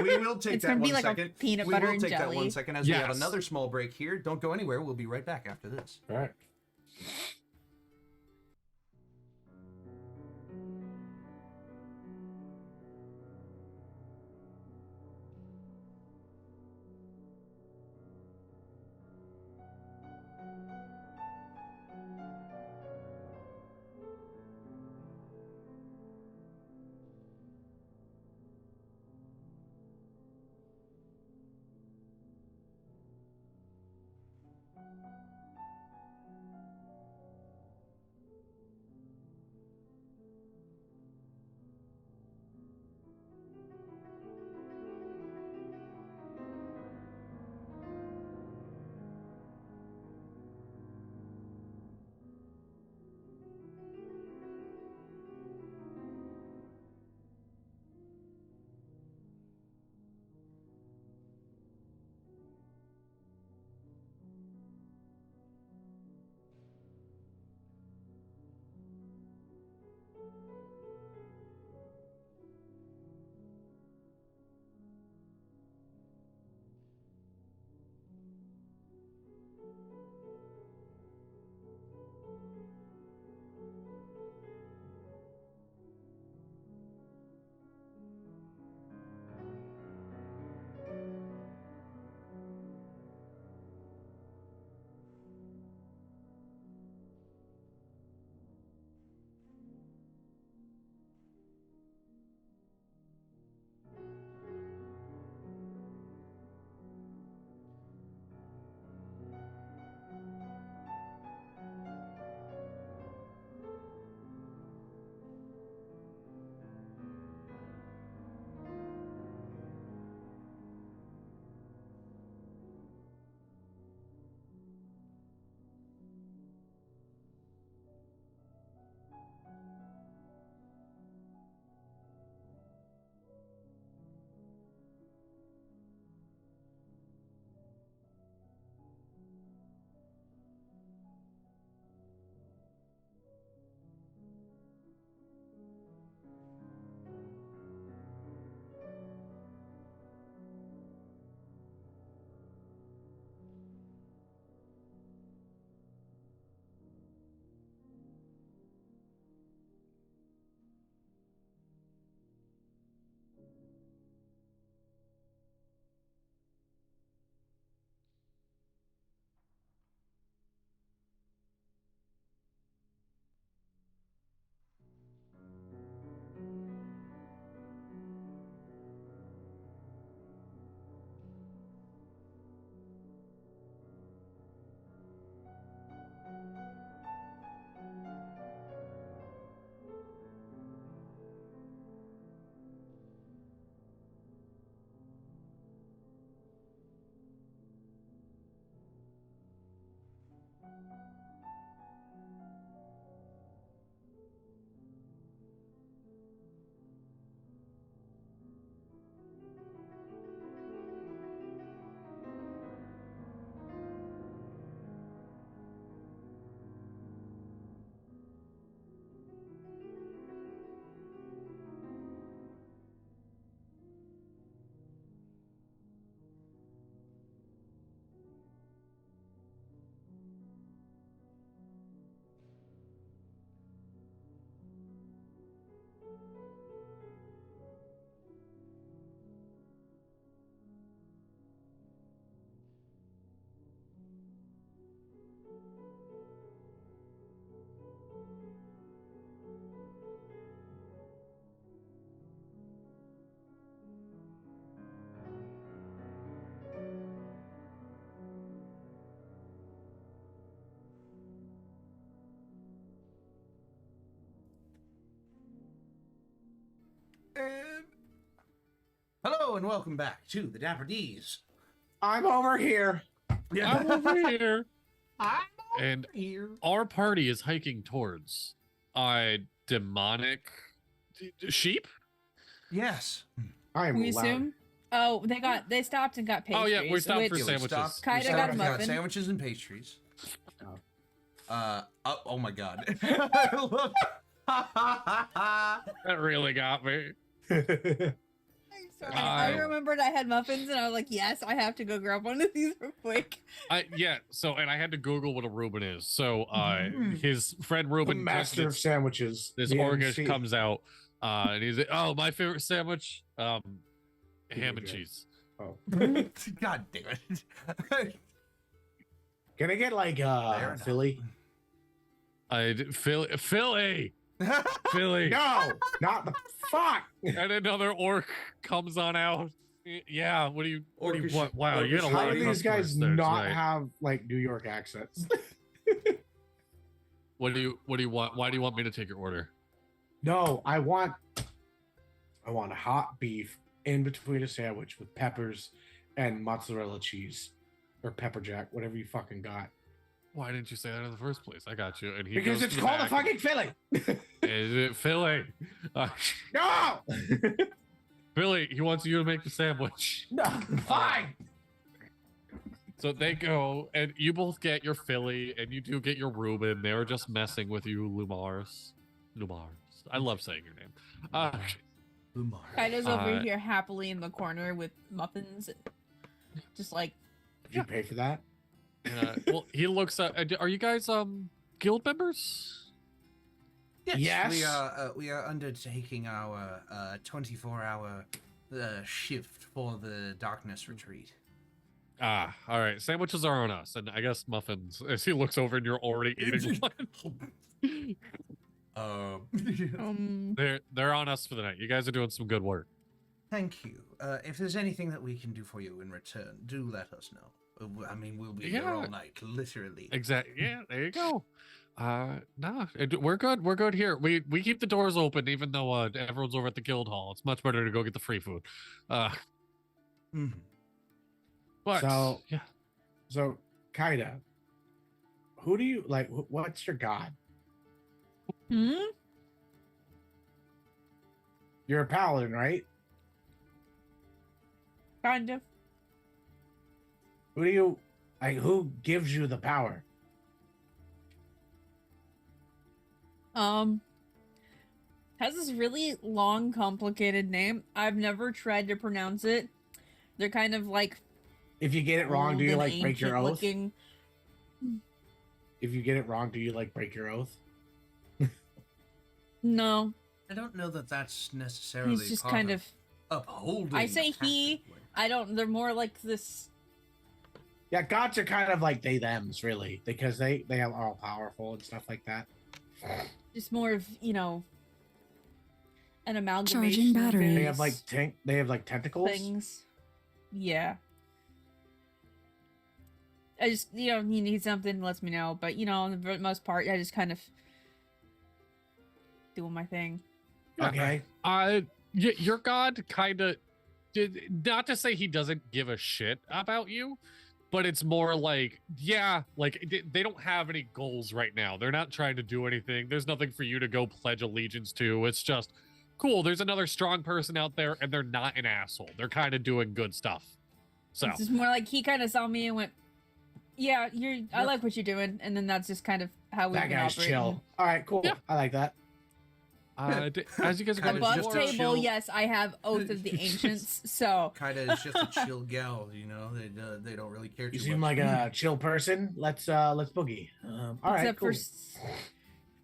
We will take It's that gonna be 1 like a second. peanut We butter will and take that jelly. 1 second as we have Yes. another small break here. Don't go anywhere. We'll be right back after this. All right. And hello and welcome back to the Dapper D's. I'm over here. I'm over here. I'm And here. our party is hiking towards a demonic sheep. Yes. I'm We loud. assume. Oh, they stopped and got pastries. Oh yeah, we stopped for which- sandwiches. Kaida got a we muffin. sandwiches and pastries. Oh my god. That really got me. I'm sorry. I remembered I had muffins, and I was like, "Yes, I have to go grab one of these real quick." And I had to Google what a Reuben is. So his friend The Reuben, master of sandwiches. this the Orgish MC. comes out, and he's like, "Oh, my favorite sandwich, ham and good. cheese." Oh. God damn it. Can I get like Fair enough. Philly? Philly. No, not the fuck. And another orc comes on out. Yeah, what do you Orcish- want? Wow, you got a orcish- lot How of do these guys customers there not tonight. have like New York accents? What do you want? Why do you want me to take your order? No, I want hot beef in between a sandwich with peppers and mozzarella cheese or pepper jack, whatever you fucking got. Why didn't you say that in the first place? I got you. And he Because goes it's to the called a back. fucking Philly. Is it Philly? No, Philly, he wants you to make the sandwich. no, fine. So they go, and you both get your Philly, and you do get your Reuben. They were just messing with you, Lumars. I love saying your name. Umar. Kaido's over Uh, here happily in the corner with muffins, just like Did you pay for that? Well, he looks at. Are you guys guild members? Yes. We are undertaking our 24-hour shift for the darkness retreat. Ah, all right. Sandwiches are on us, and I guess muffins. As he looks over, and you're already eating one. They're on us for the night. You guys are doing some good work. Thank you. If there's anything that we can do for you in return, do let us know. I mean, we'll be here all Yeah. night, literally. Exactly. Yeah, there you go. No, we're good. We're good here. We keep the doors open, even though everyone's over at the guild hall. It's much better to go get the free food. Mhm. But So- yeah, So, Kaida, who do you like? What's your god? You're a paladin, right? kind of. Who do you like? Who gives you the power? Has this really long, complicated name. I've never tried to pronounce it. They're kind of like If you get it wrong, do you old like and break your ancient oath? looking. If you get it wrong, do you like break your oath? No, I don't know that that's necessarily he's just part kind of. upholding. I say he. passively. I don't. They're more like this. Yeah, gods are kind of like they thems, really, because they are all powerful and stuff like that. Just more of an amalgamation. Charging of batteries. They have like they have like tentacles. things. Yeah. I just you need something, lets me know. But on the most part, I just kind of doing my thing. Okay. your god kind of did not to say he doesn't give a shit about you, but it's more like they don't have any goals right now. They're not trying to do anything. There's nothing for you to go pledge allegiance to. It's just cool. There's another strong person out there, and they're not an asshole. They're kind of doing good stuff. So It's just more like he kind of saw me and went, "Yeah, I like what you're doing," and then that's just kind of how we've That been guy's operating. chill. All right, cool. Yeah. I like that. as you guys are Kind going of Above just a forward, table, chill- yes, I have Oath of the Ancients, so Kaida is just a chill gal, They don't really care too You seem much. like a chill person. Let's boogie. All right, except cool. for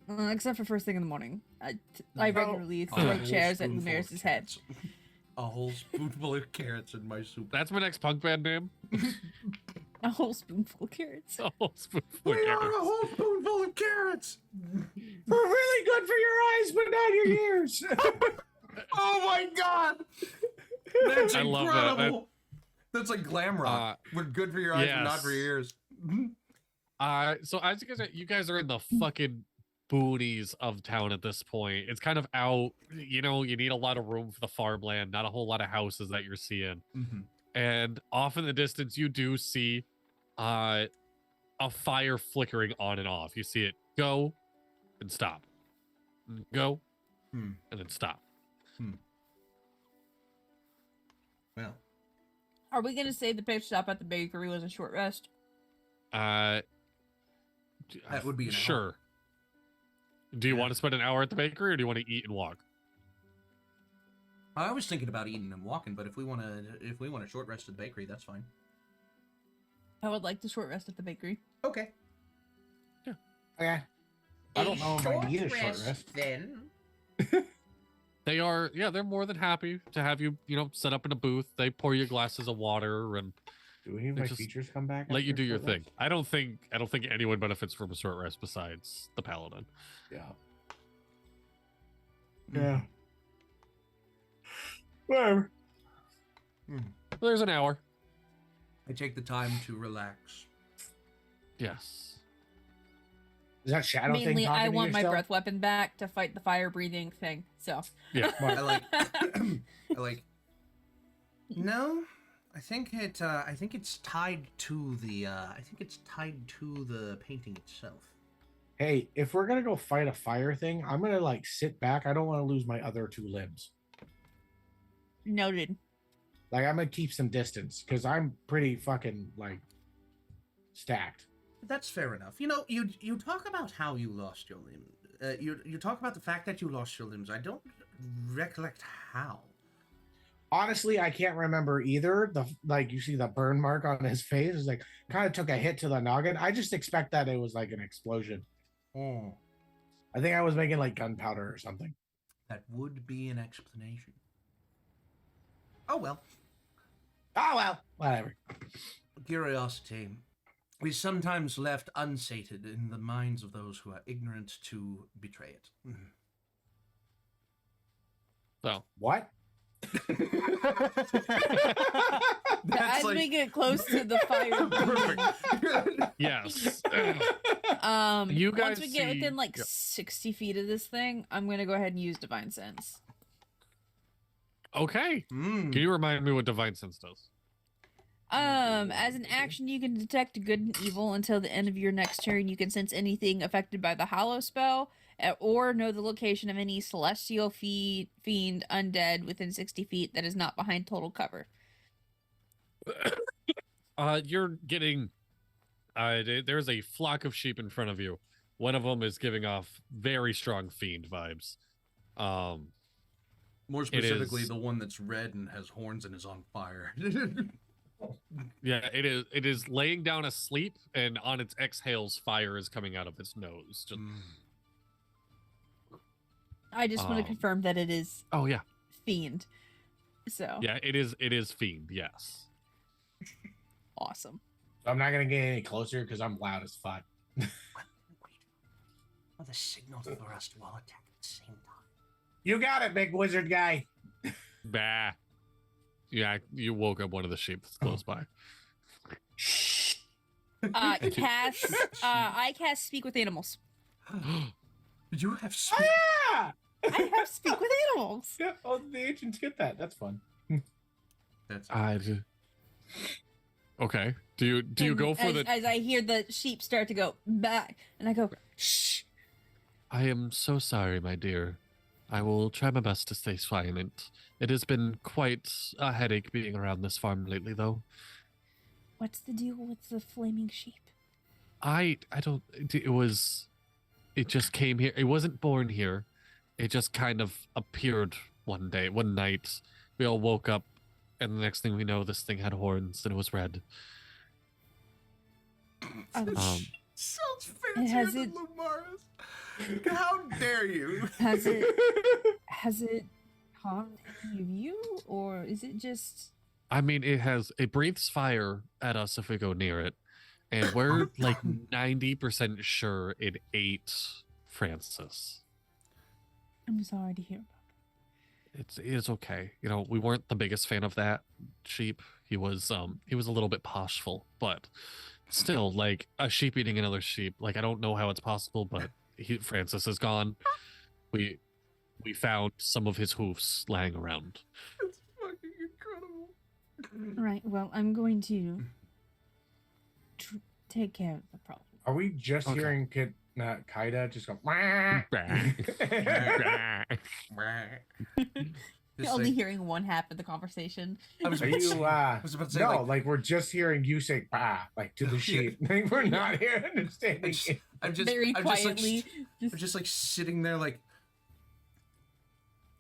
Except for first thing in the morning. I No. regularly A throw whole chairs at spoonful of Lumaris's head. carrots. A whole spoonful of carrots in my soup. That's my next punk band name. A whole spoonful of carrots. A whole spoonful We of are carrots. a whole spoonful of carrots. They're really good for your eyes, but not your ears. Oh my god! That's I incredible. love that. That's like glam rock. We're good for your eyes, but not for your yes. ears. So as you guys are in the fucking boonies of town at this point. It's kind of out, you know, you need a lot of room for the farmland, not a whole lot of houses that you're seeing. Mm-hmm. And off in the distance, you do see a fire flickering on and off. You see it go and stop, go and then stop. Well, Are we gonna say the pit stop at the bakery was a short rest? that would be an hour. Sure. Do you Yeah. want to spend an hour at the bakery, or do you want to eat and walk? I was thinking about eating and walking, but if we want a short rest at the bakery, that's fine. I would like the short rest at the bakery. Okay. Okay. I don't know if I need a short rest. then. They're more than happy to have you, you know, set up in a booth. They pour you glasses of water and Do any of They my just features come back? let you after do your short thing. rest? I don't think anyone benefits from a short rest besides the paladin. Yeah. Mm-hmm. Yeah. Whatever. There's an hour. I take the time to relax. Yes. Is that shadow thing Mainly, talking I to want you my still? breath weapon back to fight the fire breathing thing. So Yeah. I like. No, I think it's tied to the. I think it's tied to the painting itself. Hey, if we're gonna go fight a fire thing, I'm gonna like sit back. I don't want to lose my other two limbs. noted. Like I'm gonna keep some distance because I'm pretty fucking like stacked. That's fair enough. You know, you talk about how you lost your limb. You talk about the fact that you lost your limbs. I don't recollect how. Honestly, I can't remember either. You see the burn mark on his face is like kind of took a hit to the noggin. I just expect that it was like an explosion. Oh, I think I was making like gunpowder or something. that would be an explanation. Oh well. Oh well, whatever. Curiosity is sometimes left unsated in the minds of those who are ignorant to betray it. So What? That's As like we get close to the fire, breathing, yes. You once guys we get see- within like yep. 60 feet of this thing, I'm gonna go ahead and use Divine Sense. Okay. Mm. Can you remind me what Divine Sense does? As an action, you can detect good and evil until the end of your next turn. You can sense anything affected by the Hollow spell, or know the location of any celestial fiend undead within 60 feet that is not behind total cover. You're getting. There's a flock of sheep in front of you. One of them is giving off very strong fiend vibes. More specifically, is- the one that's red and has horns and is on fire. Yeah, it is. It is laying down asleep, and on its exhales, fire is coming out of its nose. Just, I just want to Um, confirm that it is oh yeah, fiend. So yeah. It is. It is fiend. Yes. awesome. I'm not gonna get any closer because I'm loud as fuck. Wait. Well, the signal for us to all attack at the same time. You got it, big wizard guy. Bah. Yeah, you woke up one of the sheep that's close by. I cast Speak with Animals. Did you have Oh, yeah! I have Speak with Animals. Yeah. Oh, the ancients get that. That's fun. That's Okay. Do you And go for as, the? as I hear the sheep start to go back, and I go, shh. I am so sorry, my dear. I will try my best to stay silent. It has been quite a headache being around this farm lately, though. What's the deal with the flaming sheep? I don't. It just came here. It wasn't born here. It just kind of appeared one night. We all woke up, and the next thing we know, this thing had horns and it was red. Um, sounds Has fancier than it- Lumaris. How dare you? Has it harmed any of you, or is it just? I mean, it breathes fire at us if we go near it, and we're like 90% sure it ate Francis. I'm sorry to hear about It's okay. You know, we weren't the biggest fan of that sheep. He was a little bit poshful, but still, like a sheep eating another sheep. Like I don't know how it's possible, but Francis is gone. We found some of his hoofs lying around. It's fucking incredible. it. Right. Well, I'm going to take care of the problem. Are we just Okay. hearing Kaida just go? "Wah." Just Only like- hearing one half of the conversation. I was Are about to you? say- I was about to say, No, like, like we're just hearing you say "bah" like to the sheep. Like we're not here understanding. I'm just Very I'm just, like, quietly. I'm just like sitting there, like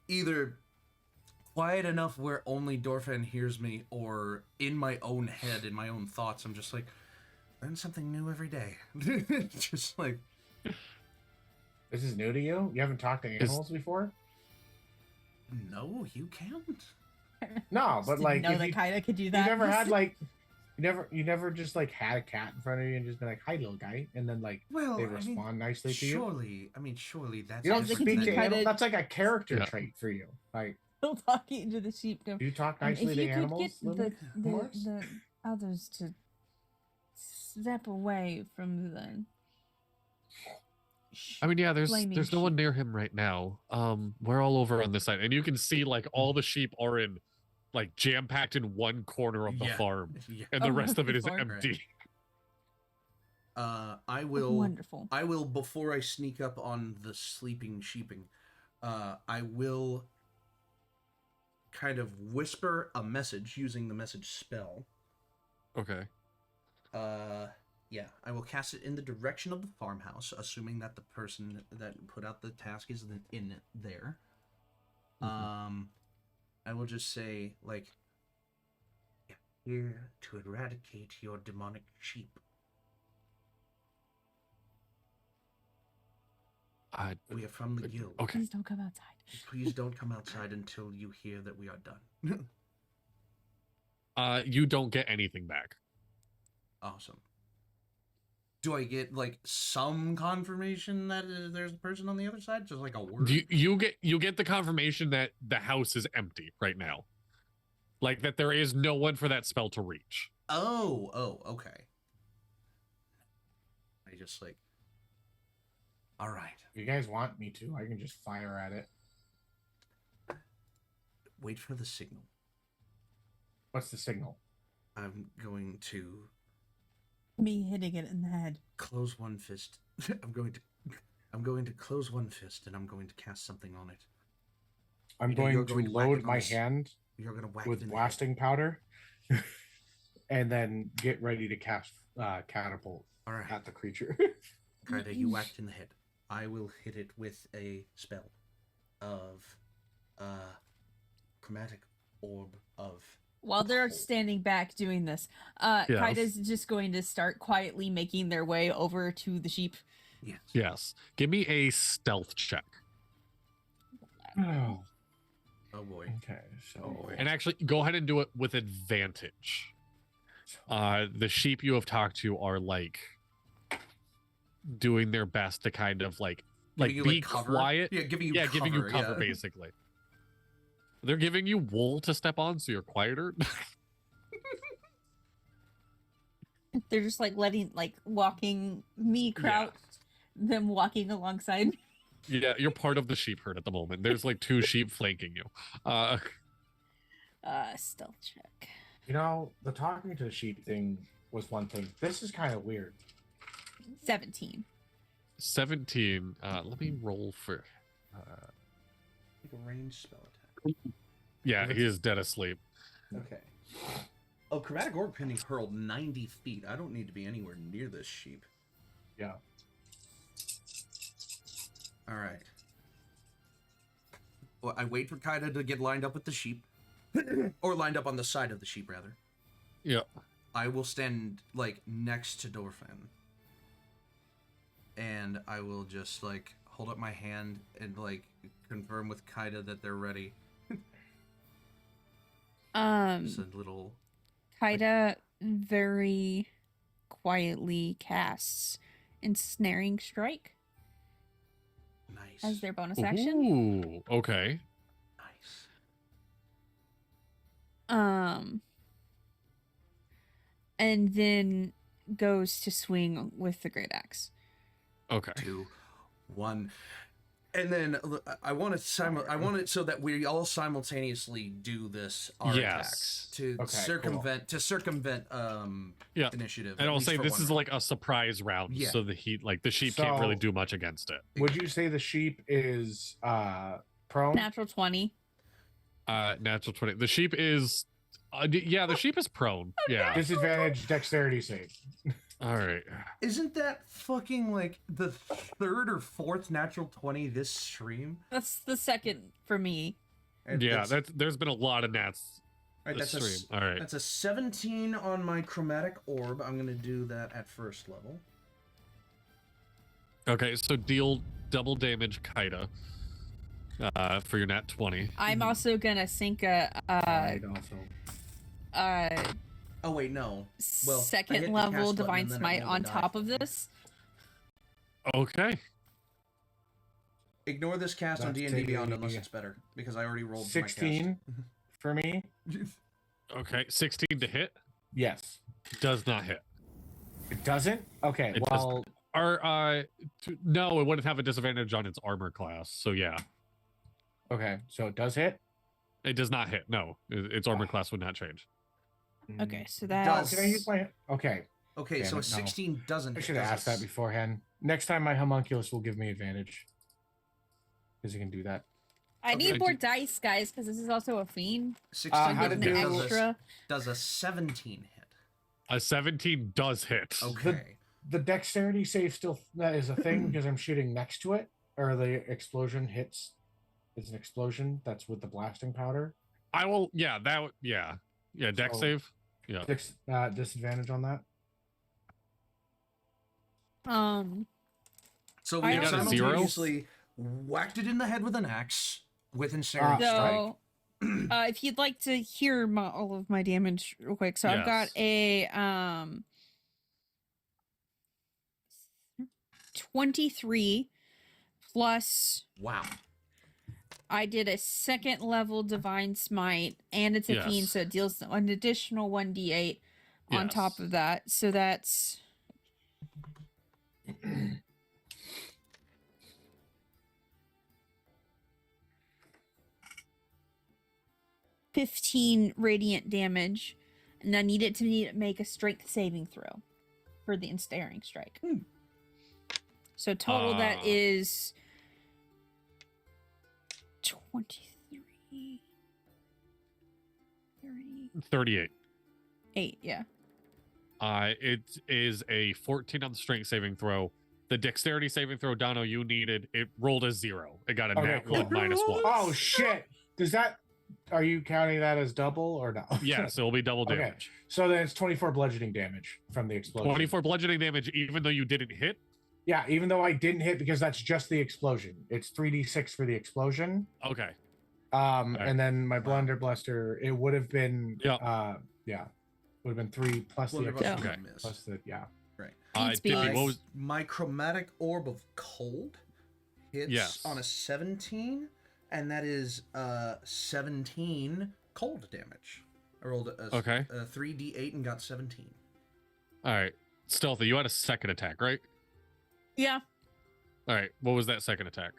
either quiet enough where only Dorfan hears me, or in my own head, in my own thoughts, I'm just like, learn something new every day. Just like, This is new to you. You haven't talked to animals before. no, you can't. No, Just but didn't like know if that you, Kaida could do you that. never had like you never just like had a cat in front of you and just been like, "Hi, little guy," and then like Well, they I mean, respond nicely to you. surely, I mean, surely that's You don't As a speak to kid, animals. kinda- That's like a character Yeah. trait for you. Like, Still talking to the sheep. Go, do you talk If nicely to you could animals? get Lily? Morris? the others to step away from the. I mean, yeah, there's Flaming no one sheep. near him right now. We're all over on this side, and you can see like all the sheep are in like jam packed in one corner of the Yeah. farm, Yeah. and the Oh, rest of it is farm. empty. I will. Wonderful. I will, before I sneak up on the sleeping sheeping, I will kind of whisper a message using the message spell. Okay. Yeah, I will cast it in the direction of the farmhouse, assuming that the person that put out the task is in there. I will just say, like, here to eradicate your demonic sheep. We are from the guild. Okay. Please don't come outside. Please don't come outside until you hear that we are done. You don't get anything back. Awesome. Do I get like some confirmation that there's a person on the other side? Just like a word? You get the confirmation that the house is empty right now, like that there is no one for that spell to reach. Oh, okay. I just like. All right. If you guys want me to, I can just fire at it. Wait for the signal. What's the signal? I'm going to Me hitting it in the head. close one fist. I'm going to close one fist and I'm going to cast something on it. I'm You know, you're going to going to whack load it on my the s- hand You're going to whack with it in blasting powder, and then get ready to cast catapult the head. All right. at the creature. Kaida, you whacked in the head. I will hit it with a spell of chromatic orb of. While they're standing back doing this, Yes. Kaida's just going to start quietly making their way over to the sheep. Yes. Yes. Give me a stealth check. Oh, Oh boy. okay. So boy. And actually, go ahead and do it with advantage. The sheep you have talked to are like doing their best to kind of like Giving you, be cover? quiet. Yeah, giving you Yeah, cover. giving you cover yeah. basically. They're giving you wool to step on, so you're quieter. They're just like walking me crouched, them walking alongside. Yeah, you're part of the sheep herd at the moment. There's like 2 sheep flanking you. Stealth check. you know, the talking to the sheep thing was one thing. This is kind of weird. 17. 17. Let me roll for. Like a ranged spell attack. Yeah, he is dead asleep. Okay. Oh, chromatic orb can be hurled 90 feet. I don't need to be anywhere near this sheep. Yeah. All right. Well, I wait for Kaida to get lined up with the sheep, or lined up on the side of the sheep, rather. Yeah. I will stand like next to Dorfan, and I will just like hold up my hand and like confirm with Kaida that they're ready. Just a little. Kaida very quietly casts Ensnaring Strike Nice. as their bonus action. Ooh, okay. Nice. And then goes to swing with the great axe. Okay. 2, 1, and then I want it so that we all simultaneously do this. Our attacks to circumvent Yeah. initiative. And at I'll least say for this one is round. like a surprise round, Yeah. so the sheep can't really do much against it. Would you say the sheep is prone? Natural 20. Natural 20. The sheep is, the sheep is prone. Yeah. Disadvantage dexterity save. All right. Isn't that fucking like the 3rd or 4th natural 20 this stream? That's the second for me. And Yeah, there's been a lot of nats right, this that's stream. All right. That's a 17 on my chromatic orb. I'm gonna do that at 1st level. Okay, so deal double damage, Kaida, for your nat 20. I'm also gonna sink a Oh wait, no. Well, I hit second the level cast button divine and then it smite rolled a on die top for of me. this. Okay. Ignore this cast on That's D&D Beyond taking unless it's better, because I already rolled 16 for me. my cast. Okay, 16 to hit Yes. does not hit. It doesn't? Okay, It well, Or no, it wouldn't have a disadvantage on its armor class. So yeah, okay, so it does hit. it does not hit. No, its armor class would not change. Okay, so Oh, that's can I use my... Okay, Okay, Damn so a it, no. 16 doesn't I hit, should have does asked it? that beforehand. Next time my homunculus will give me advantage. Because he can do that. I Okay. need more dice, guys, because this is also a fiend. 16 how to Give does, an do- extra. does a 17 hit. A 17 does hit. Okay. The dexterity save still that is a thing because I'm shooting next to it, or the explosion hits. It's an explosion that's with the blasting powder. I will. Yeah, yeah. Dex So- save. Yeah. Disadvantage on that. So I we got a simultaneously whacked it in the head with an axe with ensnaring strike. So, if you'd like to hear all of my damage real quick, so I've got a 23 plus. Wow. I did a 2nd level divine smite, and it's a fiend, Yes. so it deals an additional 1d8 on top Yes. of that. So that's 15 radiant damage, and I need it to make a strength saving throw for the ensnaring strike. So total that Ah. is 23, 38. 38, yeah. It is a 14 on the strength saving throw. The dexterity saving throw, Dono, you needed, it rolled a 0. It got a Okay, nat cool. 1 minus 1. Oh shit! Does that? Are you counting that as double or no? Yes, it'll be double Okay. damage. So then it's 24 bludgeoning damage from the explosion. 24 bludgeoning damage, even though you didn't hit. Yeah, even though I didn't hit because that's just the explosion. It's 3d6 for the explosion. Okay. And then my blunderbuster, it would have been Yeah. would have been 3 plus the Blunderbuster explosion. Okay. miss. Plus the Right. Beats beats. Dippy, what was My chromatic orb of cold hits Yes. on a 17, and that is 17 cold damage. I rolled a Okay. 3d8 and got 17. all right? Stealthy, you had a second attack, right? Yeah. All right. What was that second attack?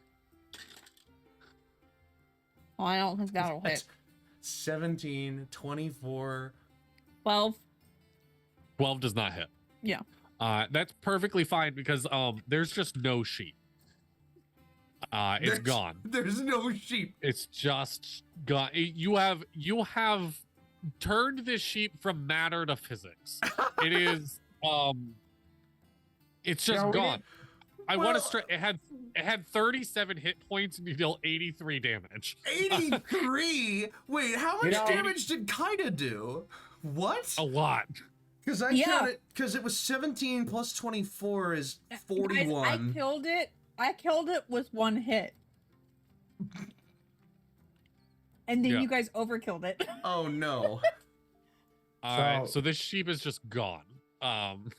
Well, I don't think that'll hit. That's 17, 24. 12. 12 does not hit. Yeah. That's perfectly fine because there's just no sheep. It's There's- gone. There's no sheep. It's just gone. You have turned this sheep from matter to physics. It is it's just Yeah, we gone. I want to Well- stress it had 37 hit points and you deal 83 damage. 83? Wait, how much You know- damage did Kaida do? What? A lot. Because I Yeah. counted, because it was 17 plus 24 is Guys, 41. I killed it I killed it with one hit. And then Yeah. you guys overkilled it. Oh no. All right, So- so this sheep is just gone. Kind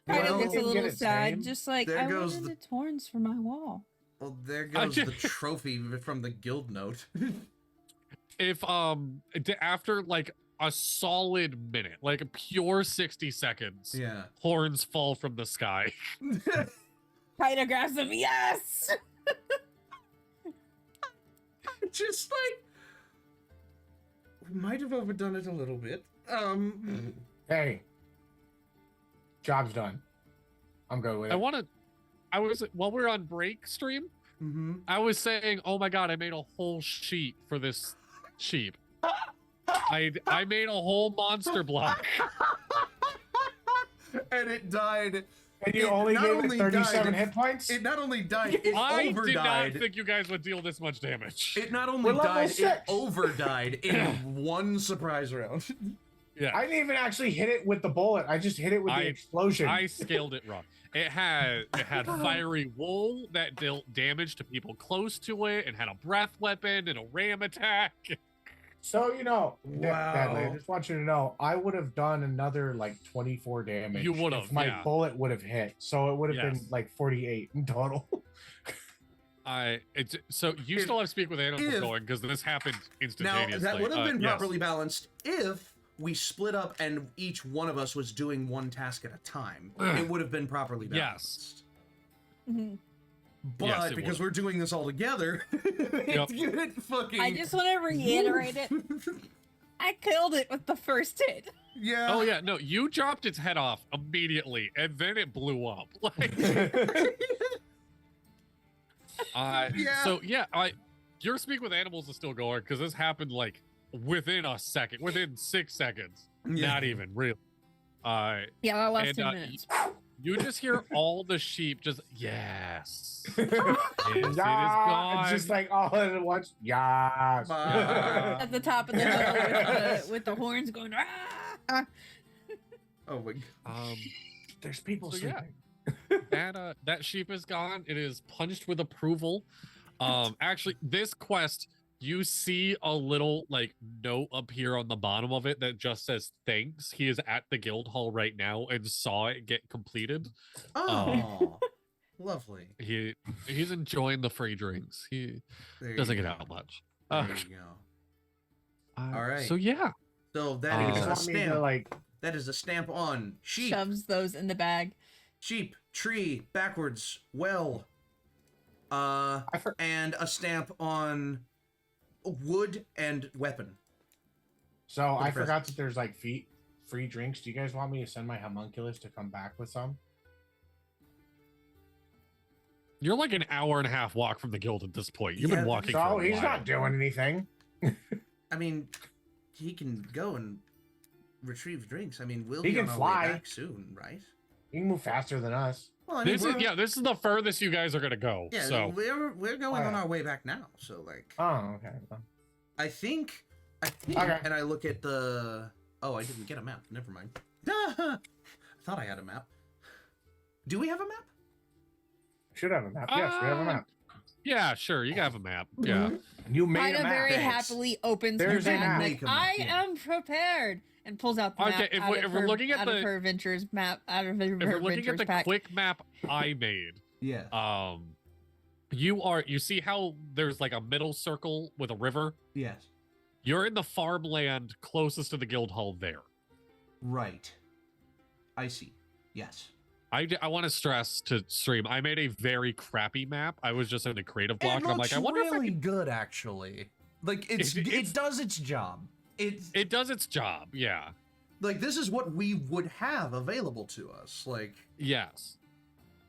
Well, of gets a Get little its sad, name. just like There I goes wanted the- its horns for my wall. Well, there goes the trophy from the guild note. If after like a solid minute, like a pure 60 seconds, Yeah. horns fall from the sky. Kaida grabs them. Yes. Just like we might have overdone it a little bit. Hey, job's done. I'm good with it. While we're on break stream, mhm. I was saying, oh my god, I made a whole sheet for this sheep. I made a whole monster block. And it died. And you It only not gave only it 37 died- hit points? It not only died, it I did not overdied. think you guys would deal this much damage. It not only We're level died, it 6. overdied in one surprise round. Yeah. I didn't even actually hit it with the bullet. I just hit it with the explosion. I scaled it wrong. It had fiery wool that dealt damage to people close to it, and had a breath weapon and a ram attack. So, Badly, I Wow. just want you to know, I would have done another like 24 damage. You would have, if my yeah. bullet would have hit. So it would have been Yes. like 48 in total. So you If- still have speak with animals if- going because this happened Now, instantaneously. that would have been yes. properly balanced if we split up and each one of us was doing one task at a time. It would have been properly balanced. Yes. Mhm. But Yes, it because would. we're doing this all together, it fucking... I just want to reiterate it. I killed it with the first hit. Yeah. Oh yeah, no, you dropped its head off immediately, and then it blew up. Like, Yeah. So yeah, your speak with animals is still going because this happened like within a second, within 6 seconds, Yeah. not even really. Yeah, that last And, 10 uh, minutes. You just hear all the sheep just yes, yes, it is Yeah, gone. it's just like all at once. Yes. Bah. At the top of the hill with the horns going. Ah! Oh my god. There's people So, yeah. sleeping. That sheep is gone. It is punched with approval. Actually, this quest, you see a little like note up here on the bottom of it that just says thanks. He is at the guild hall right now and saw it get completed. Oh, lovely. He's enjoying the free drinks. He There you doesn't get go. out much. There you go. All right. So yeah, So You that is just a want me to stamp. like That is a stamp on sheep, Shoves those in the bag. sheep, tree, backwards, well, and a stamp on wood and weapon. So I Impressive. forgot that there's like free drinks. Do you guys want me to send my homunculus to come back with some? you're like an hour and a half walk from the guild at this point. You've Yeah, been walking. So for a he's while. not doing anything. I mean, he can go and retrieve drinks. I mean, we'll He be can on our fly. way back soon, right? He can move faster than us. Well, I mean, This is the furthest you guys are gonna go. yeah, so we're going Oh, on yeah. our way back now. So like, Oh, okay. I think, Okay. and I look at the. Oh, I didn't get a map. Never mind. I thought I had a map. Do we have a map? Should have a map. Yes, we have a map. yeah, sure, you have a map. Yeah. You made Kaida a map. very Thanks. happily opens There's her a bag map. like, Make a map, I yeah. am prepared, and pulls out the map Okay, if out we- of if we're her, looking at out of the- her adventures map, out of her, If we're looking adventures at the pack. quick map I made, Yeah. you see how there's like a middle circle with a river? Yes. You're in the farmland closest to the guild hall there. Right. I see. Yes. I want to stress to stream, I made a very crappy map. I was just in a creative block, It and I'm looks like, I wonder if I really can... good, actually. Like it does its job. It does its job, yeah. Like this is what we would have available to us. Like Yes.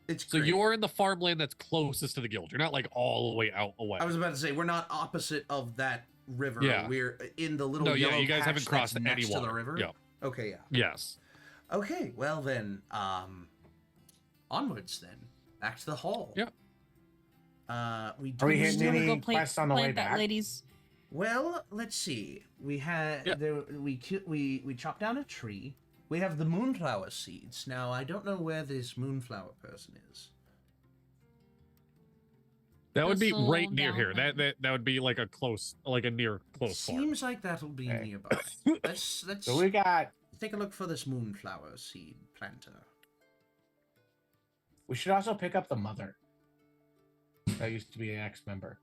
it's So great. you're in the farmland that's closest to the guild. You're not like all the way out away. I was about to say we're not opposite of that river. Yeah. We're in the little No, yeah, yellow you guys patch haven't crossed that's any next to the water. river. Yeah. Okay, yeah. Yes. Okay, well then, onwards then. Back to the hall. Yeah. We Are we do hitting still- any Go quests on the way plant that back? lady's. Well, let's see. We had Yeah. we chopped down a tree. We have the moonflower seeds. Now I don't know where this moonflower person is. That would be Thistle right near here. down That would be like a near close farm. Seems like that'll be Okay. nearby. Let's So we got. take a look for this moonflower seed planter. We should also pick up the mother. That used to be an ex-member.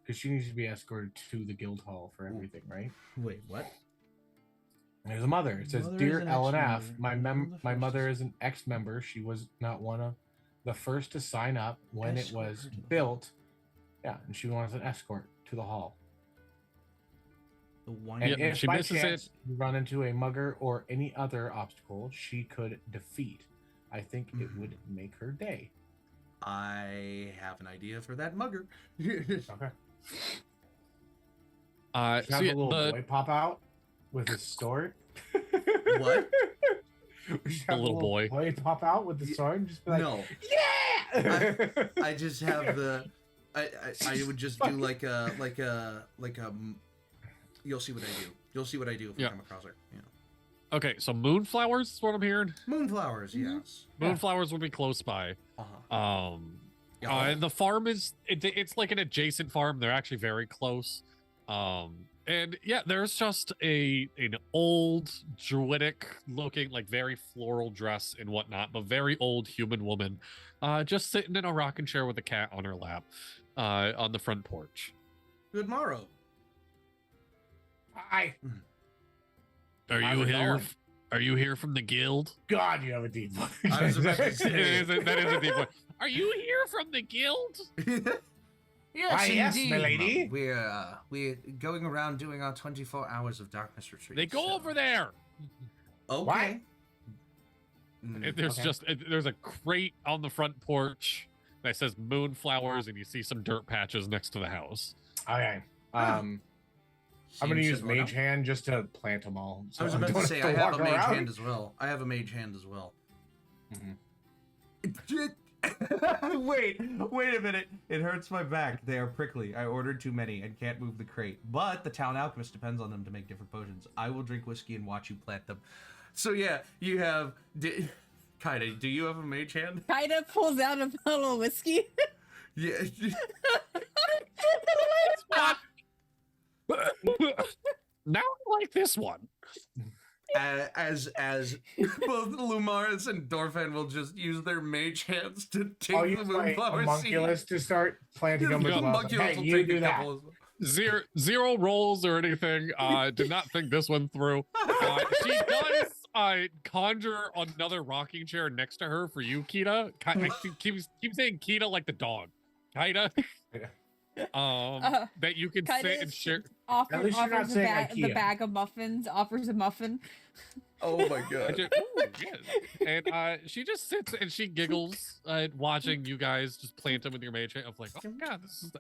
Because she needs to be escorted to the guild hall for everything, right? Wait, what? There's a mother. It says, Mother is "Dear an LNF, ex-member. my mother is an ex-member. She was not one of the first to sign up when it Escort was her to the built. Yeah, and she wants an escort to the hall. The one. And Yeah, if she by misses chance you run into a mugger or any other obstacle she could defeat, I think it would make her day." I have an idea for that mugger. Okay. So Have yeah, a little the boy pop out with his sword. What? We should The have a little boy. pop out with the sword and just be like, No, yeah. I just have the. I would just do like a. You'll see what I do. You'll see what I do if we Yeah. come across her. Yeah. okay, so moonflowers is what I'm hearing. Moonflowers, Mhm. yes. Yeah. Moonflowers would be close by. Uh-huh. And the farm is it's like an adjacent farm. They're actually very close. And yeah, there's just an old druidic looking, like very floral dress and whatnot, but very old human woman, just sitting in a rocking chair with a cat on her lap, on the front porch. Good morrow. Hi. Are How's you it here? going? Are you here from the guild? God, you have a deep voice. I was about to say- That is a deep one. Are you here from the guild? Yes, Why, yes, indeed, milady. We're going around doing our 24 hours of darkness retreat. They go so- over there. Okay. Why? There's Okay. there's a crate on the front porch that says moonflowers, and you see some dirt patches next to the house. Okay. I'm gonna Seems use to go mage down. hand just to plant them all. I was I about to don't say I have walk a mage around. hand as well. I have a mage hand as well. Wait a minute. It hurts my back. They are prickly. I ordered too many and can't move the crate. But the town alchemist depends on them to make different potions. I will drink whiskey and watch you plant them. So yeah, you have. Kaida, do you have a mage hand? Kaida pulls out a bottle of whiskey. Yeah. Now I like this one. as both Lumaris and Dorfan will just use their mage hands to take I'll the use my moonflower homunculus to start planting them as well. Homunculus Hey, will you take do a that. couple as well. Zero rolls or anything. Did not think this one through. She does conjure another rocking chair next to her for you, Kita. She keeps saying Kita like the dog. Kaida. That you can Kaida sit and share. At least you're not offers saying the IKEA. bag of muffins. Offers a muffin. Oh my I god. just- ooh, yes. And she just sits and she giggles, watching you guys just plant them with your mage hand. I'm like, oh my god, this is.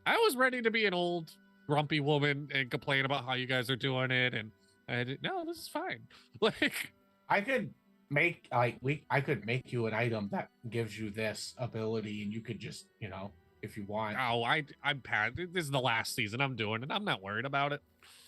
I was ready to be an old grumpy woman and complain about how you guys are doing it, and no, this is fine. Like, I could make I could make you an item that gives you this ability, and you could just if you want. oh, I'm past. This is the last season I'm doing it. I'm not worried about it.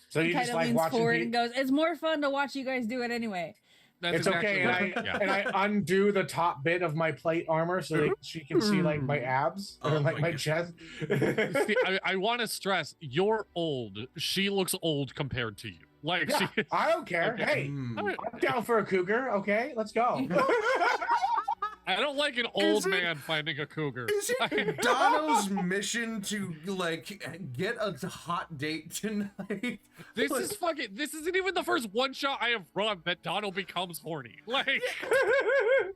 So you just Kaida like leans watching. forward and goes, "It's more fun to watch you guys do it anyway." That's It's okay, and exactly what- and I undo the top bit of my plate armor so that she can see like my abs or Oh like my my God. chest. See, I want to stress, you're old. She looks old compared to you. Like, Yeah, she. I don't care. Okay. Hey, Hmm. I'm down for a cougar. Okay, let's go. I don't like an old it- man finding a cougar. Is it Dono's mission to like get a hot date tonight? This is fucking. This isn't even the first one shot I have run that Donald becomes horny. Like, Hey,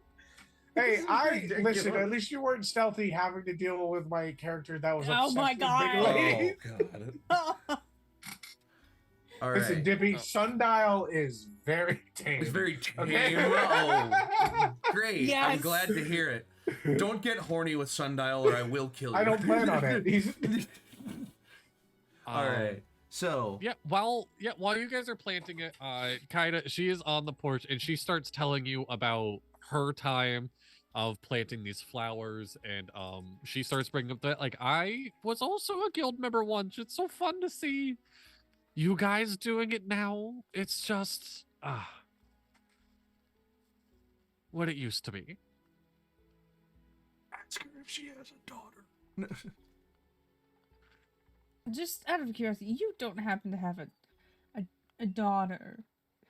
This is I ridiculous. listen. At least you weren't stealthy having to deal with my character that was Oh obsessed my with God. big ladies. God. All right. Listen, Dippy, Sundial is very tame. It's very tame. Okay. Oh, great. I'm Yes. glad to hear it. Don't get horny with Sundial or I will kill you. I don't plan on it. He's All right. So, Yeah, while you guys are planting it, Kaida, she is on the porch and she starts telling you about her time of planting these flowers, and she starts bringing up that like I was also a guild member once. It's so fun to see you guys doing it now. It's just what it used to be. Ask her if she has a daughter. Just out of curiosity, you don't happen to have a daughter?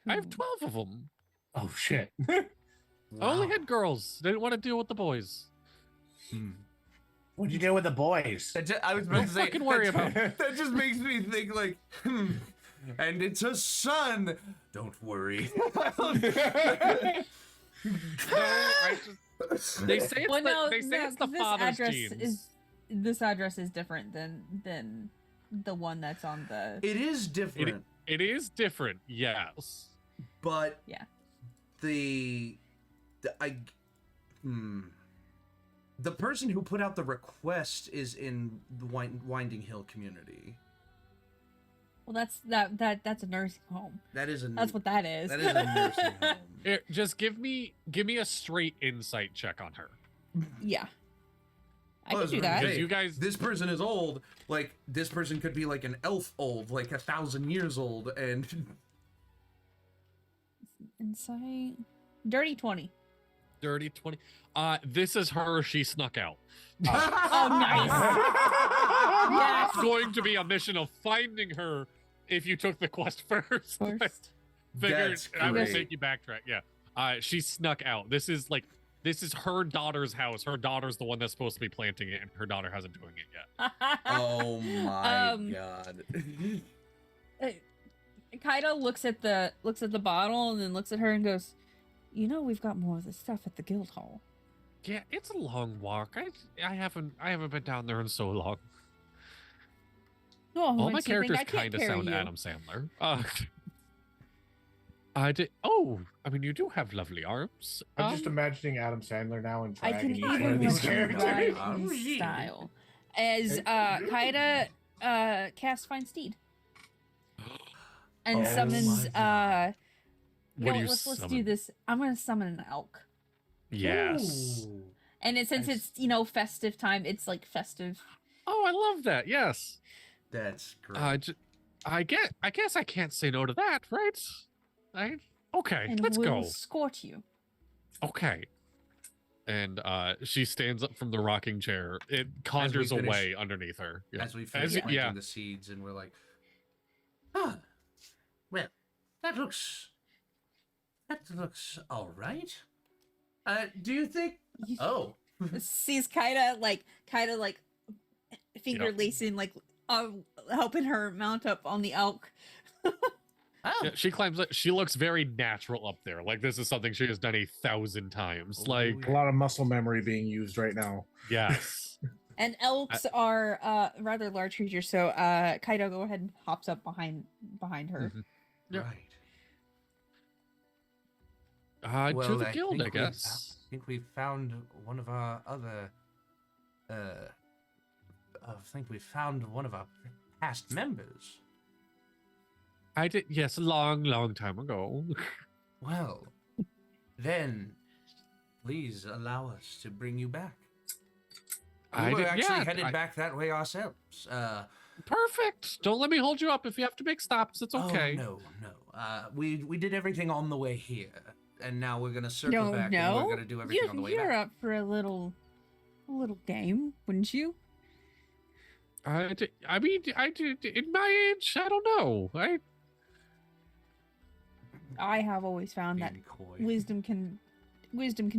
I have who- 12 of them. Oh shit. I only had girls. They didn't want to deal with the boys. What'd you do with the boys? I was about to say, fucking worry about that just makes me think like, and it's a son. Don't worry. No, I just... They say it's Well, no, they say no, it's the 'cause father's genes. This address is different than the one that's on the. It is different, It is different, yes. but Yeah. the person who put out the request is in the Winding Hill community. Well, that's a nursing home. That is a That's what that is. that is a nursing home. Here, just give me a straight insight check on her. Yeah. I Well, can do it's that. Because Hey, you guys, This person is old. Like, this person could be like an elf old, like 1,000 years old, and Insight. Dirty 20. dirty 20. This is her. She snuck out. Oh, nice. Yes. Going to be a mission of finding her if you took the quest first. First. Figured That's I would great. make you backtrack. Yeah. She snuck out. This is her daughter's house. Her daughter's the one that's supposed to be planting it, and her daughter hasn't doing it yet. oh my Um, god. Kaido looks at the bottle and then looks at her and goes, "You know, we've got more of this stuff at the guild hall." Yeah, it's a long walk. I haven't been down there in so long. Oh, All my makes you think characters I can't kind of carry sound you. Adam Sandler. I did. Oh, I mean, you do have lovely arms. I'm just imagining Adam Sandler now and I can dragging each one even of these describe characters. his style as Kaida casts Find Steed and Oh summons. my What do you let's do summon? this. I'm gonna summon an elk, Yes. Ooh. and since it's festive time, it's like festive. Oh, I love that. Yes. That's great. I guess I can't say no to that, right? Okay, And let's we'll go. escort you. Okay. And she stands up from the rocking chair. It conjures finish- away underneath her. Yeah. As we finish it- planting yeah. the seeds, and we're like, ah, well, that looks all right. Do you think? Oh, Sees Kaida like finger lacing, like helping her mount up on the elk. oh, Yeah, she climbs up. She looks very natural up there. Like this is something she has done 1,000 times. Like, A lot of muscle memory being used right now. yes. And elks are rather large creatures, so Kaido go ahead and hops up behind her. Mhm. Yep. right. To the I guild, think I we guess. I think we found one of our other. I think we found one of our past members. I did, yes, a long time ago. Well, then, please allow us to bring you back. We were actually headed back that way ourselves. Perfect. Don't let me hold you up if you have to make stops. It's okay. Oh, no. We did everything on the way here, and now we're gonna circle back, and No, we're gonna do everything on the way you're back. up for a little game, wouldn't you? I mean, I did in my age. I don't know. I have always found that Being coy. wisdom can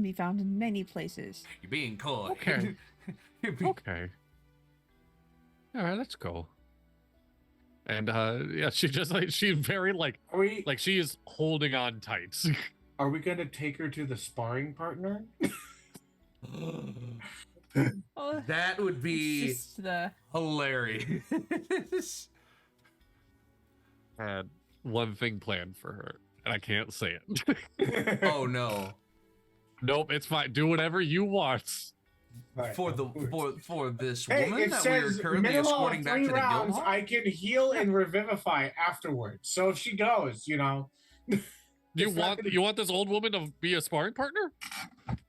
be found in many places. You're being coy. Okay. You're being- Okay. All right, let's go. And yeah, she just she's very like she is holding on tight. Are we gonna take her to the sparring partner? Oh, That would it's be just the hilarious. Had one thing planned for her, and I can't say it. Oh no. Nope, it's fine. Do whatever you want. Right, For this Hey, woman it that we are says currently minimum of escorting back 3 to the guild rounds. hall? I can heal and revivify afterwards. So if she goes, You It's not gonna- want this old woman to be a sparring partner?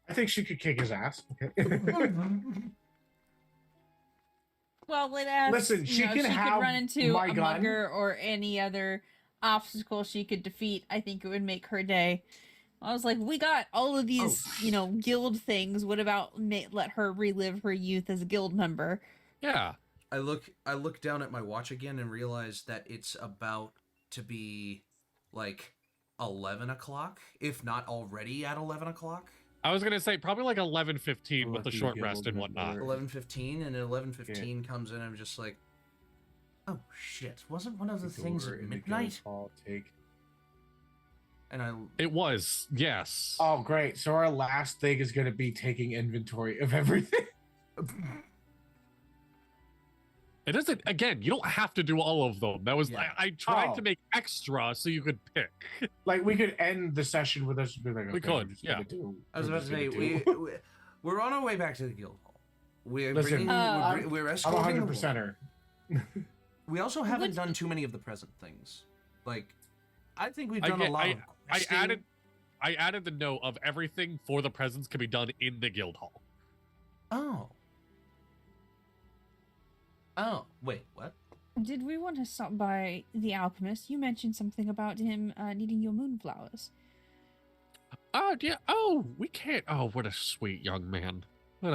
I think she could kick his ass. well. It asks, Listen, she can she have could run into my a gun. mugger or any other obstacle she could defeat. I think it would make her day. I was like, we got all of these, guild things. What about let her relive her youth as a guild member? Yeah. I look down at my watch again and realize that it's about to be like 11 o'clock, if not already at 11 o'clock. I was gonna say probably like 11:15 with the Lucky short guild rest and whatnot. member. 11:15, and 11:15 comes in. I'm just like, oh shit! Wasn't one of the things Over at in the guild midnight? hall, take. And I It was, yes. Oh, great. So our last thing is going to be taking inventory of everything. It isn't. Again, you don't have to do all of them. That was Yeah. I tried Oh. to make extra so you could pick. Like, we could end the session with us being like, We okay, could, we're just yeah. gonna do. I was we're about to just say gonna do. we're on our way back to the guild hall. We're Listen, we're I'm escorting. 100%er. We also haven't What's- done too many of the present things. Like, I think we've I done a get- lot of I questing. added the note of everything for the presents can be done in the guild hall. Oh, wait, what? Did we want to stop by the alchemist? You mentioned something about him needing your moonflowers. Oh yeah. Oh, we can't. Oh, what a sweet young man. What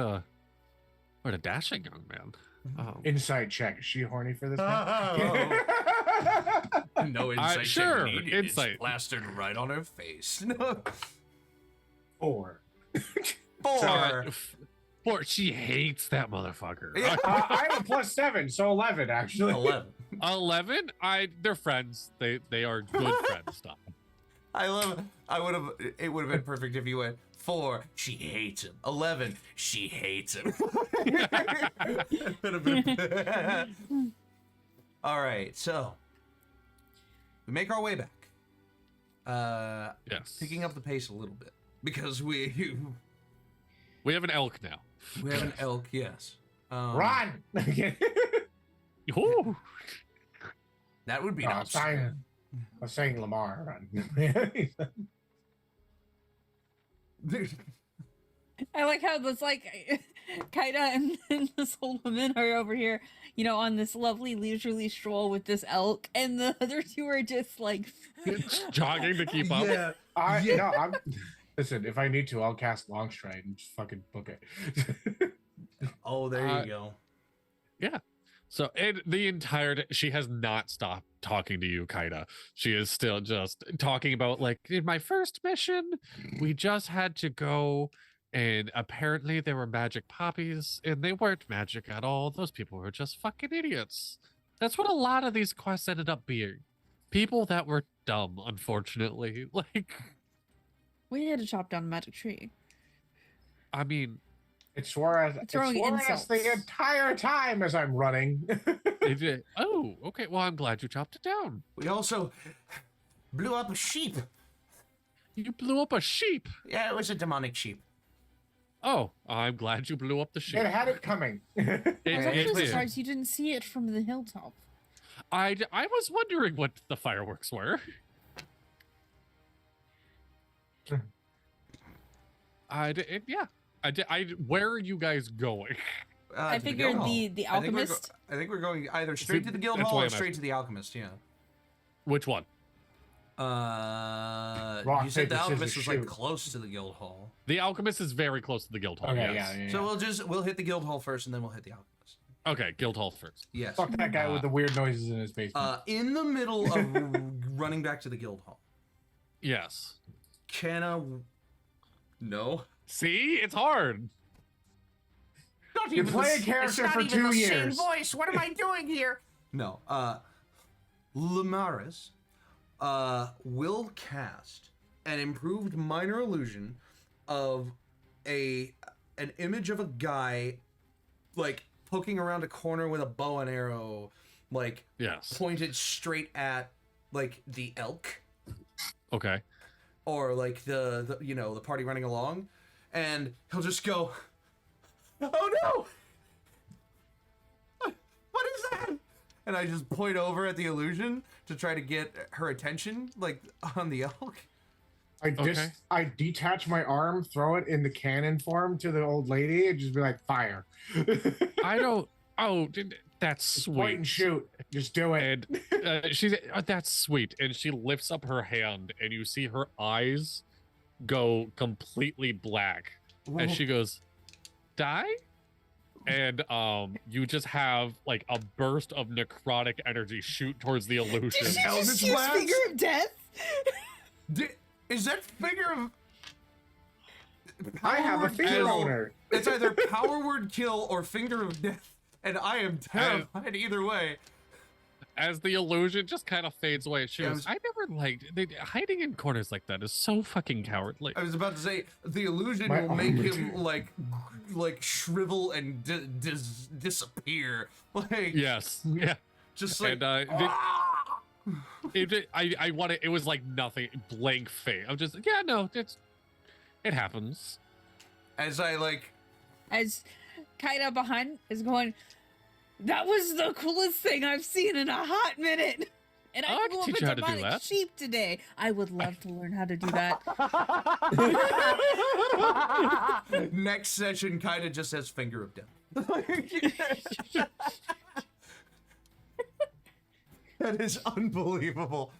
a dashing young man. Oh. Inside check. Is she horny for this? Oh. No insight. sure, needed. insight. It's plastered right on her face. No. 4. 4. Poor, she hates that motherfucker. Yeah. I have a +7, so 11 actually. 11. 11. They're friends. They are good friends. Stuff. I love. It would have been perfect if you went 4. She hates him. 11. She hates him. Would have been- All right, so we make our way back. Yes. Picking up the pace a little bit because we We have an elk now. have an elk. Yes. Run! Ooh. That would be No, an obstacle. I'm saying Lamar. Run. I like how this Kaida and this old woman are over here, on this lovely leisurely stroll with this elk, and the other two are just like Jogging to keep up. Yeah. I'm. Listen, if I need to, I'll cast Long Stride and just fucking book it. Oh, there you go. So the entire she has not stopped talking to you, Kaida. She is still just talking about in my first mission, we just had to go, and apparently there were magic poppies, and they weren't magic at all. Those people were just fucking idiots. That's what a lot of these quests ended up being. People that were dumb, unfortunately. We had to chop down a magic tree. I mean, It swore at Throwing us insults. the entire time as I'm running. oh, okay. Well, I'm glad you chopped it down. We also blew up a sheep. You blew up a sheep. Yeah, it was a demonic sheep. Oh, I'm glad you blew up the sheep. It had it coming. I was It actually did. surprised you didn't see it from the hilltop. I was wondering what the fireworks were. Where are you guys going? I To the figured guild hall. the alchemist. I think we're going either straight to the guild That's hall why or I'm straight asking. to the alchemist. Yeah. Which one? Rock, You said paper, the alchemist scissors, was shoot. close to the guild hall. The alchemist is very close to the guild hall. Okay, yes. yeah. So we'll hit the guild hall first, and then we'll hit the alchemist. Okay, guild hall first. Yes. Fuck that guy with the weird noises in his basement. In the middle of running back to the guild hall, Yes. No. See, it's hard. Not You even play a the- character it's not for even 2 the years. Same voice. What am I doing here? No. Lamaris will cast an improved minor illusion of an image of a guy poking around a corner with a bow and arrow, Yes. pointed straight at the elk Okay. or the party running along, and he'll just go, "Oh no! What is that?" And I just point over at the illusion to try to get her attention, on the elk. I detach my arm, throw it in the cannon form to the old lady, and just be like, fire. I don't. Oh, that's Point and sweet. shoot. Just do it. And she's that's sweet. And she lifts up her hand, and you see her eyes go completely black as she goes, "Die?" And you just have like a burst of necrotic energy shoot towards the illusion. Did she Eldritch just use Blast? Finger of Death? Is that figure of? I have a Power finger kill. owner. It's either power word kill or finger of death, and I am terrified either way. As the illusion just kind of fades away, she Yeah, goes, "I never liked hiding in corners like that is so fucking cowardly." I was about to say the illusion My will make armor him like shrivel and disappear. Like Yes, yeah. just like And "Ah!" I want it. It was like nothing, blank face. I'm just, yeah, no, it happens. as I like As Kaida behind is going, "That was the coolest thing I've seen in a hot minute. And Oh, I I can flew teach up you a how to do demonic that." sheep today. I would love to learn how to do that." next session kind of just says finger of death. That is unbelievable.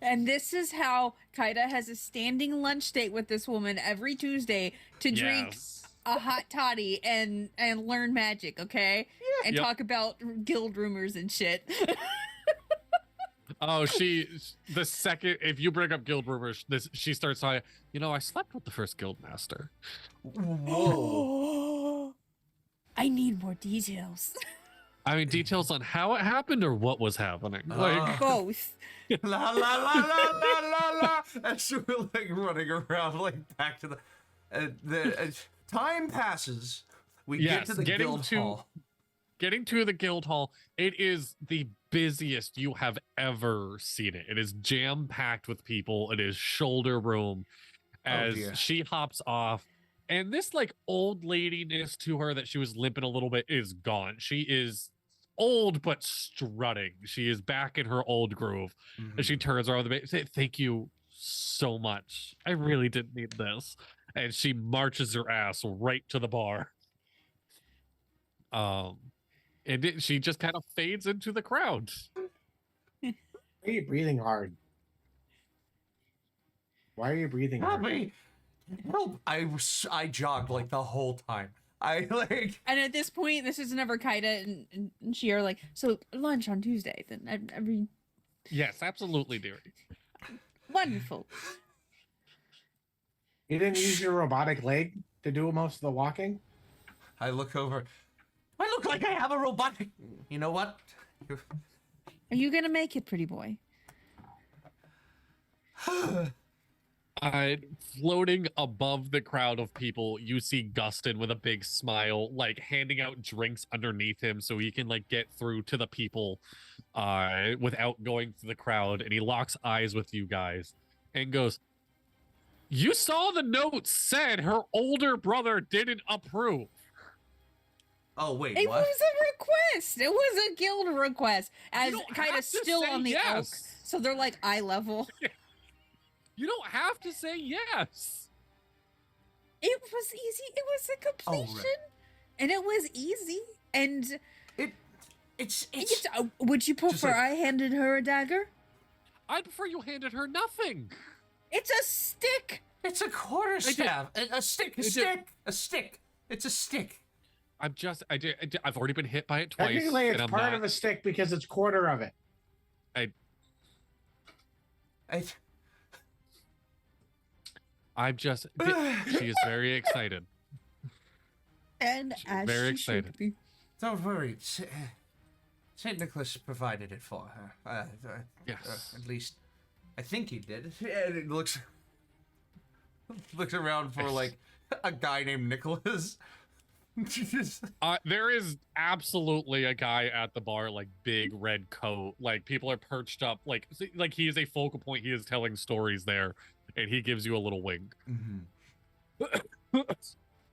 And this is how Kaida has a standing lunch date with this woman every Tuesday to drink Yes. a hot toddy and learn magic, okay? And Yep. talk about guild rumors and shit. Oh, the second if you bring up guild rumors, she starts saying, I slept with the first guild master. Whoa. I need more details. I mean, details on how it happened or what was happening. Both. La la la la la la la. As we're like running around, like back to the time passes. We get Yes, to the getting guild to- hall. Getting to the guild hall, it is the busiest you have ever seen it. It is jam packed with people. It is shoulder room as dear. she hops off. And this like old ladiness to her that she was limping a little bit is gone. She is old but strutting. She is back in her old groove. And she turns around the say, "Thank you so much. I really didn't need this." And she marches her ass right to the bar. She just kind of fades into the crowd. Why are you breathing hard? Why are you breathing Help hard? me! Help! I jogged like the whole time. I like. And at this point, this is never Kaida and she are like, "So lunch on Tuesday, then every Yes, absolutely, dearie. wonderful." You didn't use your robotic leg to do most of the walking? I look over. I look like I have a robotic. You know what? Are you gonna make it, pretty boy? Floating above the crowd of people, you see Gustin with a big smile, like handing out drinks underneath him so he can like get through to the people without going through the crowd. And he locks eyes with you guys and goes, "You saw the note said her older brother didn't approve." Oh wait, It what? was a request. It was a guild request. As don't Kaida have to still say on the elk, yes. so they're like eye level. You don't have to say yes. It was easy. It was a completion, right. and it was easy. And It's would you prefer like- I handed her a dagger? I'd prefer you handed her nothing. It's a stick. it's a quarter did- staff. A stick. A did- stick. A stick. It's a stick. I've already been hit by it twice. Technically, it's and I'm part not, of a stick because it's quarter of it. I'm just. She is very excited. And She's as very she should excited. be. Don't worry. Saint Nicholas provided it for her. Yes. At least, I think he did. And it looks around for like a guy named Nicholas. Just- There is absolutely a guy at the bar, like big red coat. Like people are perched up, like he is a focal point. He is telling stories there, and he gives you a little wink. and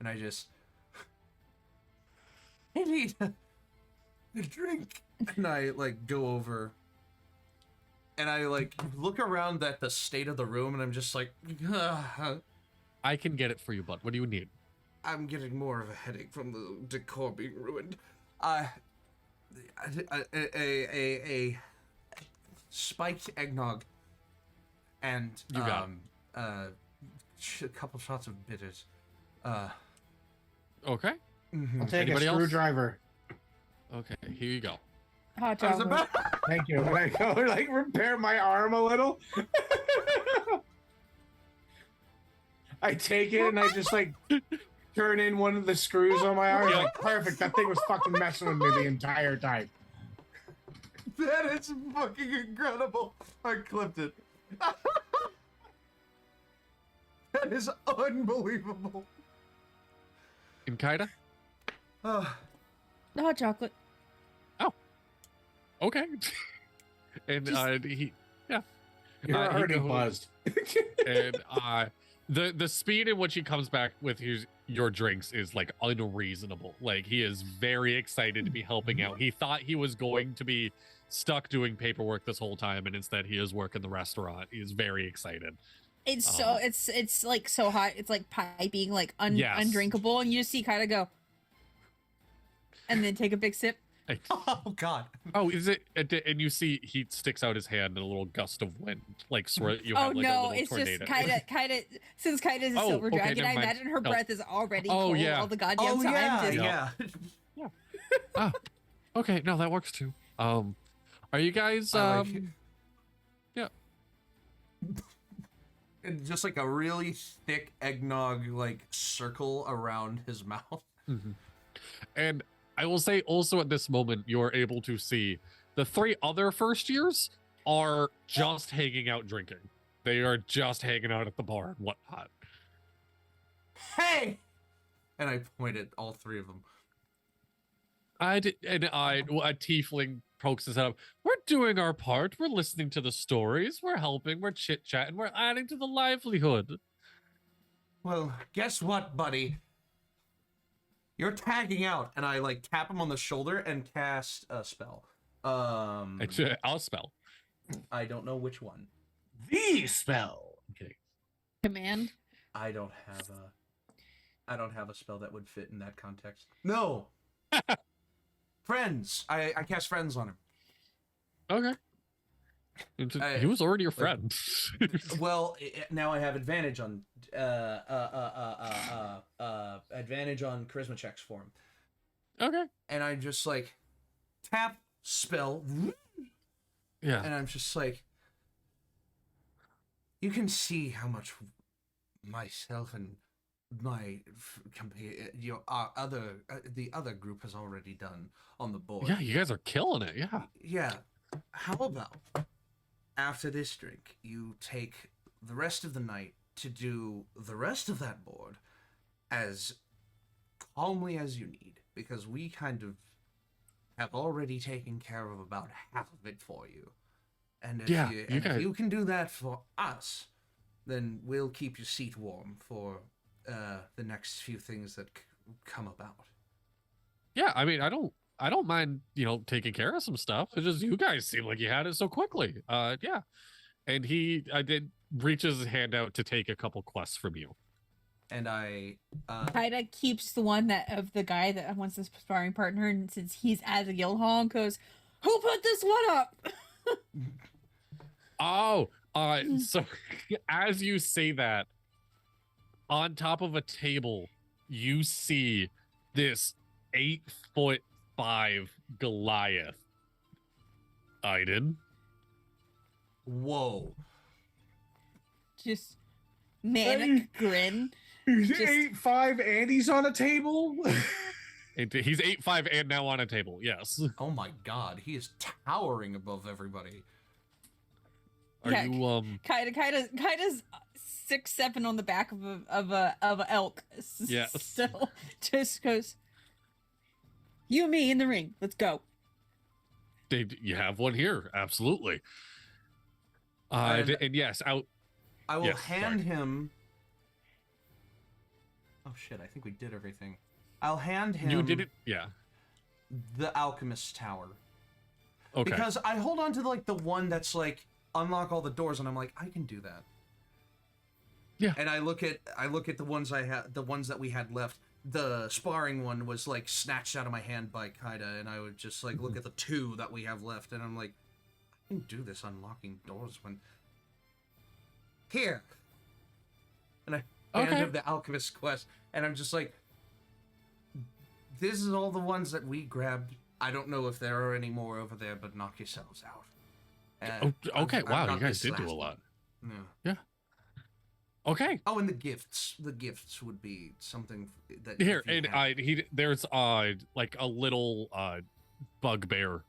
I just, I need a drink. And I like go over, and I like look around at the state of the room, and I'm just like, I can get it for you, bud. What do you need? I'm getting more of a headache from the decor being ruined. A spiked eggnog and You got a couple shots of bitters. Okay. Mhm. I'll take Anybody a else? screwdriver. Okay, here you go. Hot I was chocolate. about. Thank you. And I go like repair my arm a little. I take it and I just like turn in one of the screws on my arm. Yeah. Like, perfect. That thing was fucking messing with me the entire time. That is fucking incredible. I clipped it. That is unbelievable. And Kaida? Uh, The hot chocolate. Okay. And Just- he You're he already goes- buzzed. and the speed in which he comes back with your drinks is like unreasonable. Like he is very excited to be helping out. He thought he was going to be stuck doing paperwork this whole time, and instead he is working the restaurant. He is very excited. It's so it's like so hot. It's like piping, like Yes. undrinkable, and you just see kind of go, and then take a big sip. Oh God. Oh, is it? And you see he sticks out his hand in a little gust of wind, like you Oh have like a no, little it's tornado. just kind of since Kaida is a Oh, silver okay, dragon. I never mind. imagine her No. breath is already Oh, cold yeah. all the goddamn oh time. yeah, just- yeah. Oh, okay, no, that works too. Are you guys I like yeah. And just like a really thick eggnog like circle around his mouth. Mhm. And I will say also at this moment, you're able to see the 3 other first years are just hanging out drinking. They are just hanging out at the bar and whatnot. Hey! And I point at all 3 of them. A tiefling pokes his head up. We're doing our part. We're listening to the stories. We're helping. We're chit-chatting. We're adding to the livelihood. Well, guess what, buddy? You're tagging out, and I like tap him on the shoulder and cast a spell. I'll spell. I don't know which one. The spell. I'm kidding. Command. I don't have a spell that would fit in that context. No. Friends. I cast friends on him. Okay. He was already your friend. Well, now I have advantage on charisma checks for him. Okay. And I just like tap spell, Yeah. and I'm just like, you can see how much myself and my the other group has already done on the board. Yeah, you guys are killing it. Yeah. Yeah. How about after this drink, you take the rest of the night to do the rest of that board as calmly as you need, because we kind of have already taken care of about half of it for you. And if, Yeah, if you can do that for us, then we'll keep your seat warm for the next few things that come about. Yeah, I mean, I don't mind, taking care of some stuff. It's just you guys seem like you had it so quickly. Yeah. And I did reaches his hand out to take a couple quests from you. And I Kaida keeps the one of the guy that wants this sparring partner, and since he's at the guild hall, goes, "Who put this one up?" Oh, so as you say that, on top of a table, you see this 8'5" Goliath. Aiden. whoa. Just manic grin. He's Just- 8'5" and he's on a table. He's 8'5" and now on a table. Yes. Oh my god, he is towering above everybody. Are Yeah, you Kaida's 6'7" on the back of a elk. Yes. Still, just goes. You and me in the ring. Let's go. You have one here, absolutely. And- And yes, out. I will Yes, hand sorry. him. Oh shit! I think we did everything. I'll hand him. You did it, yeah. The alchemist's tower. Okay. Because I hold on to the one that's like unlock all the doors, and I'm like, I can do that. Yeah. And I look at the ones the ones that we had left. The sparring one was like snatched out of my hand by Kaida, and I would just like look at the 2 that we have left, and I'm like, I can do this unlocking doors when. Here. And I hand Okay. him the alchemist quest, and I'm just like, this is all the ones that we grabbed. I don't know if there are any more over there, but knock yourselves out. Okay, I've wow, got you guys this did do a last lot. one. Yeah. Okay. Oh, and the gifts. The gifts would be something that Here, if you and had- there's like a little bugbear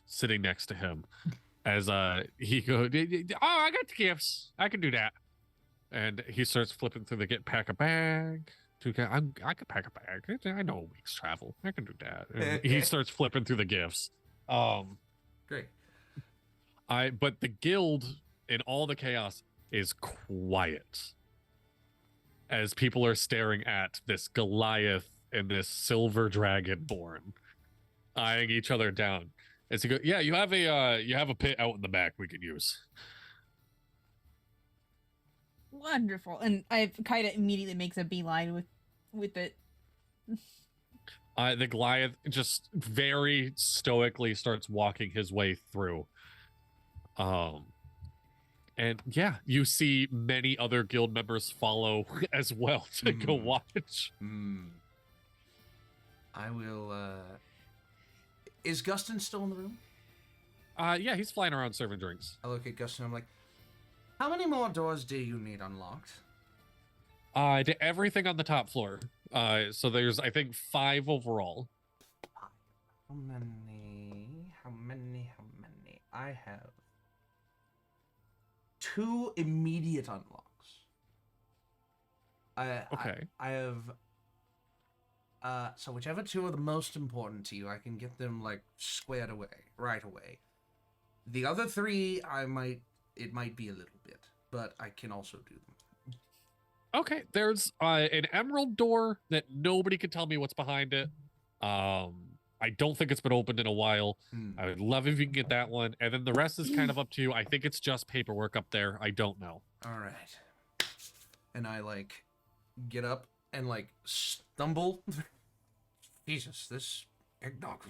sitting next to him as he goes, oh, I got the gifts, I can do that. And he starts flipping through pack a bag. I can pack a bag. I know a week's travel. I can do that. And he starts flipping through the gifts. Great. But the guild in all the chaos is quiet as people are staring at this Goliath and this silver dragonborn eyeing each other down. As he goes, yeah, you have a pit out in the back we could use. Wonderful. And Kaida immediately makes a beeline with it. The Goliath just very stoically starts walking his way through. And yeah, you see many other guild members follow as well to go watch. I will, is Gustin still in the room? Yeah, he's flying around serving drinks. I look at Gustin, I'm like, how many more doors do you need unlocked? To everything on the top floor. So there's, I think, 5 overall. How many? I have 2 immediate unlocks. Okay. I have, so whichever 2 are the most important to you, I can get them, like, squared away, right away. The other 3, it might be a little bit, but I can also do them. Okay, there's an emerald door that nobody can tell me what's behind it. I don't think it's been opened in a while. I would love if you can get that one. And then the rest is kind of up to you. I think it's just paperwork up there. I don't know. All right. And I, like, get up and, like, stumble. Jesus, this eggnog.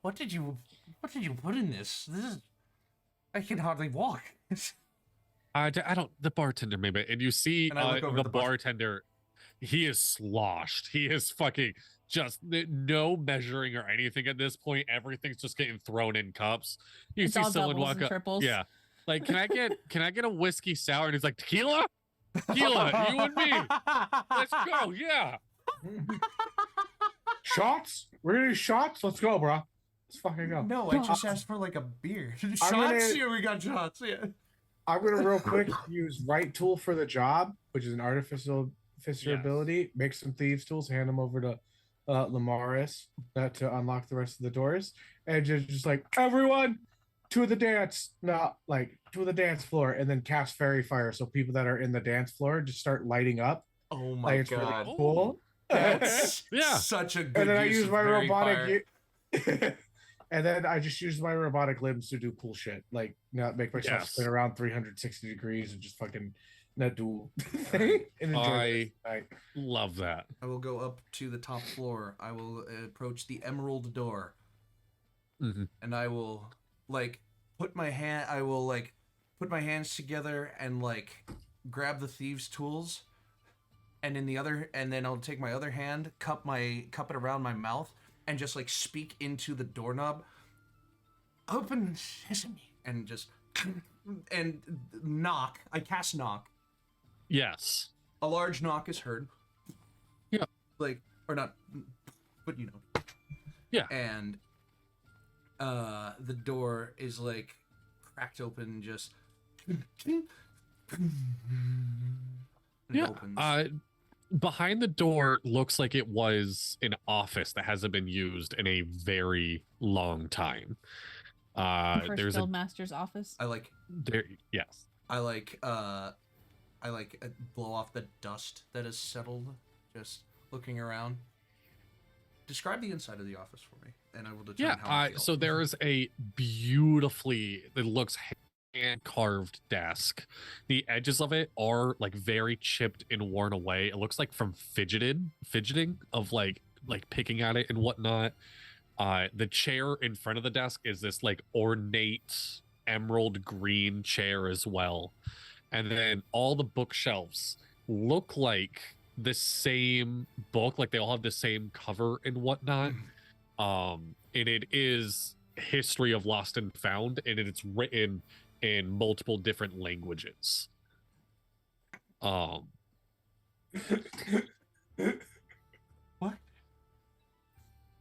What did you put in this? I can hardly walk. I don't, the bartender maybe. And you see And I look over the at the bar- bartender, he is sloshed. He is fucking just no measuring or anything at this point. Everything's just getting thrown in cups. You It's see all someone doubles walk and up. triples. Yeah. Like, can I get a whiskey sour? And he's like, tequila? Tequila, you and me. Let's go. Yeah. Shots? We're gonna do shots? Let's go, bro. Let's fucking go. No, I just asked for, like, a beer. gonna- Shots? Yeah, we got shots, yeah. I'm gonna real quick use right tool for the job, which is an artificial Yes. ability. Make some thieves tools, hand them over to Lamaris to unlock the rest of the doors, and just like everyone to the dance, to the dance floor, and then cast fairy fire so people that are in the dance floor just start lighting up. Oh Like, my it's really god. cool. That's Yeah. such a good And then I use use of my fairy robotic. fire. And then I just use my robotic limbs to do cool shit, like make myself Yes. spin around 360 degrees and just fucking not do thing and enjoy I it. Like, love that. I will go up to the top floor. I will approach the emerald door. Mhm. And I will put my hands together and grab the thieves' tools. And then I'll take my other hand, cup it around my mouth, and just speak into the doorknob. Open sesame, and just and knock. I cast knock. Yes. A large knock is heard. Yeah. Or not, but you know. Yeah. And the door is cracked open, just it Yeah. opens. Behind the door looks like it was an office that hasn't been used in a very long time. First There's Guild Master's office. yes. I blow off the dust that has settled, just looking around. Describe the inside of the office for me, and I will determine how I feel. So there is a beautifully, it looks hand carved desk. The edges of it are very chipped and worn away. It looks like from fidgeting of like picking at it and whatnot. The chair in front of the desk is this ornate emerald green chair as well. And then all the bookshelves look like the same book, like they all have the same cover and whatnot. And it is History of Lost and Found, and it's written in multiple different languages. What?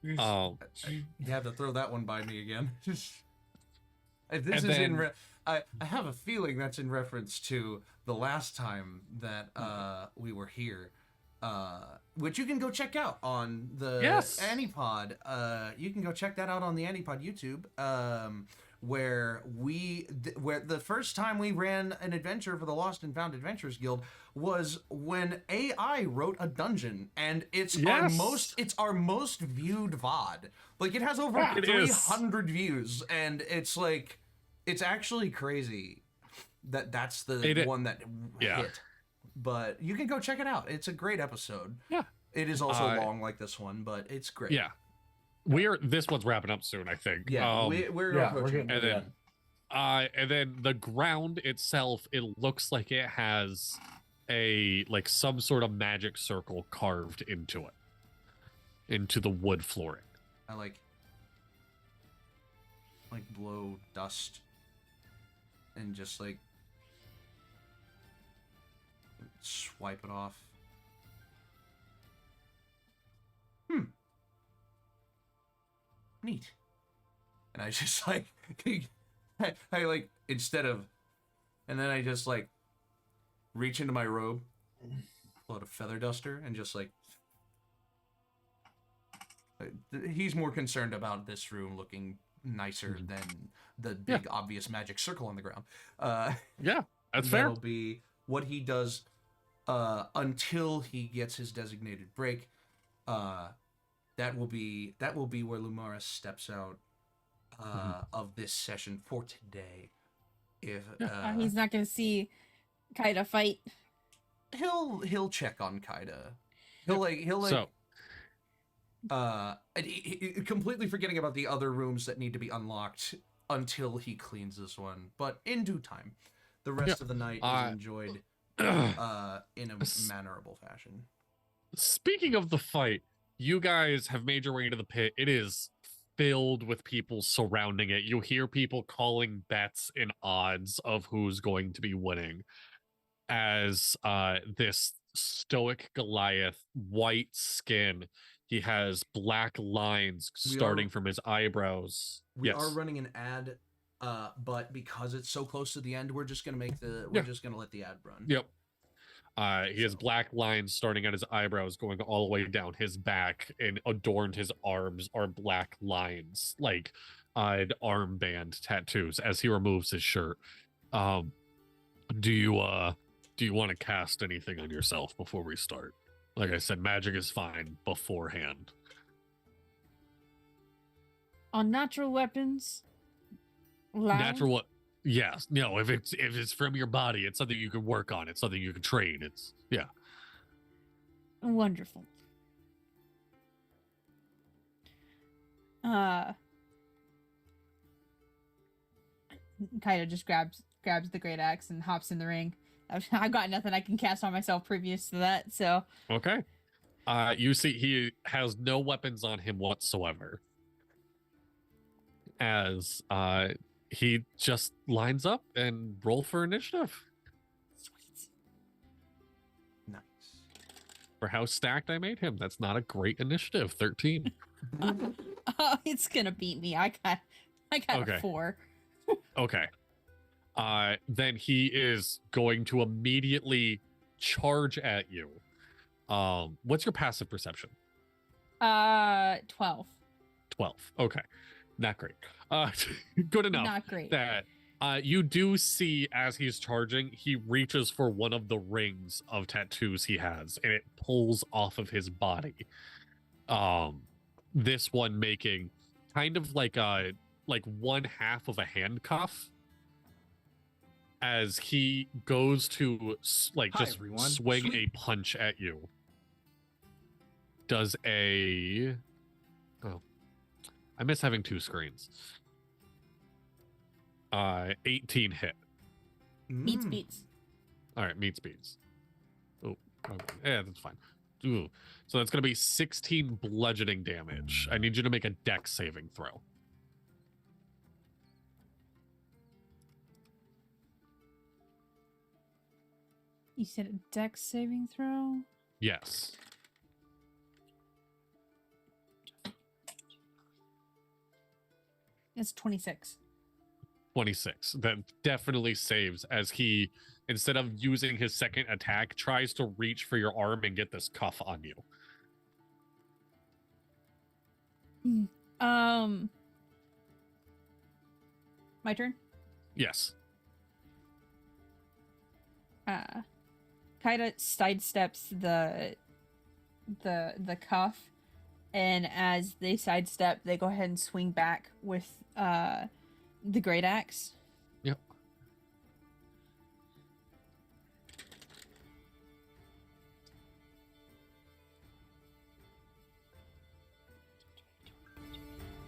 You have to throw that one by me again. If this And is in then- I have a feeling that's in reference to the last time that we were here, which you can go check out on the Yes. Anipod. You can go check that out on the Anipod YouTube, where where the first time we ran an adventure for the Lost and Found Adventurers Guild was when AI wrote a dungeon, and it's our most viewed VOD. Like, it has over It is. 300 views, and it's like, it's actually crazy that that's the one that hit. But you can go check it out. It's a great episode. Yeah. It is also long like this one, but it's great. Yeah. This one's wrapping up soon, I think. Yeah, we're approaching. And then the ground itself, it looks like it has some sort of magic circle carved into the wood flooring. I like blow dust and just swipe it off. Neat. And I just I instead of, and then I just reach into my robe, pull out a feather duster, and just he's more concerned about this room looking nicer than the big obvious magic circle on the ground. That's fair. That'll be what he does until he gets his designated break. That will be where Lumaris steps out of this session for today. If he's not gonna see Kaida fight. He'll check on Kaida. Completely forgetting about the other rooms that need to be unlocked until he cleans this one. But in due time, the rest of the night is enjoyed in a mannerable fashion. Speaking of the fight, you guys have made your way into the pit. It is filled with people surrounding it. You hear people calling bets and odds of who's going to be winning as this stoic Goliath, white skin. He has black lines starting from his eyebrows. We are running an ad, but because it's so close to the end, we're just gonna just gonna let the ad run. Yep. He has black lines starting at his eyebrows, going all the way down his back, and adorned his arms are black lines, like an armband tattoos. As he removes his shirt, do you want to cast anything on yourself before we start? Like I said, magic is fine beforehand. On natural weapons? Loud? Natural what? Yes. No, if it's from your body, it's something you can work on. It's something you can train. Wonderful. Kaida just grabs the great axe and hops in the ring. I've got nothing I can cast on myself previous to that, so. Okay. You see he has no weapons on him whatsoever. As he just lines up and roll for initiative. Sweet. Nice. For how stacked I made him. That's not a great initiative. 13. Oh, it's gonna beat me. I got Okay. a 4. Okay. Then he is going to immediately charge at you. What's your passive perception? 12. 12. Okay. Not great. Good enough. Not great. That you do see as he's charging, he reaches for one of the rings of tattoos he has, and it pulls off of his body. This one making kind of like one half of a handcuff as he goes to just everyone. swing Sweet. a punch at you. Does a I miss having two screens. 18 hit. Beats. All right, meets beats. Oh, Yeah, that's fine. Ooh. So that's going to be 16 bludgeoning damage. I need you to make a dex saving throw. You said a dex saving throw? Yes. It's 26. 26. That definitely saves as he, instead of using his second attack, tries to reach for your arm and get this cuff on you. My turn? Yes. Kaida sidesteps the cuff, and as they sidestep, they go ahead and swing back with the great axe. Yep.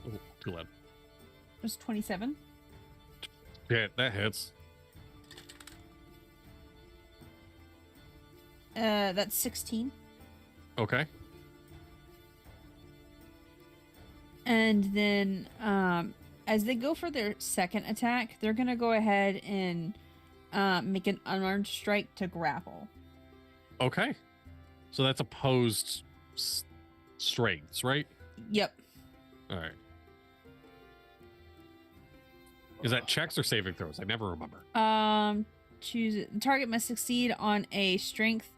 Oh, too loud. It was 27. Yeah, that hits. That's 16. Okay. And then, as they go for their second attack, they're gonna go ahead and make an unarmed strike to grapple. Okay. So that's opposed strengths, right? Yep. All right. Is that checks or saving throws? I never remember. Choose it. The target must succeed on a strength/dex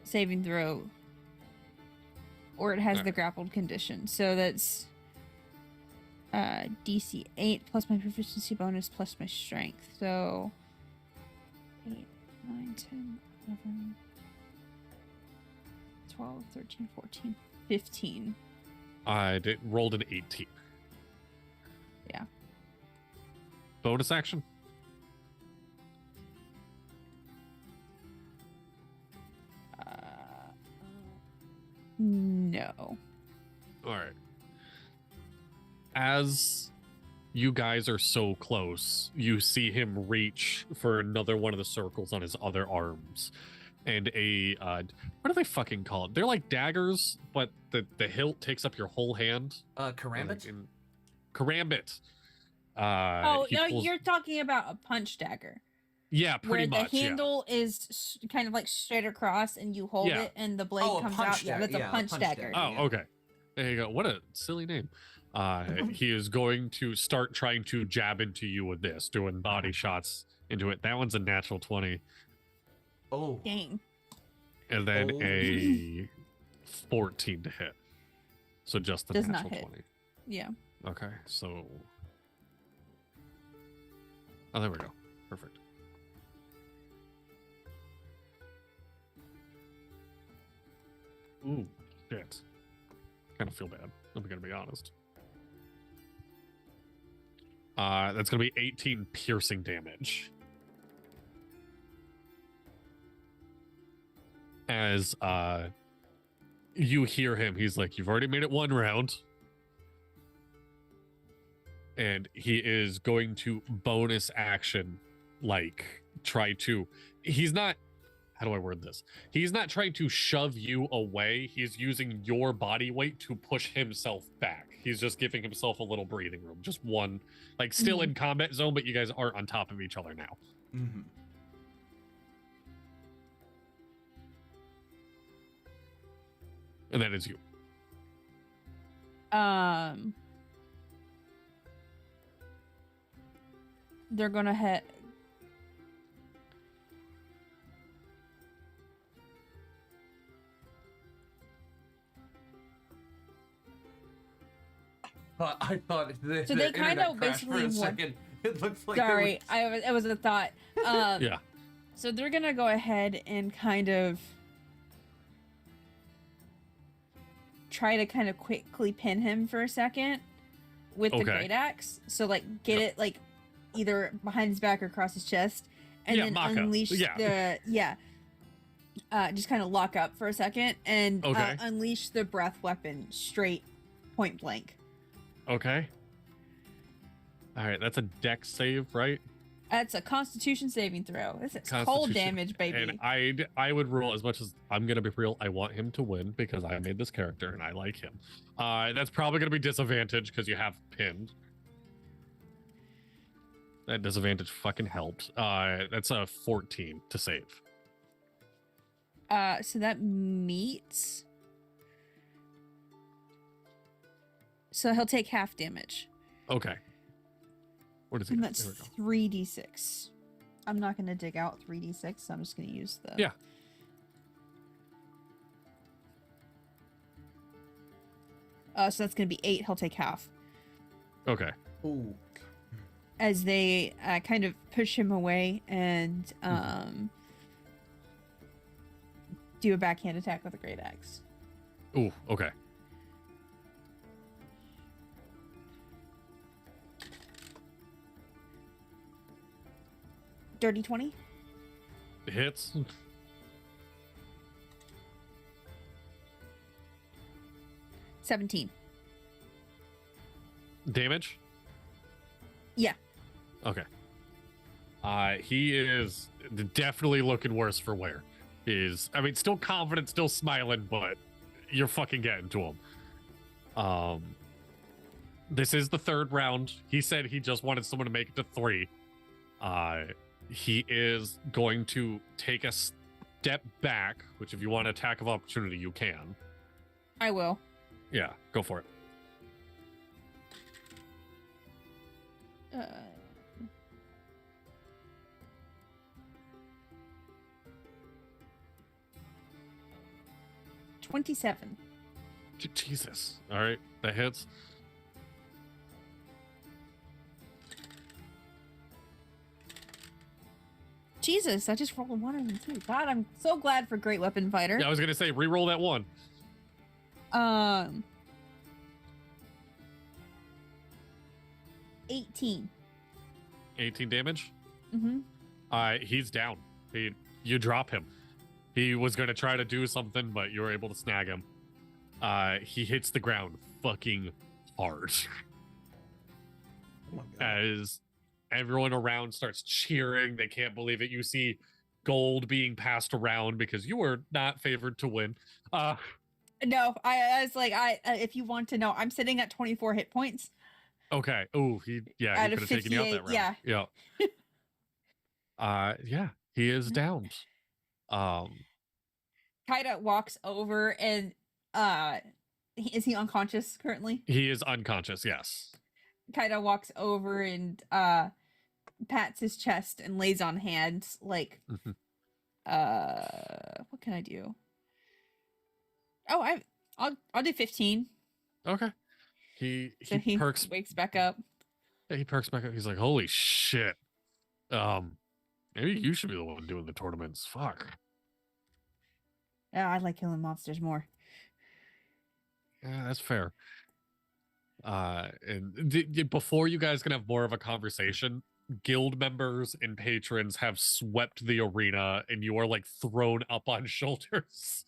saving throw, or it has the grappled condition. So that's DC 8 plus my proficiency bonus plus my strength. So 8, 9, 10, 11, 12, 13, 14, 15. I rolled an 18. Yeah. Bonus action? No. All right. As you guys are so close, you see him reach for another one of the circles on his other arms. And a, what do they fucking call it? They're like daggers, but the hilt takes up your whole hand. Karambit? Karambit. Oh, he no, pulls- you're talking about a punch dagger. Yeah, pretty where much. the handle is kind of like straight across and you hold Yeah. it and the blade Oh, a comes punch out. Yeah, dagger. that's Yeah, a punch dagger. Oh, Yeah. okay. There you go. What a silly name. He is going to start trying to jab into you with this, doing body shots into it. That one's a natural 20. Oh. Dang. And then Oh. a 14 to hit. So just the Does not natural hit. 20. Yeah. Okay, so... Oh, there we go. Perfect. Ooh, shit. Kind of feel bad. I'm gonna be honest. That's gonna be 18 piercing damage. As you hear him, he's like, "You've already made it one round." And he is going to bonus action, like, try to... He's not... How do I word this? He's not trying to shove you away. He's using your body weight to push himself back. He's just giving himself a little breathing room. Just one, like, still in combat zone, but you guys aren't on top of each other now. Mm-hmm. And that is you. They're gonna hit. I thought So they kind of basically for a want- second. It looks like Sorry, it it was a thought. Yeah. So they're gonna go ahead and kind of try to kind of quickly pin him for a second with the Okay. great axe. So like get it like either behind his back or across his chest, and Yeah, then mock up. unleash Yeah. just kind of lock up for a second and Okay. unleash the breath weapon straight point blank. Okay. All right, that's a dex save, right? That's a Constitution saving throw. This is cold Constitution. damage, baby. And I would roll, as much as I'm gonna be real, I want him to win because I made this character and I like him. That's probably gonna be disadvantage because you have pinned. That disadvantage fucking helped. That's a 14 to save. So that meets. So he'll take half damage. Okay. What is it? And that's There we go. 3d6. I'm not going to dig out 3d6, so I'm just going to use the... Yeah. So that's going to be 8. He'll take half. Okay. Ooh. As they kind of push him away and do a backhand attack with a great axe. Ooh, okay. Dirty 20? Hits. $17. Damage? Yeah. Okay. He is definitely looking worse for wear. I mean, still confident, still smiling, but you're fucking getting to him. This is the third round. He said he just wanted someone to make it to 3. He is going to take a step back, which if you want an attack of opportunity, you can. I will. Yeah, go for it. Uh, 27. Jesus. All right, that hits. Jesus, I just rolled a 1 and a 2. God, I'm so glad for Great Weapon Fighter. Yeah, I was gonna say re-roll that 1. 18. 18 damage. Mm-hmm. He's down. You drop him. He was gonna try to do something, but you were able to snag him. He hits the ground fucking hard. Oh my God. As everyone around starts cheering, they can't believe it. You see gold being passed around because you were not favored to win. No, I was like, if you want to know, I'm sitting at 24 hit points. Okay. Oh, he could Out have of taken you out 58, that round. Yeah. Yeah, he is downed. Kaida walks over and is he unconscious currently? He is unconscious, yes. Kaida walks over and pats his chest and lays on hands like Mhm. What can I do? Oh, I'll do 15. Okay. He So he perks wakes back up. he perks back up. He's like, holy shit. Maybe you should be the one doing the tournaments. Fuck. Yeah, I like killing monsters more. Yeah, that's fair. And before you guys can have more of a conversation, guild members and patrons have swept the arena, and you are like thrown up on shoulders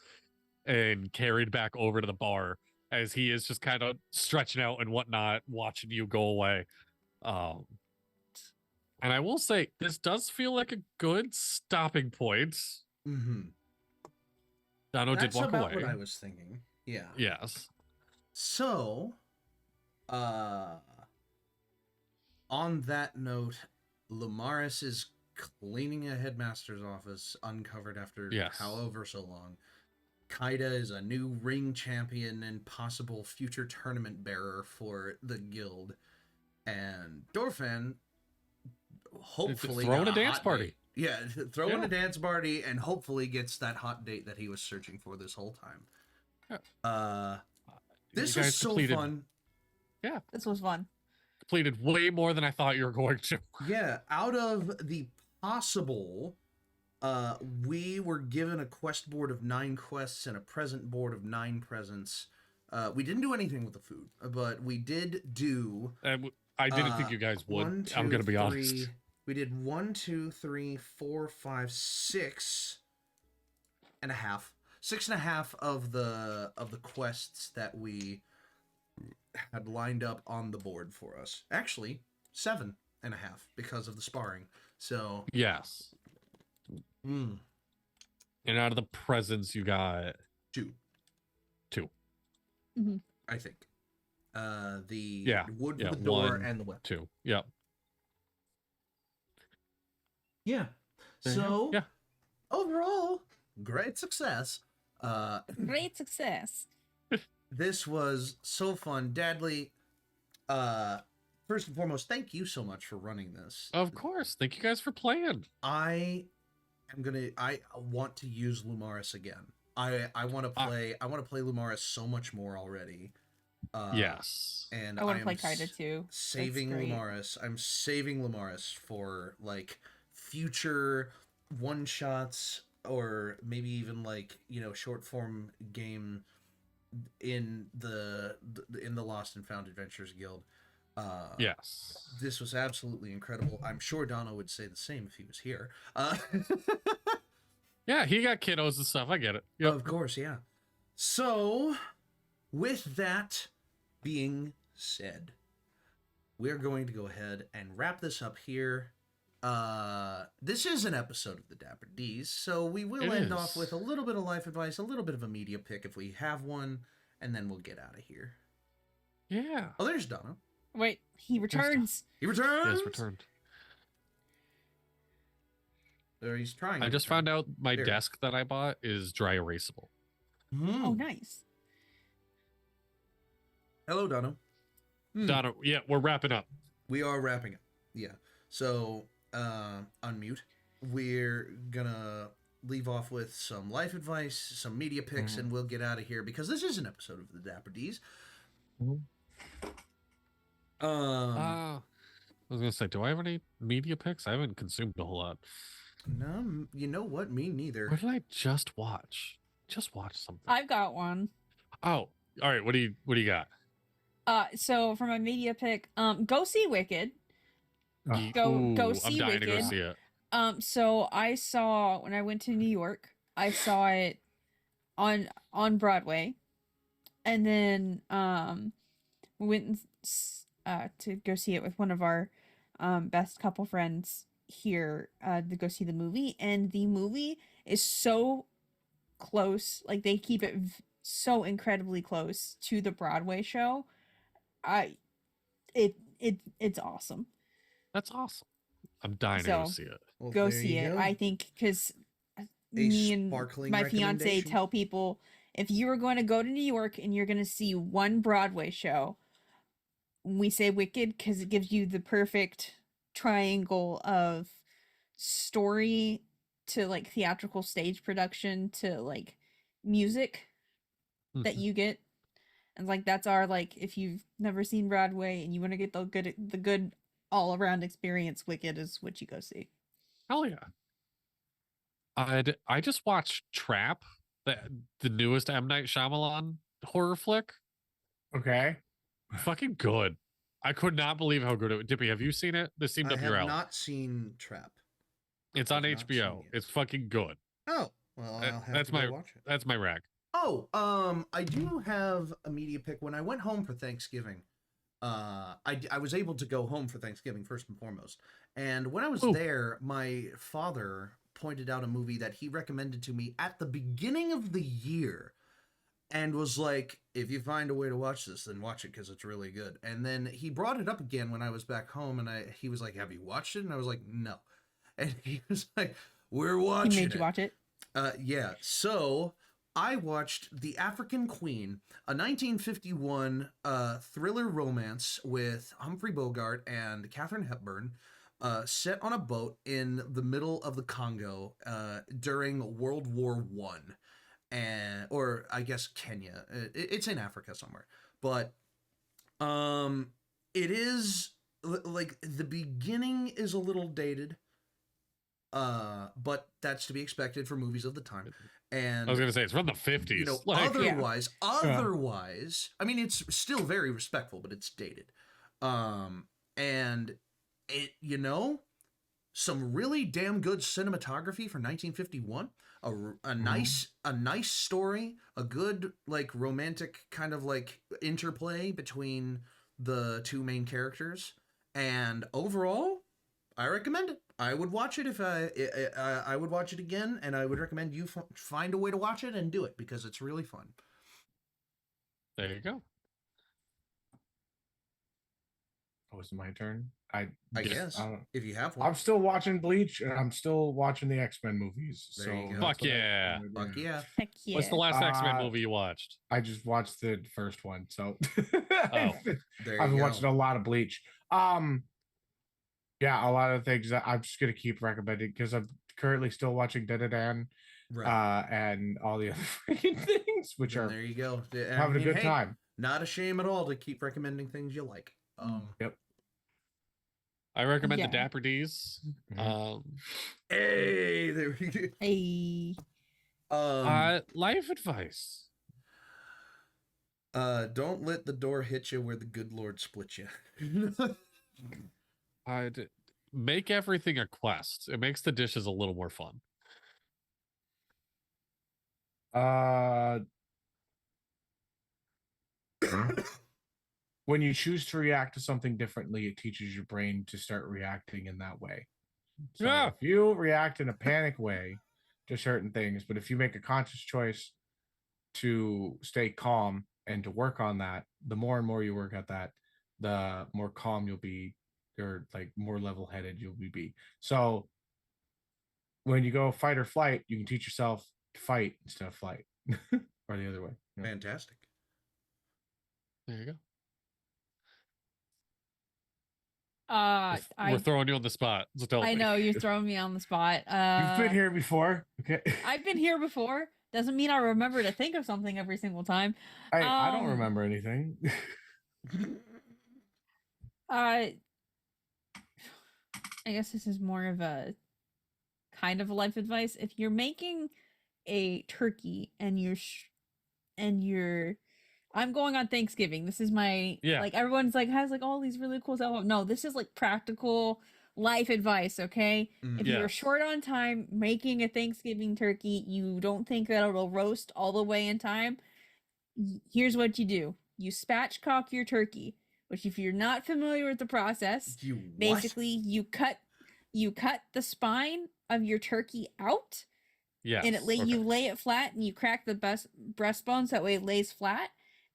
and carried back over to the bar as he is just kind of stretching out and whatnot, watching you go away. And I will say, this does feel like a good stopping point. Mm-hmm. Dano did That's walk about away. what I was thinking. Yeah. Yes. So, on that note, Lumaris is cleaning a headmaster's office uncovered after Yes. however so long. Kaida is a new ring champion and possible future tournament bearer for the guild. And Dorfan hopefully throwing got a dance hot party. date. Yeah, throwing Yeah. a dance party and hopefully gets that hot date that he was searching for this whole time. This You was guys so completed- fun. This was fun. Completed way more than I thought you were going to. Yeah, out of the possible, we were given a quest board of 9 quests and a present board of 9 presents. We didn't do anything with the food, but we did do. I didn't think you guys would. 1, 2, I'm gonna be 3 honest. We did 1, 2, 3, 4, 5, 6 and a half. 6.5 of the quests that we had lined up on the board for us. Actually, 7. and a half because of the sparring. So Yes. mm, And out of the presents, you got 2. 2. I think. The Yeah. wood Yeah. for the door 1, and the weapon. 2. Yep. Yeah. There you go. So Yeah. overall, great success. Great success. This was so fun. Dadley, first and foremost, thank you so much for running this. Of course. Thank you guys for playing. I want to use Lumaris again. I want to play Lumaris so much more already. Yes. And I want to am play Kaida too. That's saving great. Lumaris. I'm saving Lumaris for like future one shots or maybe even like, you know, short form game in the Lost and Found Adventures Guild. Yes. This was absolutely incredible. I'm sure Dono would say the same if he was here. Yeah, he got kiddos and stuff. I get it. Yep. Of course, yeah. So, with that being said, we're going to go ahead and wrap this up here. This is an episode of the Dapper D's, so we will end off with a little bit of life advice, a little bit of a media pick if we have one, and then we'll get out of here. Yeah. Oh, there's Dono. Wait, he returns. He returns. Yes, returned. Or he's trying. I just found out my desk that I bought is dry erasable. Oh, nice. Hello, Dono. Donna, yeah, we're wrapping up. We are wrapping up. Yeah. So, unmute. We're gonna leave off with some life advice, some media picks, and we'll get out of here because this is an episode of the Dapper D's. I was gonna say, do I have any media picks? I haven't consumed a whole lot. No, you know what? Me neither. What did I just watch? Just watch something. I've got one. Oh, all right. What do you got? So for my media pick, go see Wicked. Go see I'm dying Wicked. to go see it. So I saw when I went to New York, I saw it on Broadway, and then we went to go see it with one of our best couple friends here to go see the movie, and the movie is so close, like they keep it so incredibly close to the Broadway show. It's awesome. That's awesome. I'm dying to go see it. Well, Go there see you it. go. I think because me and sparkling my fiance recommendation. tell people, if you are going to go to New York and you're going to see one Broadway show, we say Wicked because it gives you the perfect triangle of story to like theatrical stage production to like music that you get. And like that's our, like, if you've never seen Broadway and you want to get the good all around experience, Wicked is what you go see. Hell yeah. I just watched Trap, the newest M. Night Shyamalan horror flick. Okay. Fucking good. I could not believe how good it was. Dippy, have you seen it? This seemed I up your have alley. not seen Trap. It's on HBO. It's fucking good. Oh, well, I'll have That's to go my watch it. that's my rag. Oh, I do have a media pick. When I went home for Thanksgiving, I was able to go home for Thanksgiving first and foremost. And when I was there, my father pointed out a movie that he recommended to me at the beginning of the year and was like, if you find a way to watch this, then watch it because it's really good. And then he brought it up again when I was back home, and he was like, have you watched it? And I was like, no. And he was like, we're watching it. He made you watch it? Yeah. So I watched The African Queen, a 1951 thriller romance with Humphrey Bogart and Katharine Hepburn, set on a boat in the middle of the Congo during World War One, or I guess Kenya. It's in Africa somewhere, but it is like the beginning is a little dated. But that's to be expected for movies of the time. And I was gonna say it's from the 50s. You know, otherwise, I mean, it's still very respectful, but it's dated. And it, you know, some really damn good cinematography for 1951. A nice story, a good like romantic kind of like interplay between the two main characters, And overall, I recommend it. I would watch it if I would watch it again, and I would recommend you find a way to watch it and do it because it's really fun. There you go. Oh, is it my turn? I guess if you have I'm one. still watching Bleach, and I'm still watching the X-Men movies. There So you go. Fuck yeah. Fuck yeah. Heck yeah. What's the last X-Men movie you watched? I just watched the first one, so Oh. There I've you been go. watching a lot of Bleach. Yeah, a lot of things that I'm just gonna keep recommending because I'm currently still watching Dan, Right. and all the other freaking things, which And are there you go. having a good time. Not a shame at all to keep recommending things you like. Yep. I recommend Yeah. the Dapper D's. Hey, there we go. Hey. Life advice. Don't let the door hit you where the good Lord split you. I'd make everything a quest. It makes the dishes a little more fun. When you choose to react to something differently, it teaches your brain to start reacting in that way. So Yeah. if you react in a panic way to certain things, but if you make a conscious choice to stay calm and to work on that, the more and more you work at that, the more calm you'll be, or like more level-headed you'll be. So when you go fight or flight, you can teach yourself to fight instead of flight, or the other way. Yeah. Fantastic. There you go. I We're throwing you on the spot. I know you're throwing me on the spot. You've been here before, okay? I've been here before. Doesn't mean I remember to think of something every single time. I don't remember anything. I guess this is more of a kind of a life advice. If you're making a turkey and you're I'm going on Thanksgiving. This is my like everyone's like has like all these really cool stuff. No, this is like practical life advice, okay? If you're short on time making a Thanksgiving turkey, you don't think that it'll roast all the way in time, here's what you do. You spatchcock your turkey, which if you're not familiar with the process, basically you cut the spine of your turkey out. Yeah. And you lay it flat and you crack the breastbones, that way it lays flat.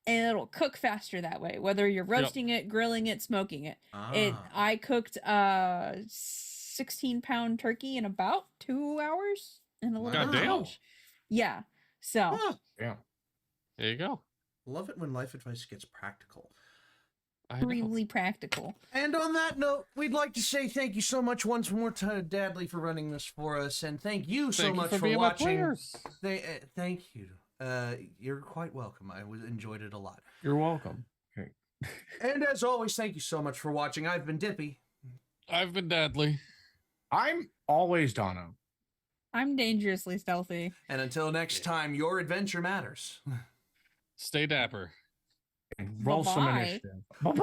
And it'll cook faster that way, whether you're roasting it, grilling it, smoking it. I cooked a 16-pound turkey in about 2 hours and a little bit. Goddamn. Yeah. So. Yeah. There you go. Love it when life advice gets practical. Extremely practical. And on that note, we'd like to say thank you so much once more to Dadley for running this for us, and thank you so much for watching. Thank you. You're quite welcome. I enjoyed it a lot. You're welcome. Okay. And as always, thank you so much for watching. I've been Dippy. I've been Dadley. I'm always Donna. I'm dangerously stealthy. And until next time, your adventure matters. Stay dapper. And roll some initiative. Bye-bye.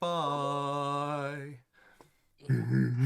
Bye. Bye.